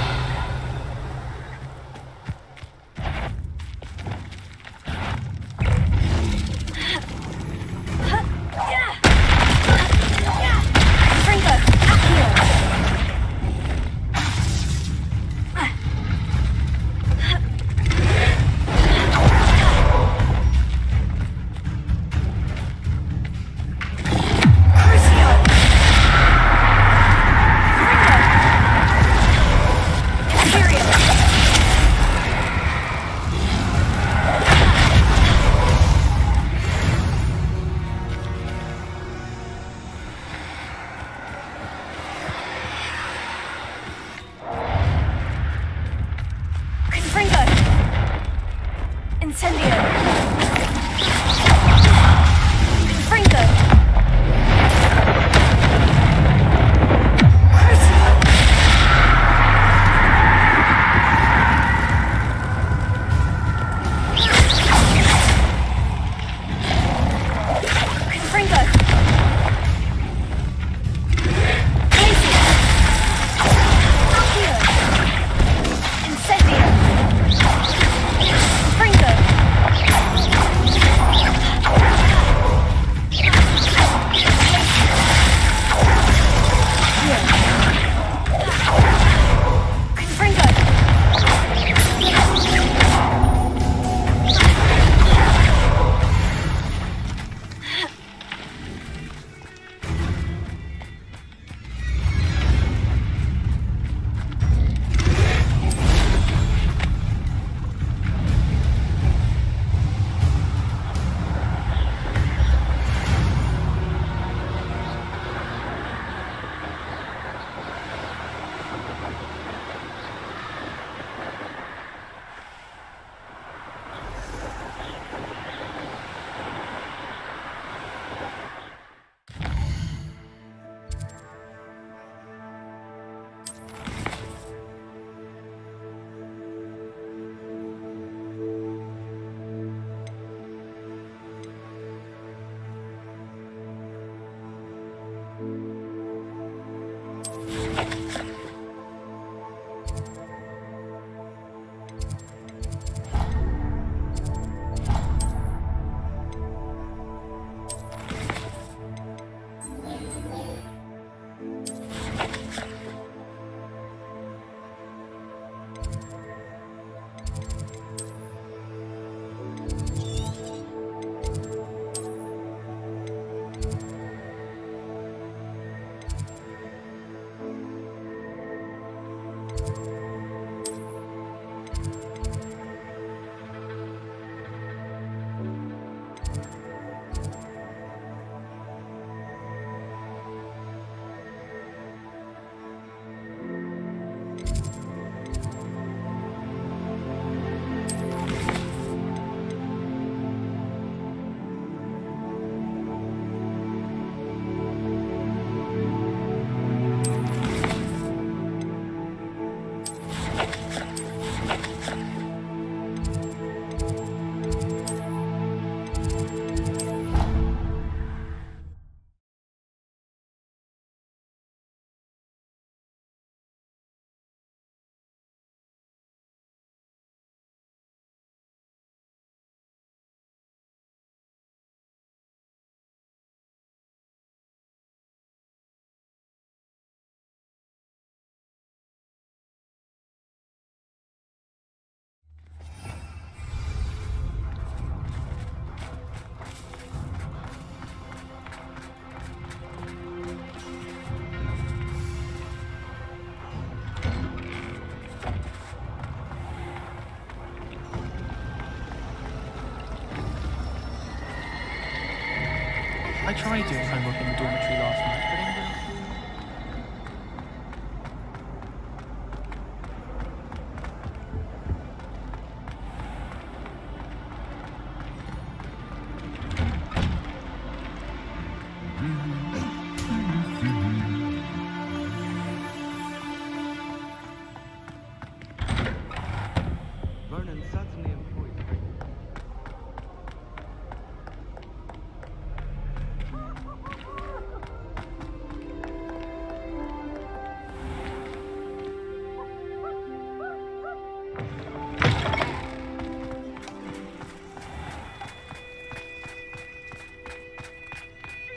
Speaker 21: tried doing homework in the dormitory last night, but ended up...
Speaker 3: Vernon suddenly employs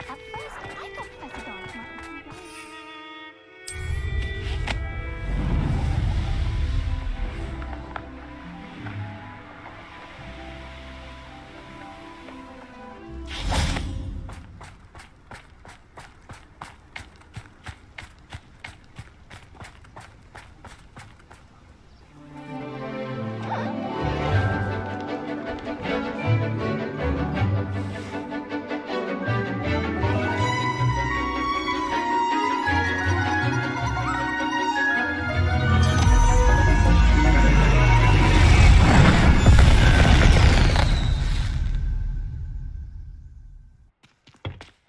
Speaker 12: At first, I thought Professor Dark might be too young.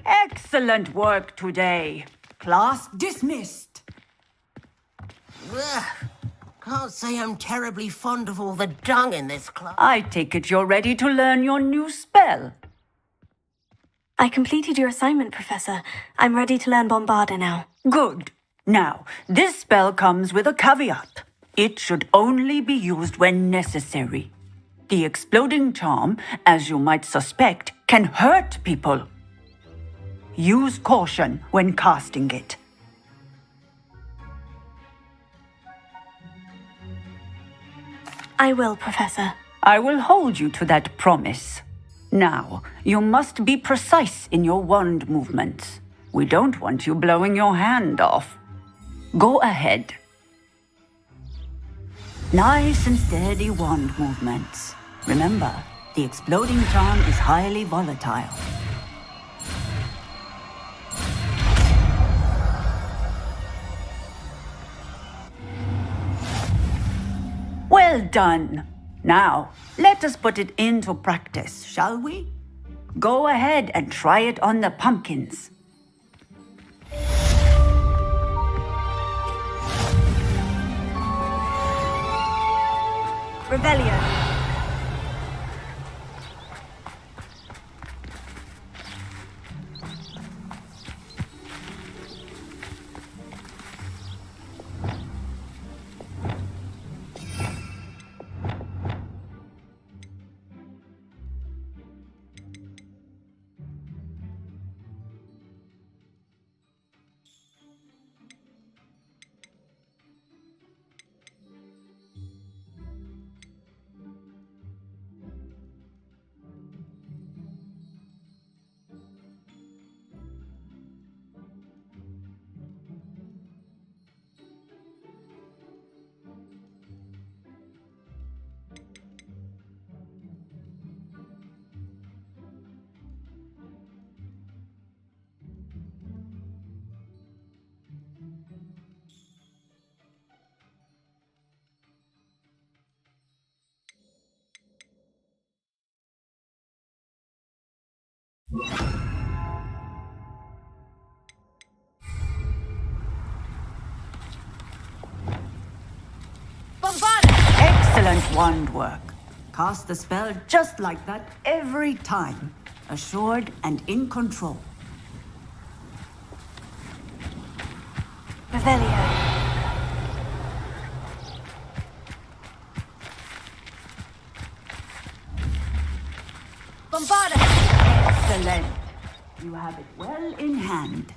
Speaker 9: Excellent work today. Class dismissed.
Speaker 20: Ugh. Can't say I'm terribly fond of all the dung in this class.
Speaker 9: I take it you're ready to learn your new spell.
Speaker 2: I completed your assignment, Professor. I'm ready to learn Bombarda now.
Speaker 9: Good. Now, this spell comes with a caveat. It should only be used when necessary. The exploding charm, as you might suspect, can hurt people. Use caution when casting it.
Speaker 2: I will, Professor.
Speaker 9: I will hold you to that promise. Now, you must be precise in your wand movements. We don't want you blowing your hand off. Go ahead. Nice and steady wand movements. Remember, the exploding charm is highly volatile. Well done. Now, let us put it into practice, shall we? Go ahead and try it on the pumpkins.
Speaker 2: Revelio.
Speaker 9: Excellent wand work. Cast the spell just like that every time. Assured and in control.
Speaker 2: Revelio.
Speaker 9: Bombarda! Excellent. You have it well in hand.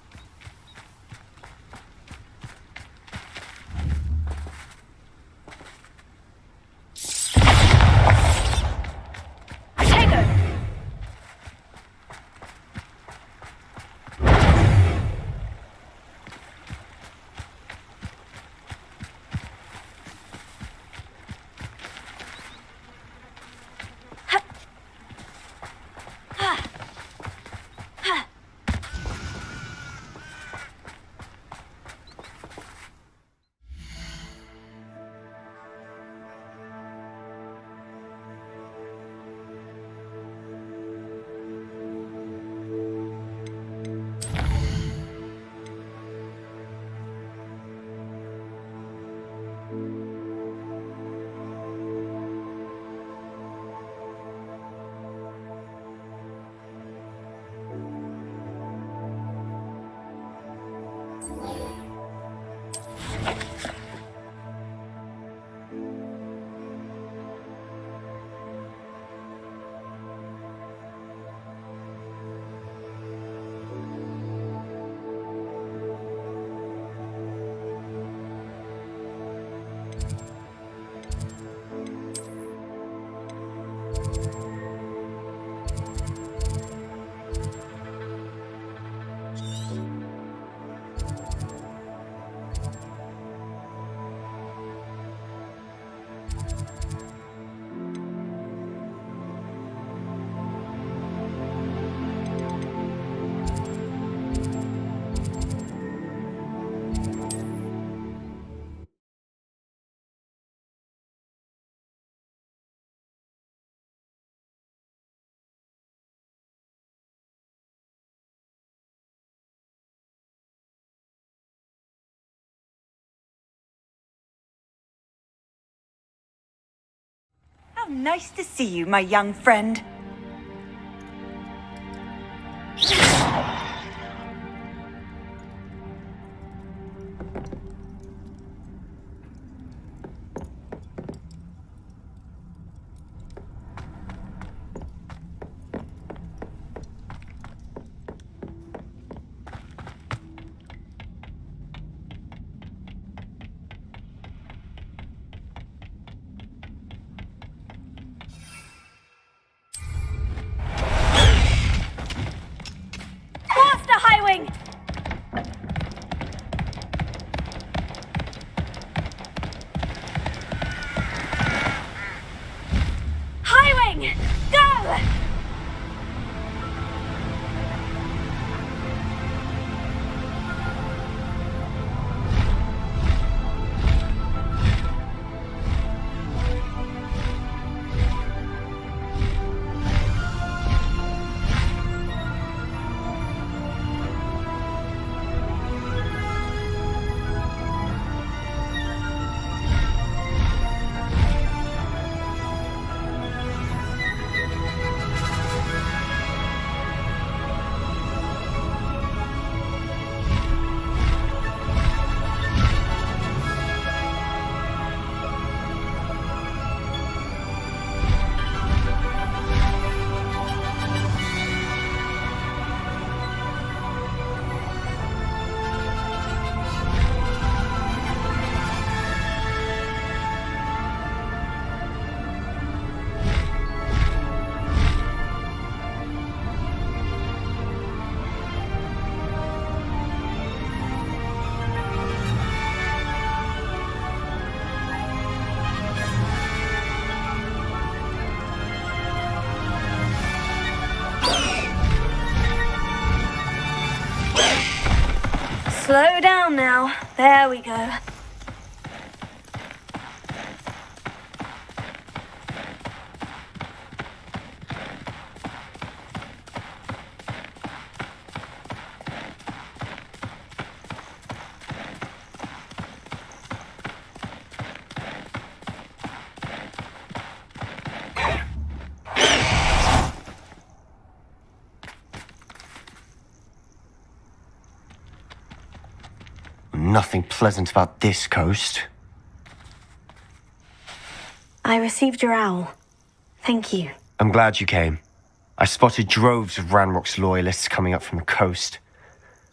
Speaker 9: How nice to see you, my young friend.
Speaker 7: Faster, Highwing! Highwing! Go! Slow down now. There we go.
Speaker 1: Nothing pleasant about this coast.
Speaker 2: I received your owl. Thank you.
Speaker 1: I'm glad you came. I spotted droves of Ranrock's loyalists coming up from the coast.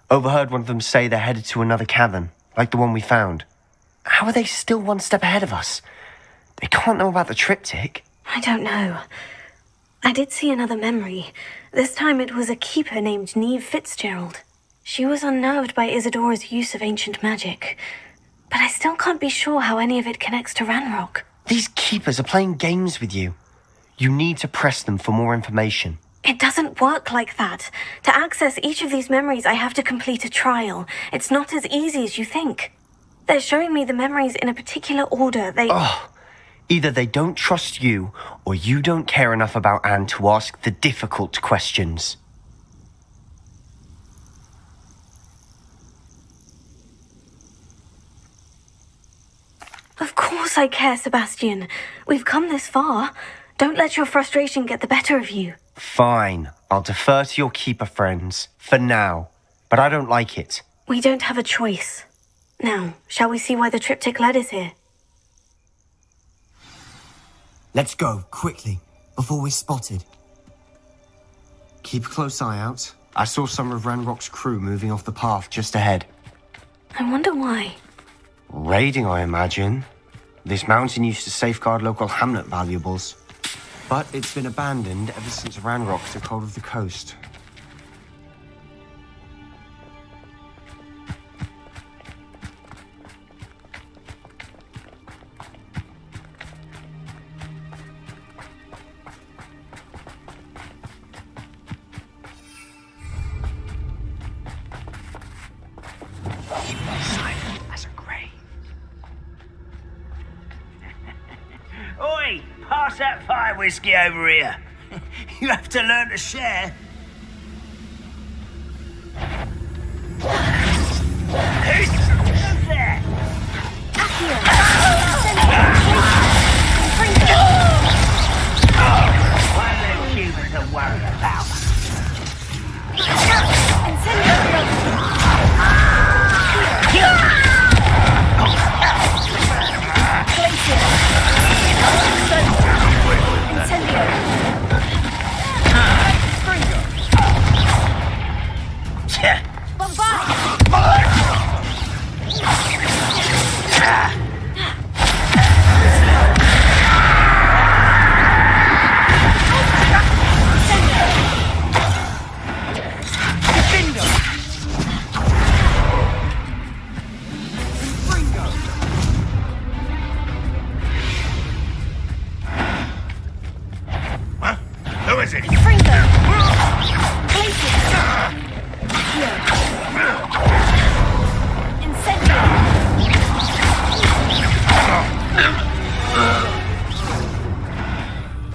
Speaker 1: Overheard one of them say they're headed to another cavern, like the one we found. How are they still one step ahead of us? They can't know about the triptych.
Speaker 2: I don't know. I did see another memory. This time it was a keeper named Neve Fitzgerald. She was unnerved by Isadora's use of ancient magic. But I still can't be sure how any of it connects to Ranrock.
Speaker 1: These keepers are playing games with you. You need to press them for more information.
Speaker 2: It doesn't work like that. To access each of these memories, I have to complete a trial. It's not as easy as you think. They're showing me the memories in a particular order.
Speaker 1: Either they don't trust you, or you don't care enough about Anne to ask the difficult questions.
Speaker 2: Of course I care, Sebastian. We've come this far. Don't let your frustration get the better of you.
Speaker 1: Fine, I'll defer to your keeper friends, for now. But I don't like it.
Speaker 2: We don't have a choice. Now, shall we see why the triptych led us here?
Speaker 1: Let's go, quickly, before we're spotted. Keep a close eye out. I saw some of Ranrock's crew moving off the path just ahead.
Speaker 2: I wonder why.
Speaker 1: Raiding, I imagine. This mountain used to safeguard local hamlet valuables. But it's been abandoned ever since Ranrock took hold of the coast.
Speaker 14: Oi, pass that fire whiskey over here. You have to learn to share. Who's there? One little human to worry about.
Speaker 11: Who is it?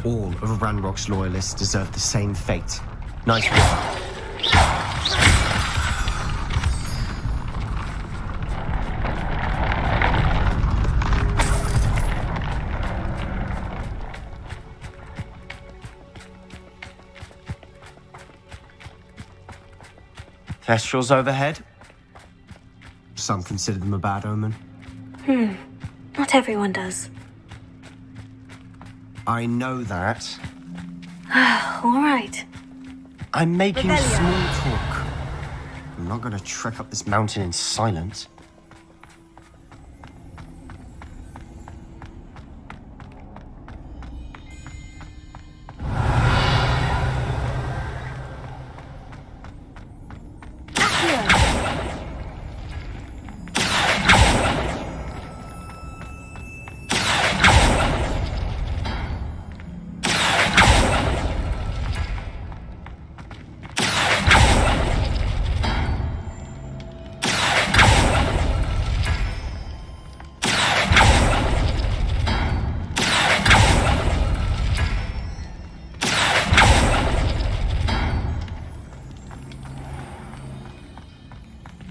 Speaker 1: All of Ranrock's loyalists deserve the same fate. Nice work. Thestrals overhead? Some consider them a bad omen.
Speaker 2: Not everyone does.
Speaker 1: I know that.
Speaker 2: All right.
Speaker 1: I'm making
Speaker 2: Rebellion.
Speaker 1: small talk. I'm not gonna trek up this mountain in silence.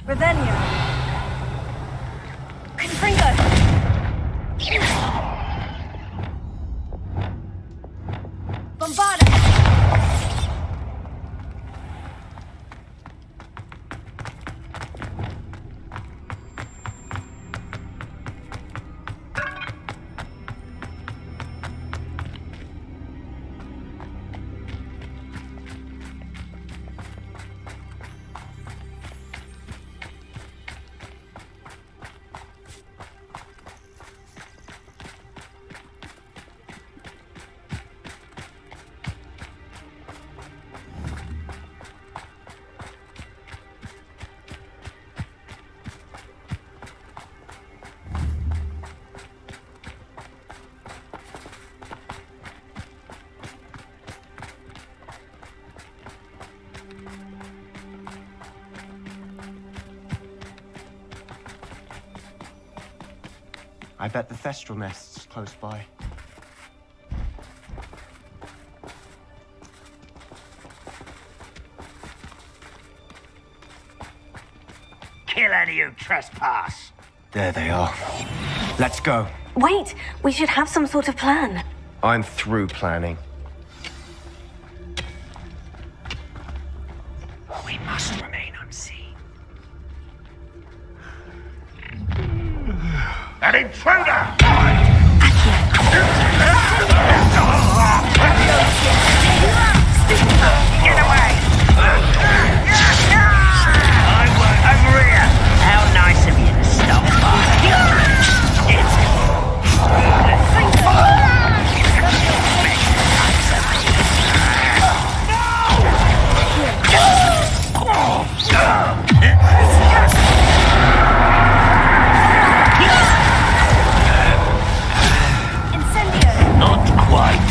Speaker 2: Revelio. Confringo. Bombarda.
Speaker 1: I bet the Thestral nest's close by.
Speaker 14: Kill any who trespass.
Speaker 1: There they are. Let's go.
Speaker 2: Wait, we should have some sort of plan.
Speaker 1: I'm through planning.
Speaker 14: We must remain unseen.
Speaker 11: An intruder!
Speaker 14: Get away! I work over here. How nice of you to stop by. Not quite.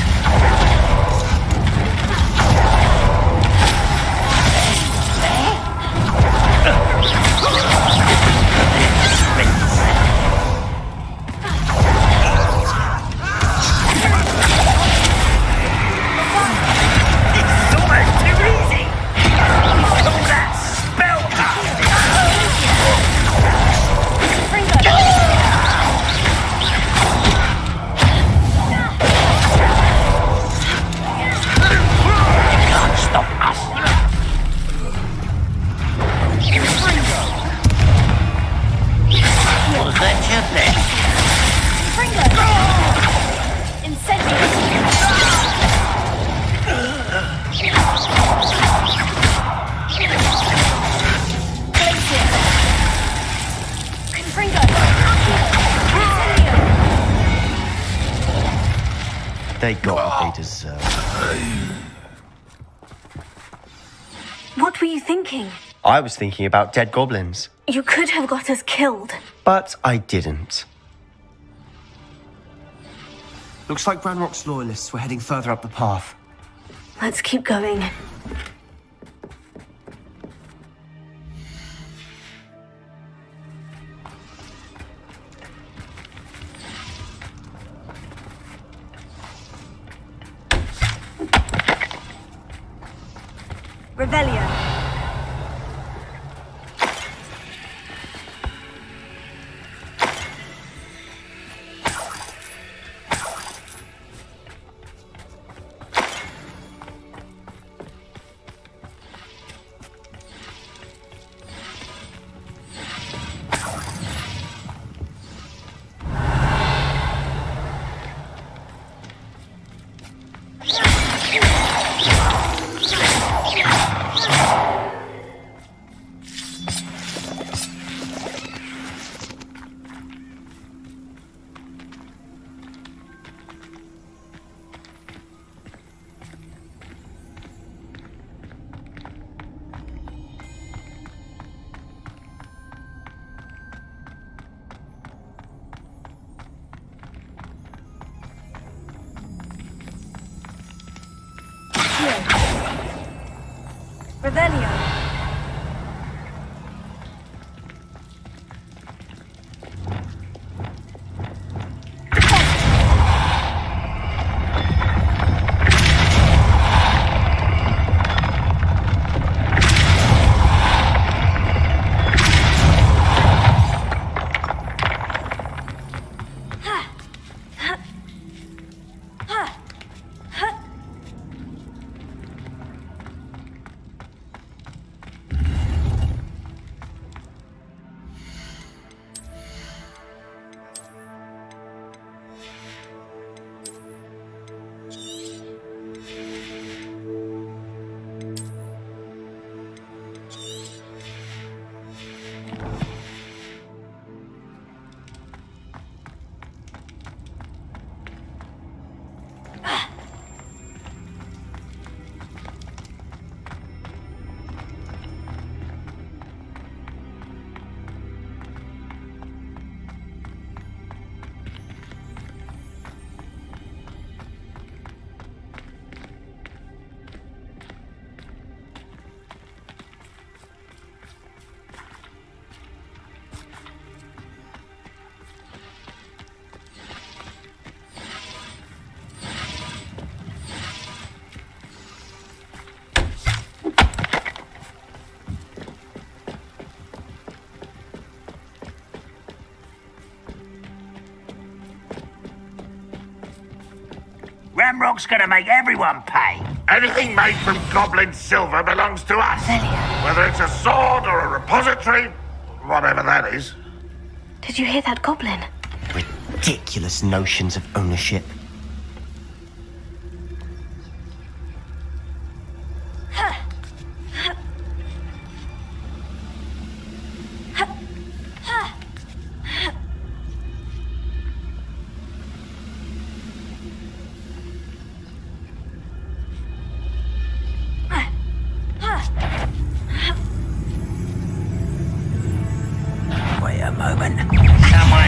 Speaker 1: They got what they deserve.
Speaker 2: What were you thinking?
Speaker 1: I was thinking about dead goblins.
Speaker 2: You could have got us killed.
Speaker 1: But I didn't.
Speaker 5: Looks like Ranrock's loyalists were heading further up the path.
Speaker 2: Let's keep going. Revelio. Revelio.
Speaker 14: Ramrock's gonna make everyone pay.
Speaker 11: Anything made from goblin silver belongs to us. Whether it's a sword or a repository, whatever that is.
Speaker 2: Did you hear that goblin?
Speaker 1: ridiculous notions of ownership.
Speaker 14: Wait a moment. Someone...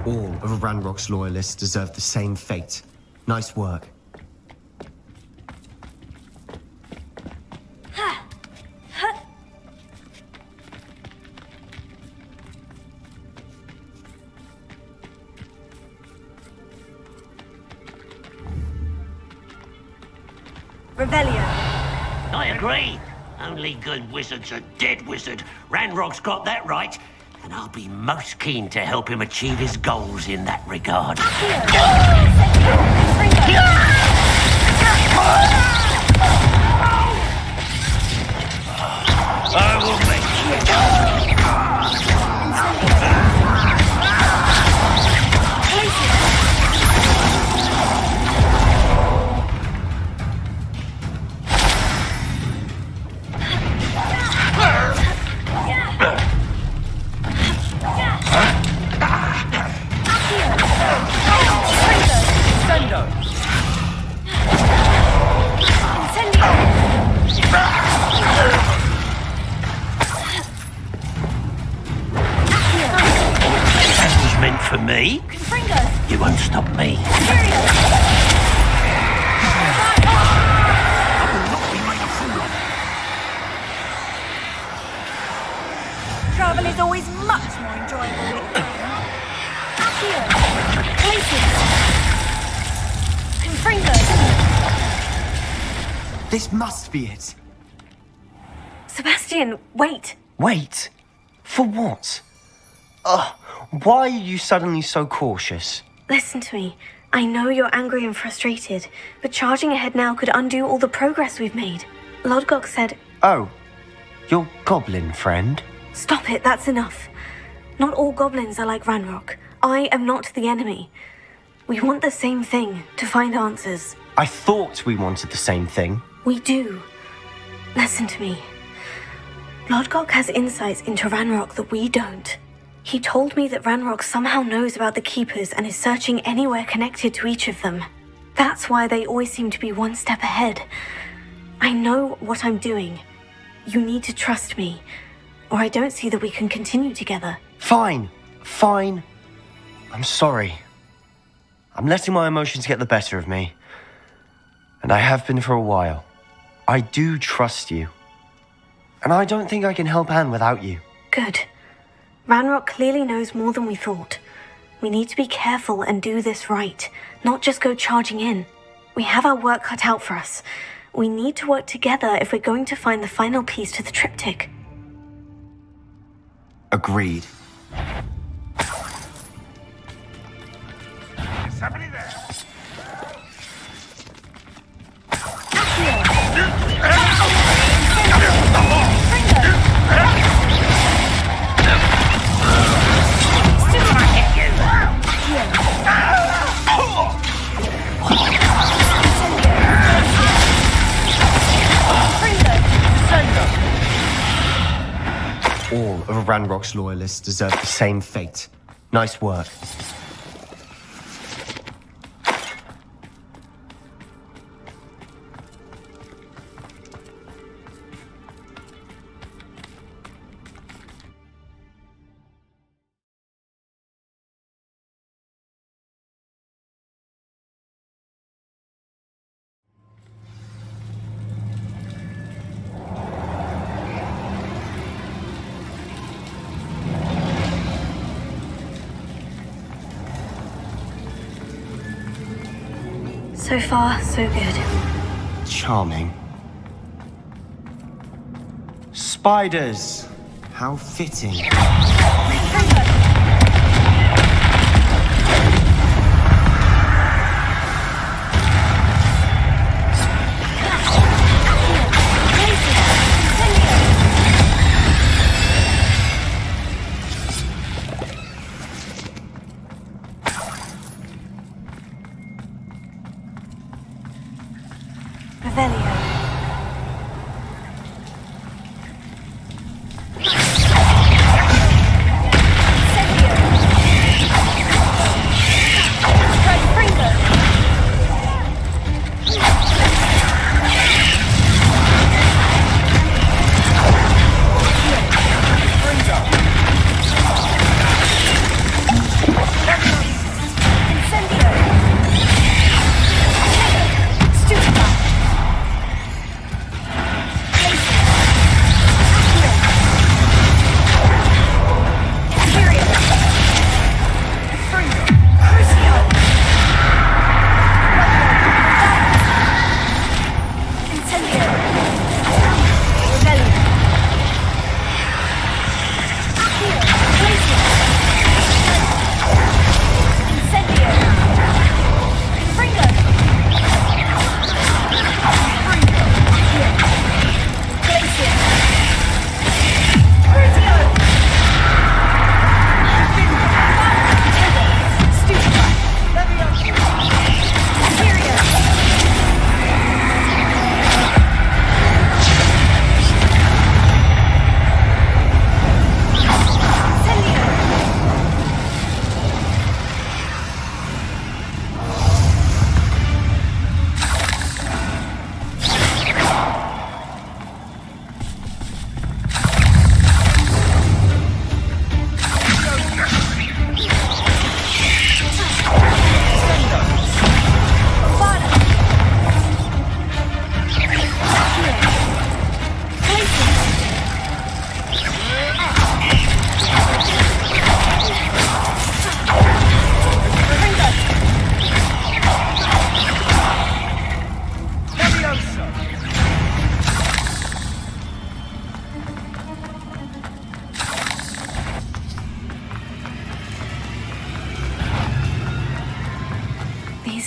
Speaker 1: All of Ranrock's loyalists deserve the same fate. Nice work.
Speaker 2: Revelio.
Speaker 14: I agree. Only good wizard's a dead wizard. Ranrock's got that right. And I'll be most keen to help him achieve his goals in that regard. I will make for me. You won't stop me.
Speaker 18: Travel is always much more enjoyable with
Speaker 1: This must be it.
Speaker 2: Sebastian, wait.
Speaker 1: Wait? For what? Why are you suddenly so cautious?
Speaker 2: Listen to me. I know you're angry and frustrated, but charging ahead now could undo all the progress we've made. Lodgok said...
Speaker 1: Oh, your goblin friend?
Speaker 2: Stop it, that's enough. Not all goblins are like Ranrock. I am not the enemy. We want the same thing, to find answers.
Speaker 1: I thought we wanted the same thing.
Speaker 2: We do. Listen to me. Lodgok has insights into Ranrock that we don't. He told me that Ranrock somehow knows about the Keepers and is searching anywhere connected to each of them. That's why they always seem to be one step ahead. I know what I'm doing. You need to trust me, or I don't see that we can continue together.
Speaker 1: Fine. I'm sorry. I'm letting my emotions get the better of me. And I have been for a while. I do trust you. And I don't think I can help Anne without you.
Speaker 2: Good. Ranrock clearly knows more than we thought. We need to be careful and do this right, not just go charging in. We have our work cut out for us. We need to work together if we're going to find the final piece to the triptych.
Speaker 1: Agreed.
Speaker 11: Is somebody there?
Speaker 1: All of Ranrock's loyalists deserve the same fate. Nice work.
Speaker 2: So far, so good.
Speaker 1: Charming. Spiders! How fitting.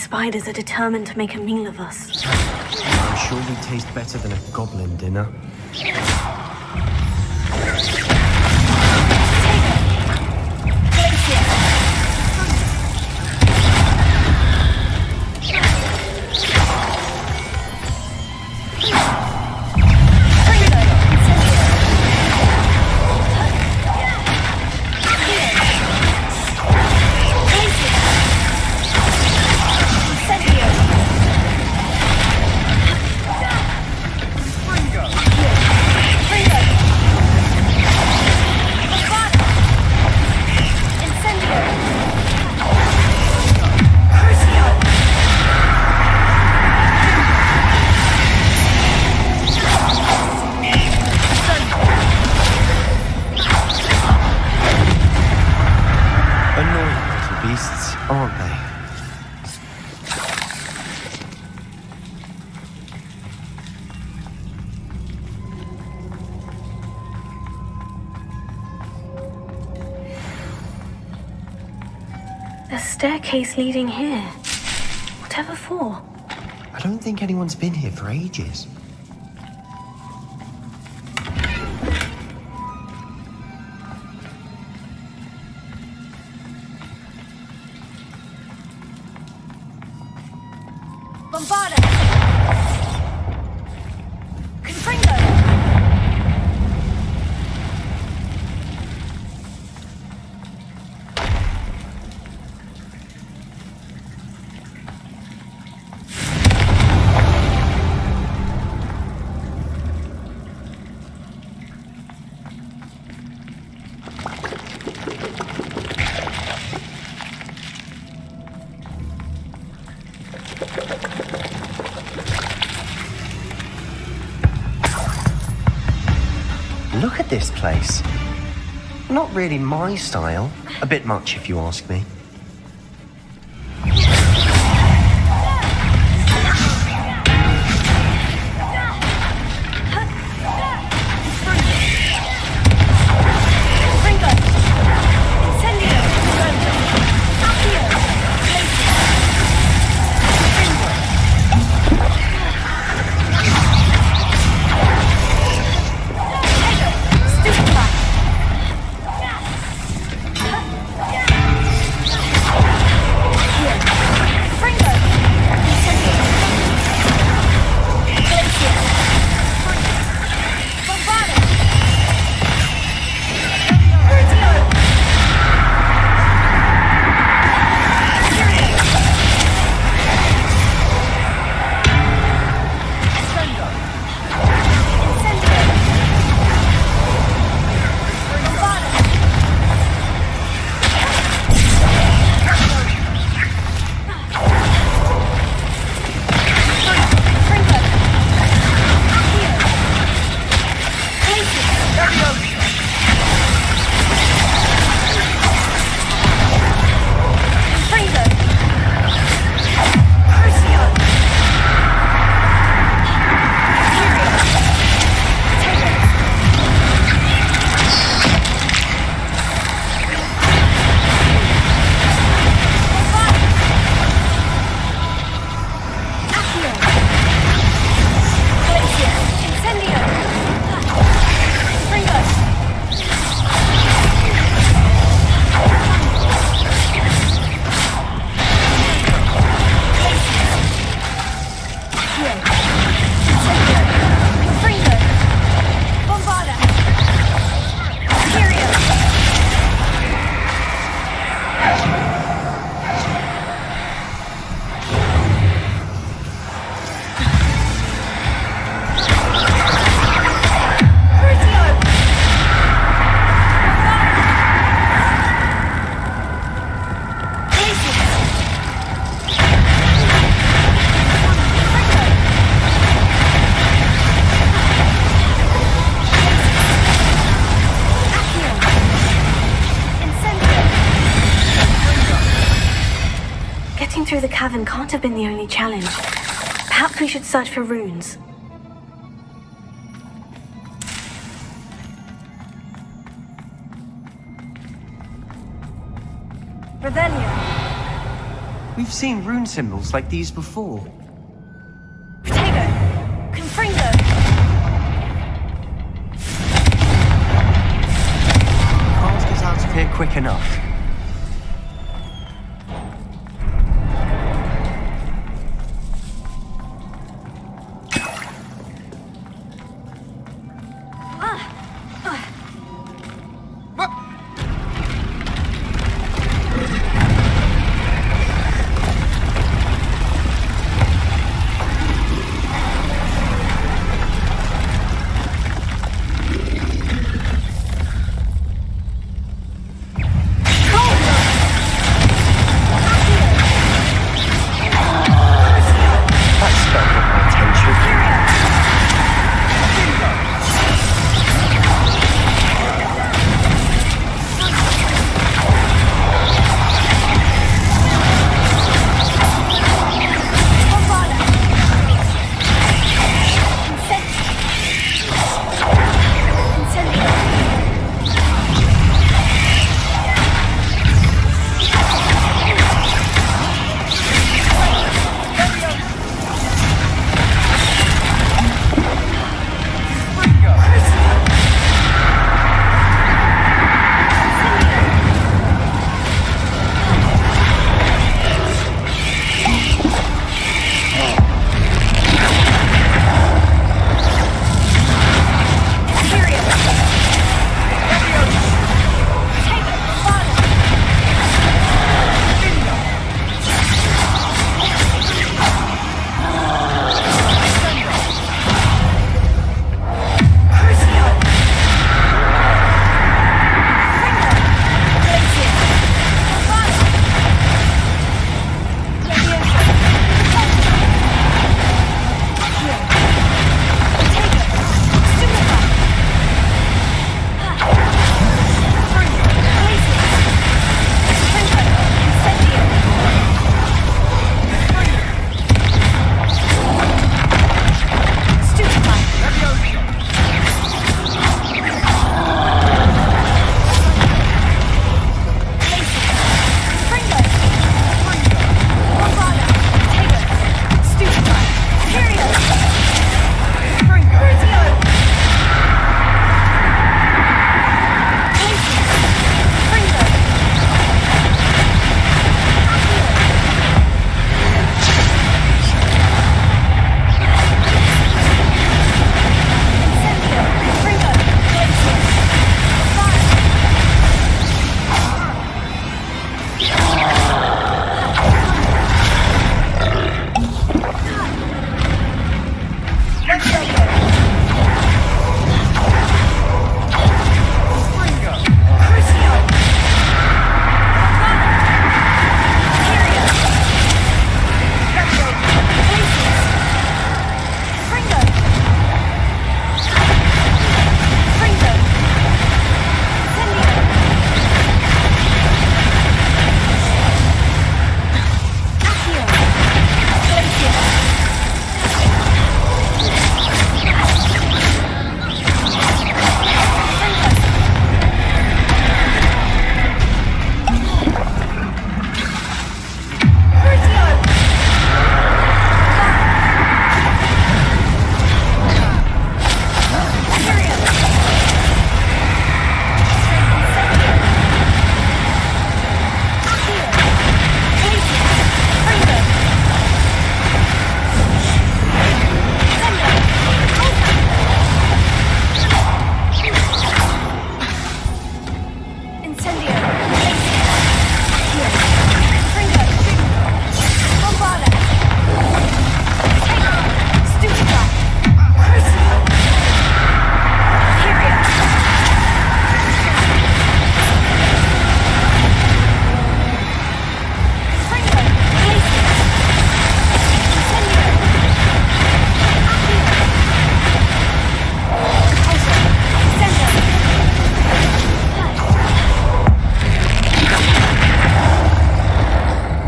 Speaker 2: Spiders are determined to make a meal of us.
Speaker 1: I'm sure we taste better than a goblin dinner. Aren't they?
Speaker 2: A staircase leading here. Whatever for?
Speaker 1: I don't think anyone's been here for ages. Look at this place. Not really my style. A bit much, if you ask me.
Speaker 2: cavern can't have been the only challenge. Perhaps we should search for runes.
Speaker 18: Revelio.
Speaker 5: We've seen rune symbols like these before.
Speaker 18: Protego. Confringo.
Speaker 5: Can't get out of here quick enough.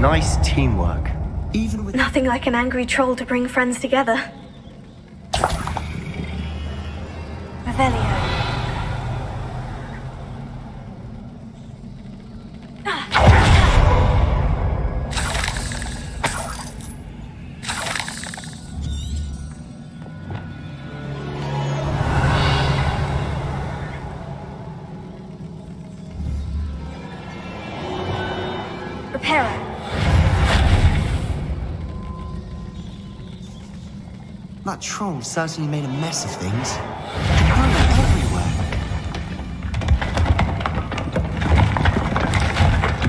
Speaker 1: Nice teamwork.
Speaker 2: nothing like an angry troll to bring friends together. Revelio.
Speaker 5: That troll certainly made a mess of things. Hurry everywhere.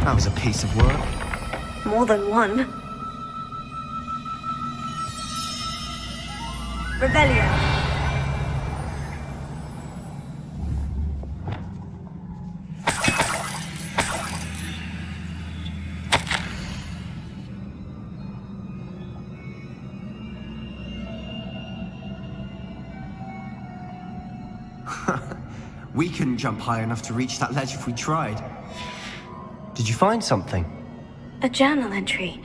Speaker 5: That was a piece of work.
Speaker 2: More than one. Revelio.
Speaker 5: We couldn't jump high enough to reach that ledge if we tried.
Speaker 1: Did you find something?
Speaker 2: A journal entry.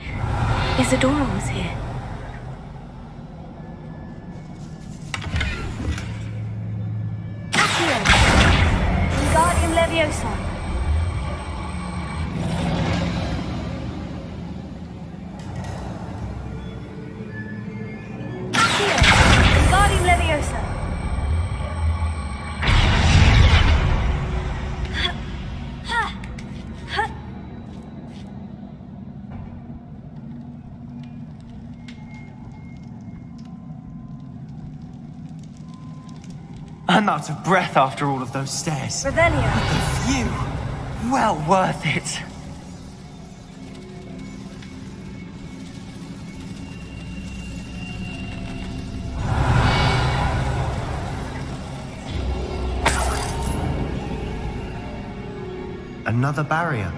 Speaker 2: Isadora was here. Accio! Wingardium Leviosa. Accio! Wingardium Leviosa.
Speaker 5: I'm out of breath after all of those stairs.
Speaker 2: Revelio.
Speaker 5: The view! Well worth it. Another barrier.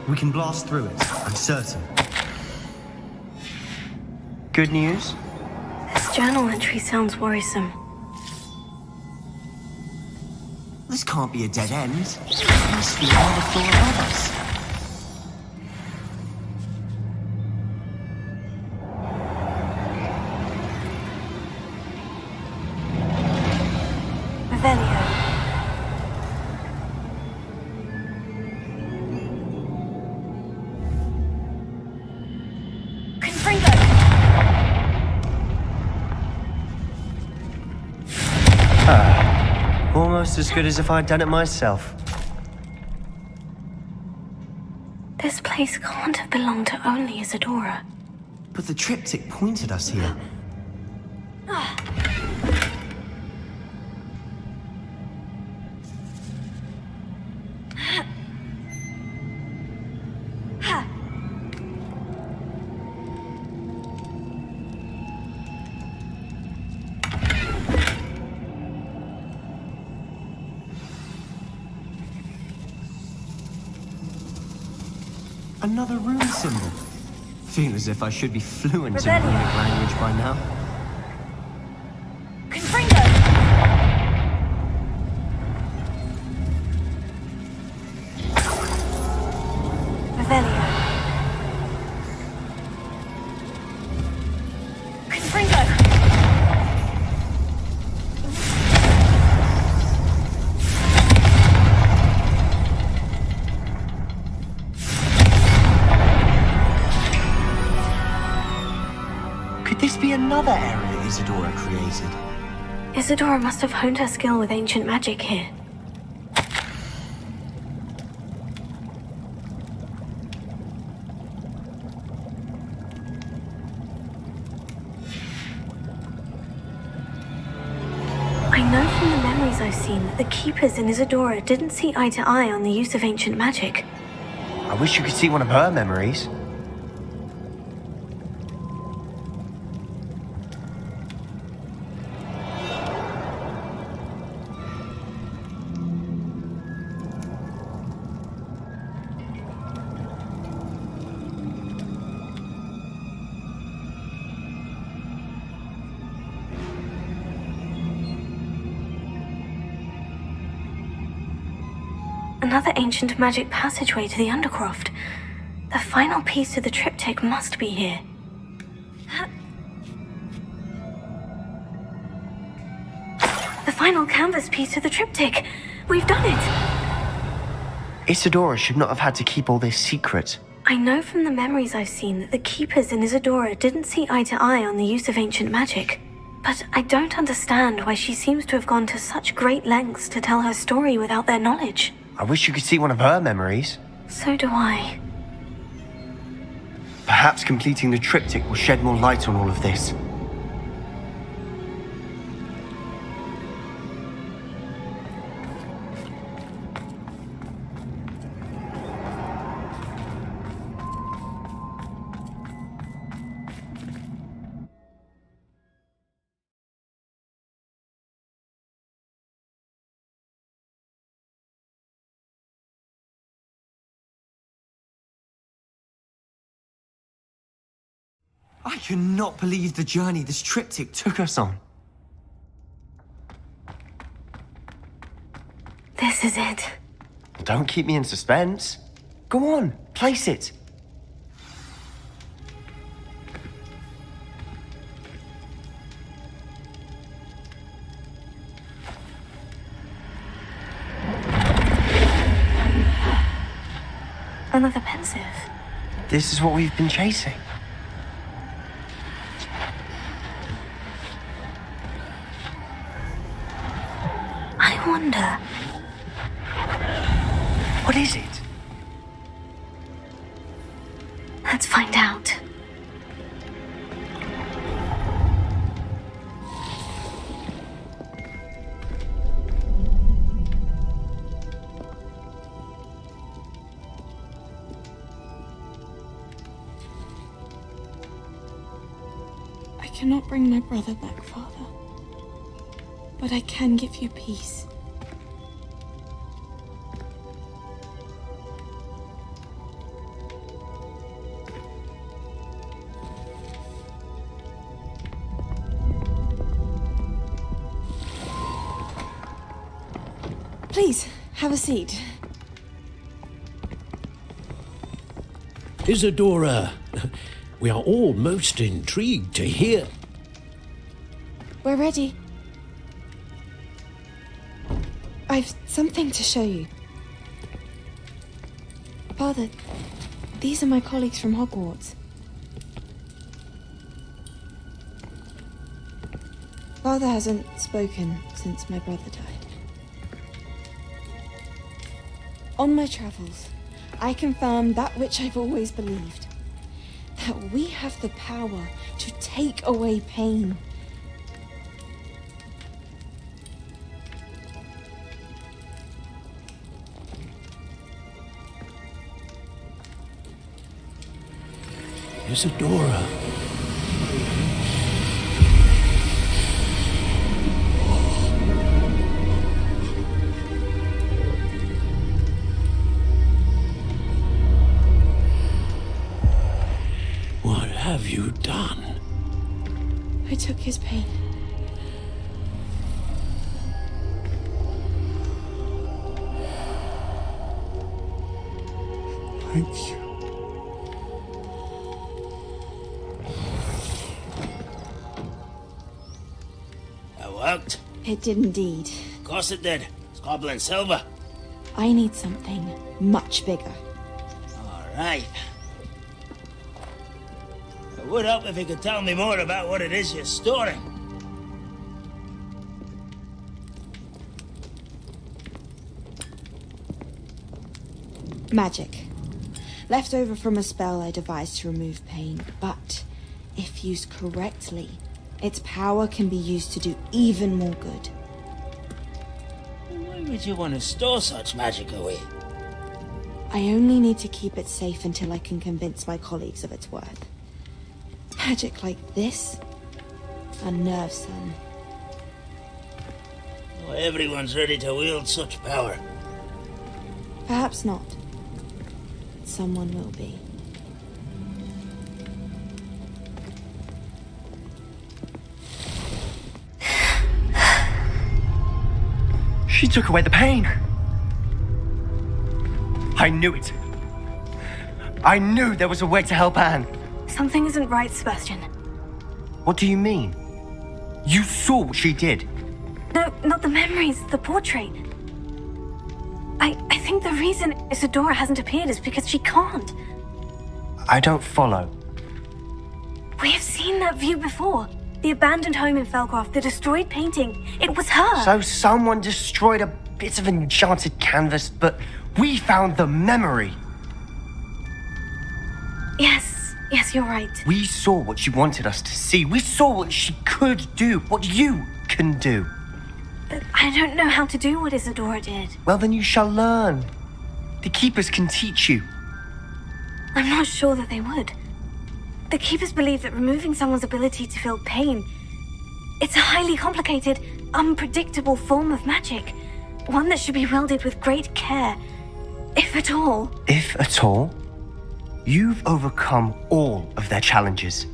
Speaker 5: We can blast through it, I'm certain.
Speaker 1: Good news?
Speaker 2: This journal entry sounds worrisome.
Speaker 5: This can't be a dead end. There must be another floor above us.
Speaker 2: Revelio. Confringo.
Speaker 1: Almost as good as if I'd done it myself.
Speaker 2: This place can't have belonged to only Isadora.
Speaker 5: But the triptych pointed us here. Another rune symbol. Feel as if I should be fluent in
Speaker 2: Revelio.
Speaker 5: runic language by now.
Speaker 2: Confringo. Revelio. Confringo.
Speaker 5: Could this be another area Isadora created?
Speaker 2: Isadora must have honed her skill with ancient magic here. I know from the memories I've seen that the Keepers in Isadora didn't see eye to eye on the use of ancient magic.
Speaker 1: I wish you could see one of her memories.
Speaker 2: Another ancient magic passageway to the Undercroft. The final piece of the triptych must be here. final canvas piece to the triptych. We've done it.
Speaker 1: Isadora should not have had to keep all this secret.
Speaker 2: I know from the memories I've seen that the Keepers in Isadora didn't see eye to eye on the use of ancient magic. But I don't understand why she seems to have gone to such great lengths to tell her story without their knowledge.
Speaker 1: I wish you could see one of her memories.
Speaker 2: So do I.
Speaker 1: Perhaps completing the triptych will shed more light on all of this.
Speaker 5: I cannot believe the journey this triptych took us on.
Speaker 2: This is it.
Speaker 1: Don't keep me in suspense. Go on, place it.
Speaker 2: Another pensive.
Speaker 1: This is what we've been chasing.
Speaker 2: I wonder...
Speaker 1: What is it?
Speaker 2: Let's find out.
Speaker 13: I cannot bring my brother back, Father. But I can give you peace. Please, have a seat.
Speaker 8: Isadora, we are all most intrigued to hear.
Speaker 13: We're ready. I've something to show you. Father, these are my colleagues from Hogwarts. Father hasn't spoken since my brother died. On my travels, I confirm that which I've always believed. That we have the power to take away pain.
Speaker 8: Isadora. What have you done?
Speaker 13: I took his pain.
Speaker 8: Thank you.
Speaker 10: Worked?
Speaker 13: It did indeed.
Speaker 10: Of course it did. It's copper and silver.
Speaker 13: I need something much bigger.
Speaker 10: All right. It would help if you could tell me more about what it is you're storing.
Speaker 13: Magic. Left over from a spell I devised to remove pain, but if used correctly, its power can be used to do even more good.
Speaker 10: Why would you want to store such magic away?
Speaker 13: I only need to keep it safe until I can convince my colleagues of its worth. Magic like this unnerves some.
Speaker 10: Not everyone's ready to wield such power.
Speaker 13: Perhaps not. Someone will be.
Speaker 1: She took away the pain. I knew it. I knew there was a way to help Anne.
Speaker 2: Something isn't right, Sebastian.
Speaker 1: What do you mean? You saw what she did.
Speaker 2: No, not the memories, the portrait. I think the reason Isadora hasn't appeared is because she can't.
Speaker 1: I don't follow.
Speaker 2: We have seen that view before. The abandoned home in Felcroft, the destroyed painting. It was her.
Speaker 1: So someone destroyed a bit of enchanted canvas, but we found the memory.
Speaker 2: Yes, you're right.
Speaker 1: We saw what she wanted us to see. We saw what she could do, what you can do.
Speaker 2: But I don't know how to do what Isadora did.
Speaker 1: Well, then you shall learn. The Keepers can teach you.
Speaker 2: I'm not sure that they would. The Keepers believe that removing someone's ability to feel pain, it's a highly complicated, unpredictable form of magic. One that should be wielded with great care, if at all.
Speaker 1: If at all? You've overcome all of their challenges.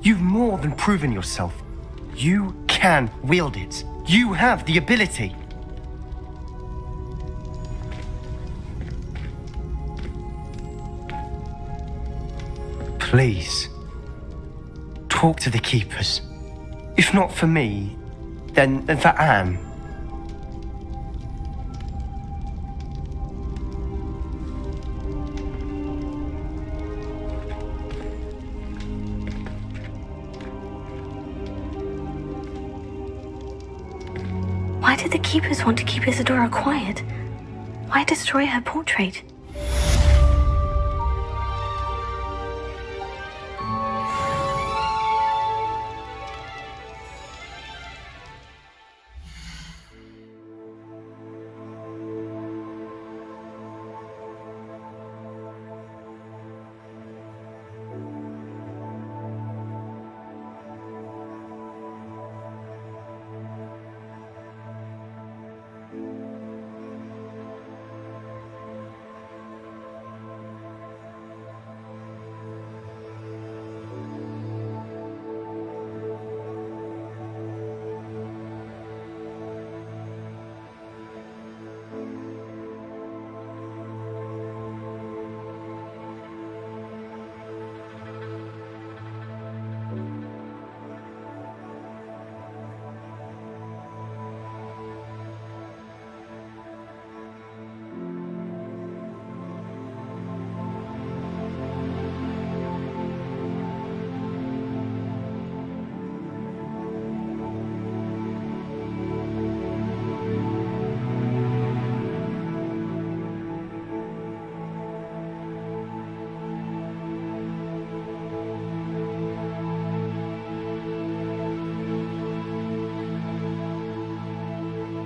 Speaker 1: You've more than proven yourself. You can wield it. You have the ability. Please, talk to the Keepers. If not for me, then for Anne.
Speaker 2: Why did the Keepers want to keep Isadora quiet? Why destroy her portrait?